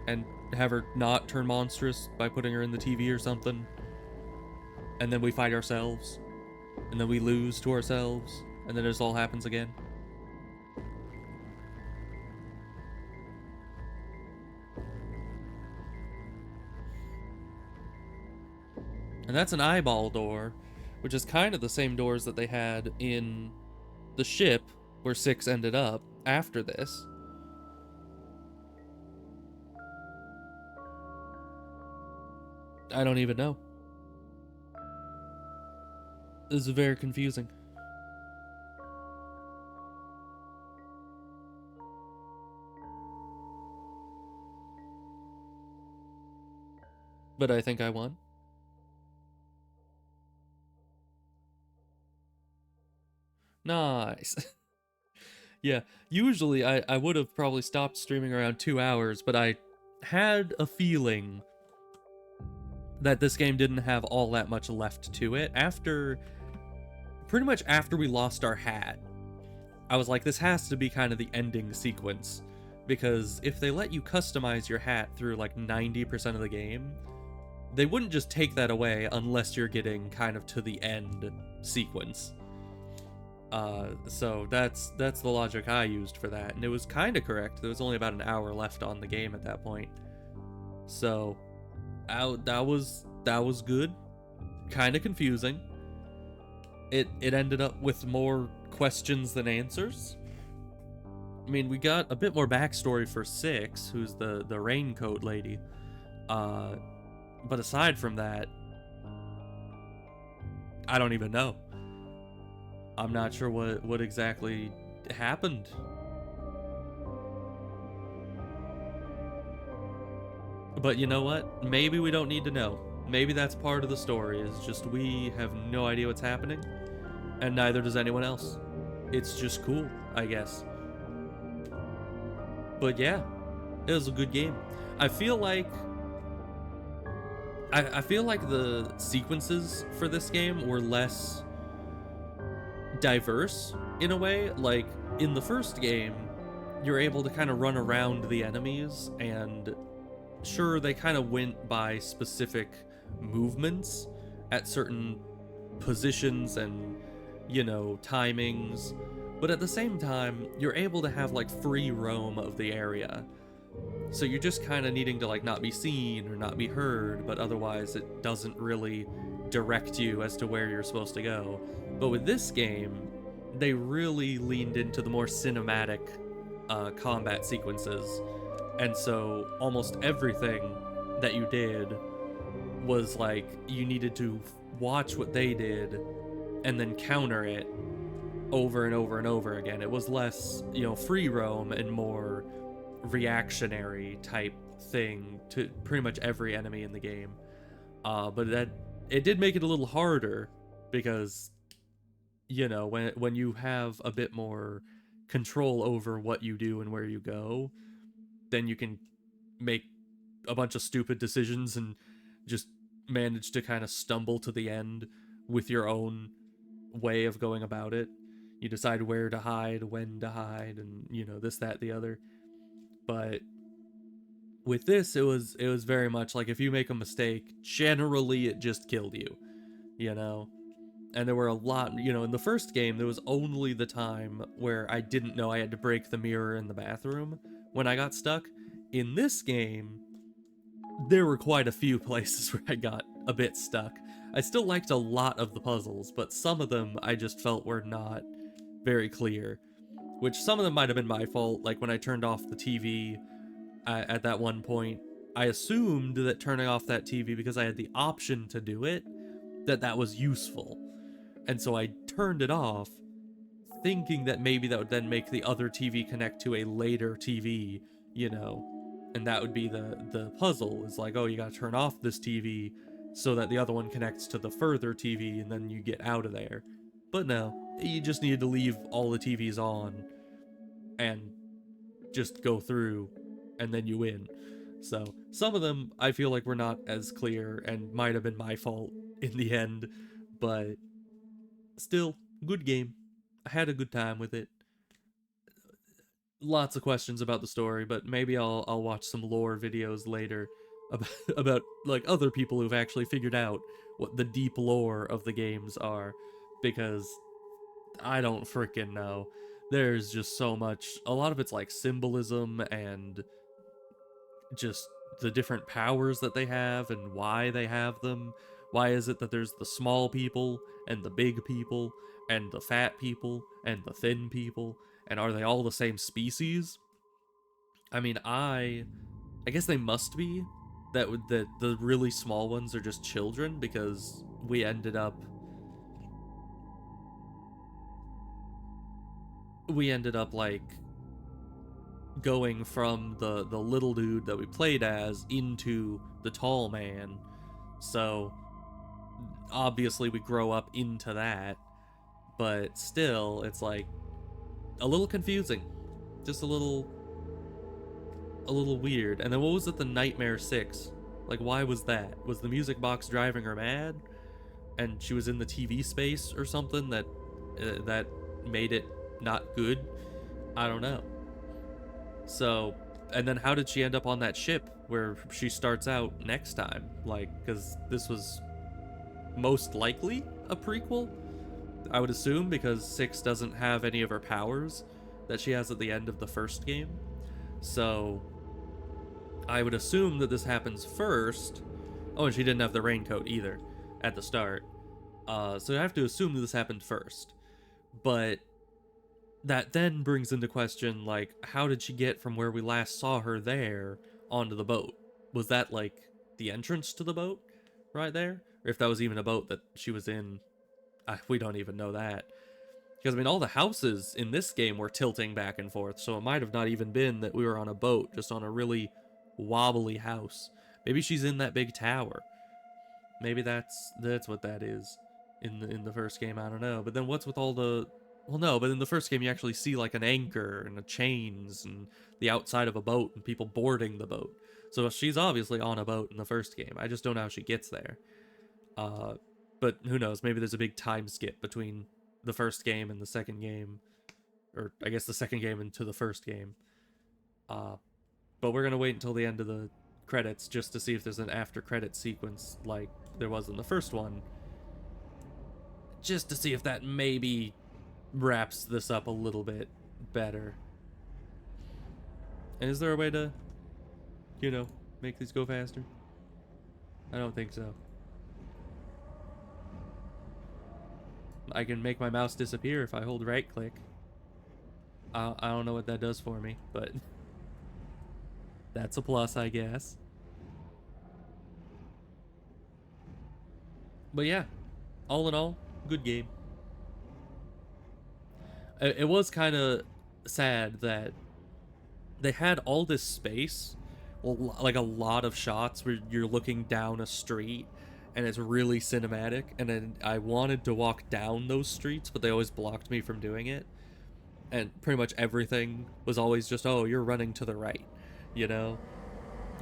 and have her not turn monstrous by putting her in the TV or something? And then we fight ourselves? And then we lose to ourselves? And then this all happens again? And that's an eyeball door, which is kind of the same doors that they had in the ship where Six ended up after this. I don't even know. This is very confusing. But I think I won. Nice. Yeah, usually I would have probably stopped streaming around 2 hours, but I had a feeling that this game didn't have all that much left to it. Pretty much after we lost our hat, I was like, this has to be kind of the ending sequence. Because if they let you customize your hat through like 90% of the game, they wouldn't just take that away unless you're getting kind of to the end sequence. So that's the logic I used for that, and it was kind of correct. There was only about an hour left on the game at that point. So that was good. Kind of confusing. It ended up with more questions than answers. I mean, we got a bit more backstory for Six, who's the raincoat lady. But aside from that, I don't even know. I'm not sure what exactly happened. But you know what? Maybe we don't need to know. Maybe that's part of the story, is just we have no idea what's happening, and neither does anyone else. It's just cool, I guess. But yeah, it was a good game. I feel like I feel like the sequences for this game were less diverse in a way. Like in the first game, you're able to kind of run around the enemies, and sure, they kind of went by specific movements at certain positions and, you know, timings, but at the same time, you're able to have like free roam of the area. So you're just kind of needing to like not be seen or not be heard, but otherwise it doesn't really direct you as to where you're supposed to go. But with this game, they really leaned into the more cinematic combat sequences, and so almost everything that you did was like you needed to watch what they did and then counter it over and over and over again. It was less, you know, free roam and more reactionary type thing to pretty much every enemy in the game. But that it did make it a little harder because, you know, when you have a bit more control over what you do and where you go, then you can make a bunch of stupid decisions and just manage to kind of stumble to the end with your own way of going about it. You decide where to hide, when to hide, and, you know, this, that, the other. But with this, it was very much like if you make a mistake, generally it just killed you, you know? And there were a lot, you know, in the first game, there was only the time where I didn't know I had to break the mirror in the bathroom when I got stuck. In this game, there were quite a few places where I got a bit stuck. I still liked a lot of the puzzles, but some of them I just felt were not very clear. Which some of them might have been my fault, like when I turned off the TV at that one point. I assumed that turning off that TV, because I had the option to do it, that was useful. And so I turned it off, thinking that maybe that would then make the other TV connect to a later TV, you know, and that would be the puzzle. Is like, oh, you gotta turn off this TV so that the other one connects to the further TV, and then you get out of there. But no, you just needed to leave all the TVs on and just go through, and then you win. So some of them I feel like were not as clear and might have been my fault in the end, but still, good game. I had a good time with it. Lots of questions about the story, but maybe I'll watch some lore videos later about like other people who've actually figured out what the deep lore of the games are, because I don't freaking know. There's just so much. A lot of it's like symbolism and just the different powers that they have and why they have them. Why is it that there's the small people and the big people and the fat people and the thin people, and are they all the same species? I mean, I guess they must be. That the really small ones are just children, because we ended up like going from the little dude that we played as into the tall man. So obviously we grow up into that, but still it's like a little confusing. Just a little weird. And then what was it, the Nightmare 6? Like, why was that? Was the music box driving her mad? And she was in the TV space or something that made it not good? I don't know. So, and then how did she end up on that ship where she starts out next time? Like, because this was most likely a prequel, I would assume, because 6 doesn't have any of her powers that she has at the end of the first game. So, I would assume that this happens first. Oh, and she didn't have the raincoat either at the start. So I have to assume that this happened first. But that then brings into question, like, how did she get from where we last saw her there onto the boat? Was that, like, the entrance to the boat right there? Or if that was even a boat that she was in, we don't even know that. Because, I mean, all the houses in this game were tilting back and forth, so it might have not even been that we were on a boat, just on a really wobbly house. Maybe she's in that big tower. Maybe that's what that is in the first game. I don't know. But then what's with all the... Well, no, but in the first game you actually see like an anchor and a chains and the outside of a boat and people boarding the boat. So she's obviously on a boat in the first game. I just don't know how she gets there. But who knows? Maybe there's a big time skip between the first game and the second game, or I guess the second game into the first game. But we're gonna wait until the end of the credits just to see if there's an after credit sequence like there was in the first one, just to see if that maybe wraps this up a little bit better. And is there a way to, you know, make these go faster? I don't think so. I can make my mouse disappear if I hold right click. I don't know what that does for me, but that's a plus, I guess. But yeah, all in all, good game. It was kind of sad that they had all this space, well, like a lot of shots where you're looking down a street and it's really cinematic, and then I wanted to walk down those streets, but they always blocked me from doing it. And pretty much everything was always just, oh, you're running to the right, you know?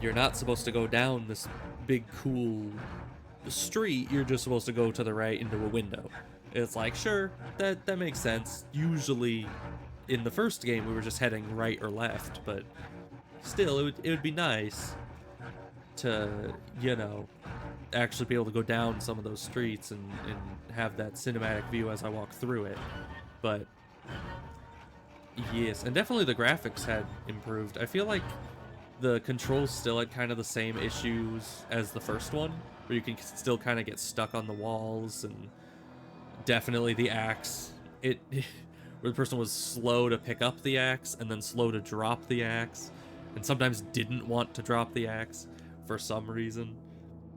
You're not supposed to go down this big cool street, you're just supposed to go to the right into a window. It's like, sure, that makes sense. Usually in the first game we were just heading right or left, but still it would be nice to, you know, actually be able to go down some of those streets and have that cinematic view as I walk through it. But yes, and definitely the graphics had improved. I feel like the controls still had kind of the same issues as the first one, where you can still kind of get stuck on the walls, and definitely the axe. Where the person was slow to pick up the axe and then slow to drop the axe, and sometimes didn't want to drop the axe for some reason.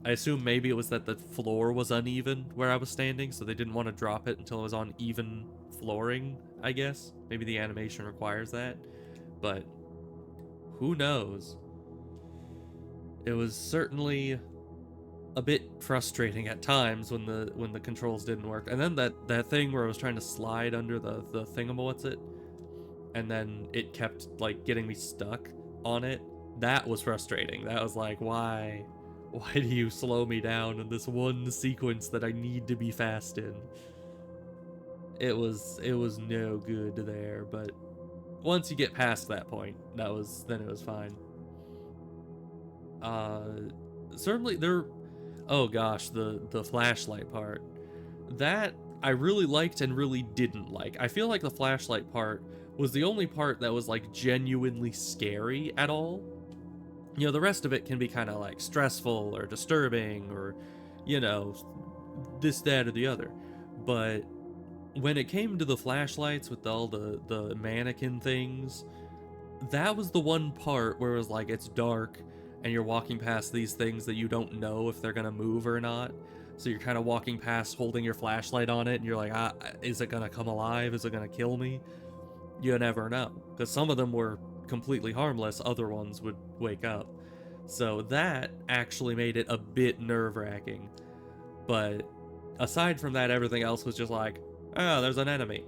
I assume maybe it was that the floor was uneven where I was standing, so they didn't want to drop it until it was on even flooring, I guess. Maybe the animation requires that, but who knows? It was certainly a bit frustrating at times when the controls didn't work. And then that thing where I was trying to slide under the thingamawhat's and then it kept like getting me stuck on it. That was frustrating. That was like, why do you slow me down in this one sequence that I need to be fast in? It was no good there, but once you get past that point, then it was fine. Certainly there, oh gosh, the flashlight part, that I really liked and really didn't like. I feel like the flashlight part was the only part that was like genuinely scary at all. You know, the rest of it can be kind of like stressful or disturbing or, you know, this, that, or the other. But when it came to the flashlights with all the mannequin things, that was the one part where it was like, it's dark and you're walking past these things that you don't know if they're gonna move or not. So you're kind of walking past holding your flashlight on it and you're like, is it gonna come alive? Is it gonna kill me? You never know. Because some of them were completely harmless, other ones would wake up. So that actually made it a bit nerve-wracking. But aside from that, everything else was just like, oh, there's an enemy.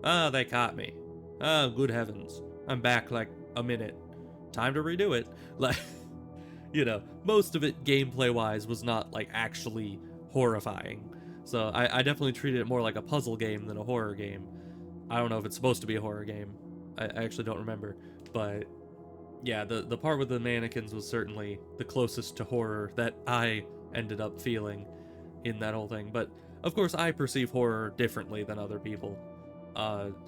Oh, they caught me. Oh, good heavens. I'm back like a minute. Time to redo it. Like, you know, most of it gameplay-wise was not like actually horrifying. So I definitely treated it more like a puzzle game than a horror game. I don't know if it's supposed to be a horror game. I actually don't remember. But yeah, the part with the mannequins was certainly the closest to horror that I ended up feeling in that whole thing. But of course, I perceive horror differently than other people.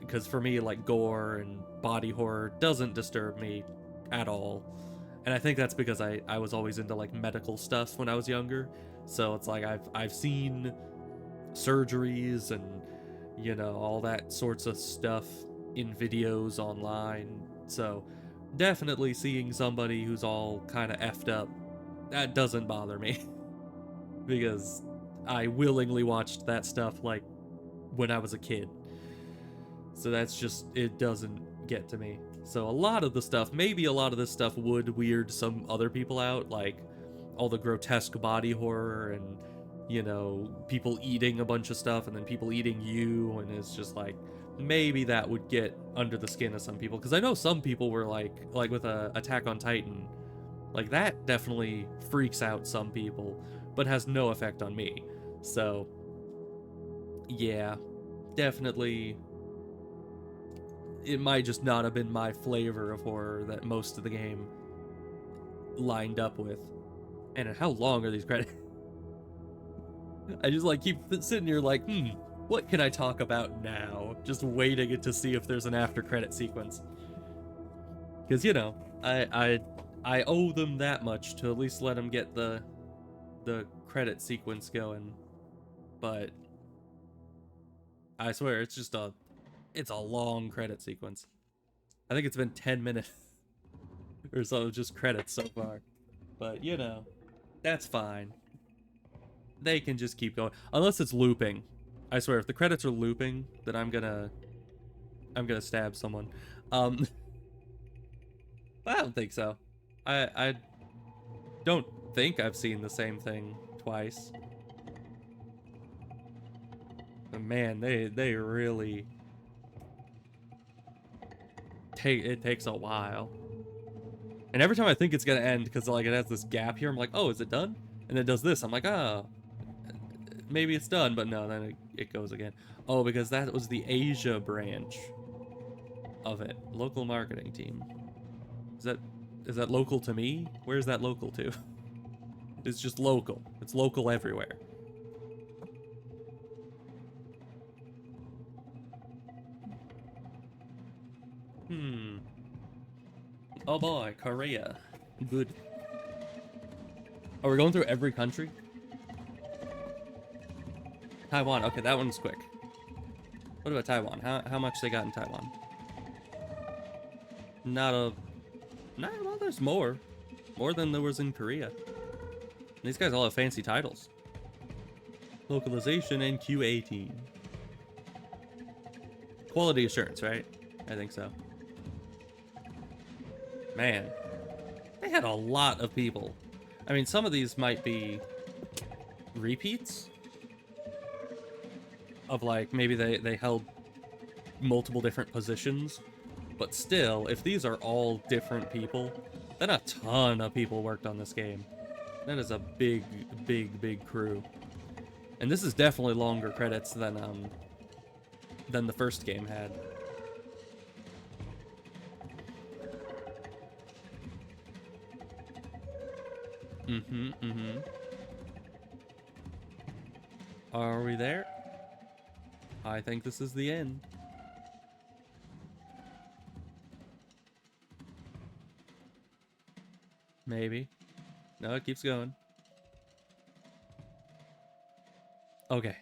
Because for me, like, gore and body horror doesn't disturb me at all. And I think that's because I was always into like medical stuff when I was younger. So it's like I've seen surgeries and all that sorts of stuff in videos online. So definitely seeing somebody who's all kind of effed up, that doesn't bother me because I willingly watched that stuff like when I was a kid. So that's just, it doesn't get to me. So a lot of the stuff, maybe a lot of this stuff would weird some other people out, like all the grotesque body horror and people eating a bunch of stuff and then people eating you, and it's just like maybe that would get under the skin of some people, because I know some people were like with Attack on Titan, like that definitely freaks out some people but has no effect on me. So yeah, definitely it might just not have been my flavor of horror that most of the game lined up with. And how long are these credits? I just like keep sitting here like, what can I talk about now? Just waiting to see if there's an after credit sequence. Because I owe them that much to at least let them get the credit sequence going. But I swear it's just it's a long credit sequence. I think it's been 10 minutes or so, just credits so far. But that's fine. They can just keep going. Unless it's looping. I swear, if the credits are looping, then I'm gonna stab someone. I don't think so. I don't think I've seen the same thing twice. But man, they really it takes a while. And every time I think it's gonna end, because like it has this gap here, I'm like, oh, is it done? And it does this. I'm like, oh, maybe it's done, but no, then it goes again. Oh, because that was the Asia branch of it. Local marketing team. Is that local to me? Where's that local to? It's just local. It's local everywhere. Oh boy, Korea. Good. Are we going through every country? Taiwan. Okay, that one's quick. What about Taiwan? How much they got in Taiwan? Well, there's more. More than there was in Korea. These guys all have fancy titles. Localization and QA team. Quality assurance, right? I think so. Man, they had a lot of people. I mean, some of these might be repeats of like, maybe they held multiple different positions, but still, if these are all different people, then a ton of people worked on this game. That is a big crew. And this is definitely longer credits than the first game had. Are we there? I think this is the end. Maybe. No, it keeps going. Okay.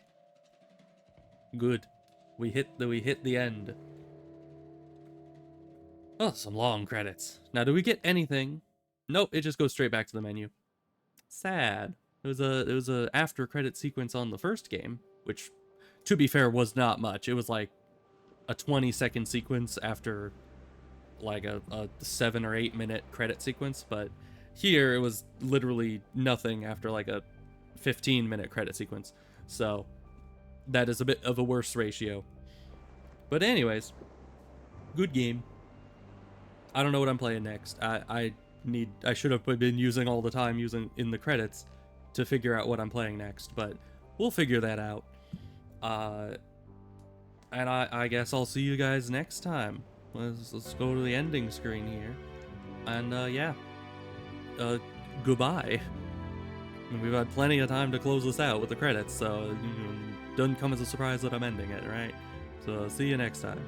Good. We hit the end. Oh, some long credits. Now, do we get anything? Nope, it just goes straight back to the menu. Sad. It was a after credit sequence on the first game, which, to be fair, was not much. It was like a 20-second sequence after like a 7 or 8 minute credit sequence, but here it was literally nothing after like a 15-minute credit sequence. So that is a bit of a worse ratio. But anyways, good game. I don't know what I'm playing next. I should have been using all the time in the credits to figure out what I'm playing next, but we'll figure that out. And I guess I'll see you guys next time. Let's go to the ending screen here. And yeah. Goodbye. I mean, we've had plenty of time to close this out with the credits, so it doesn't come as a surprise that I'm ending it, right? So see you next time.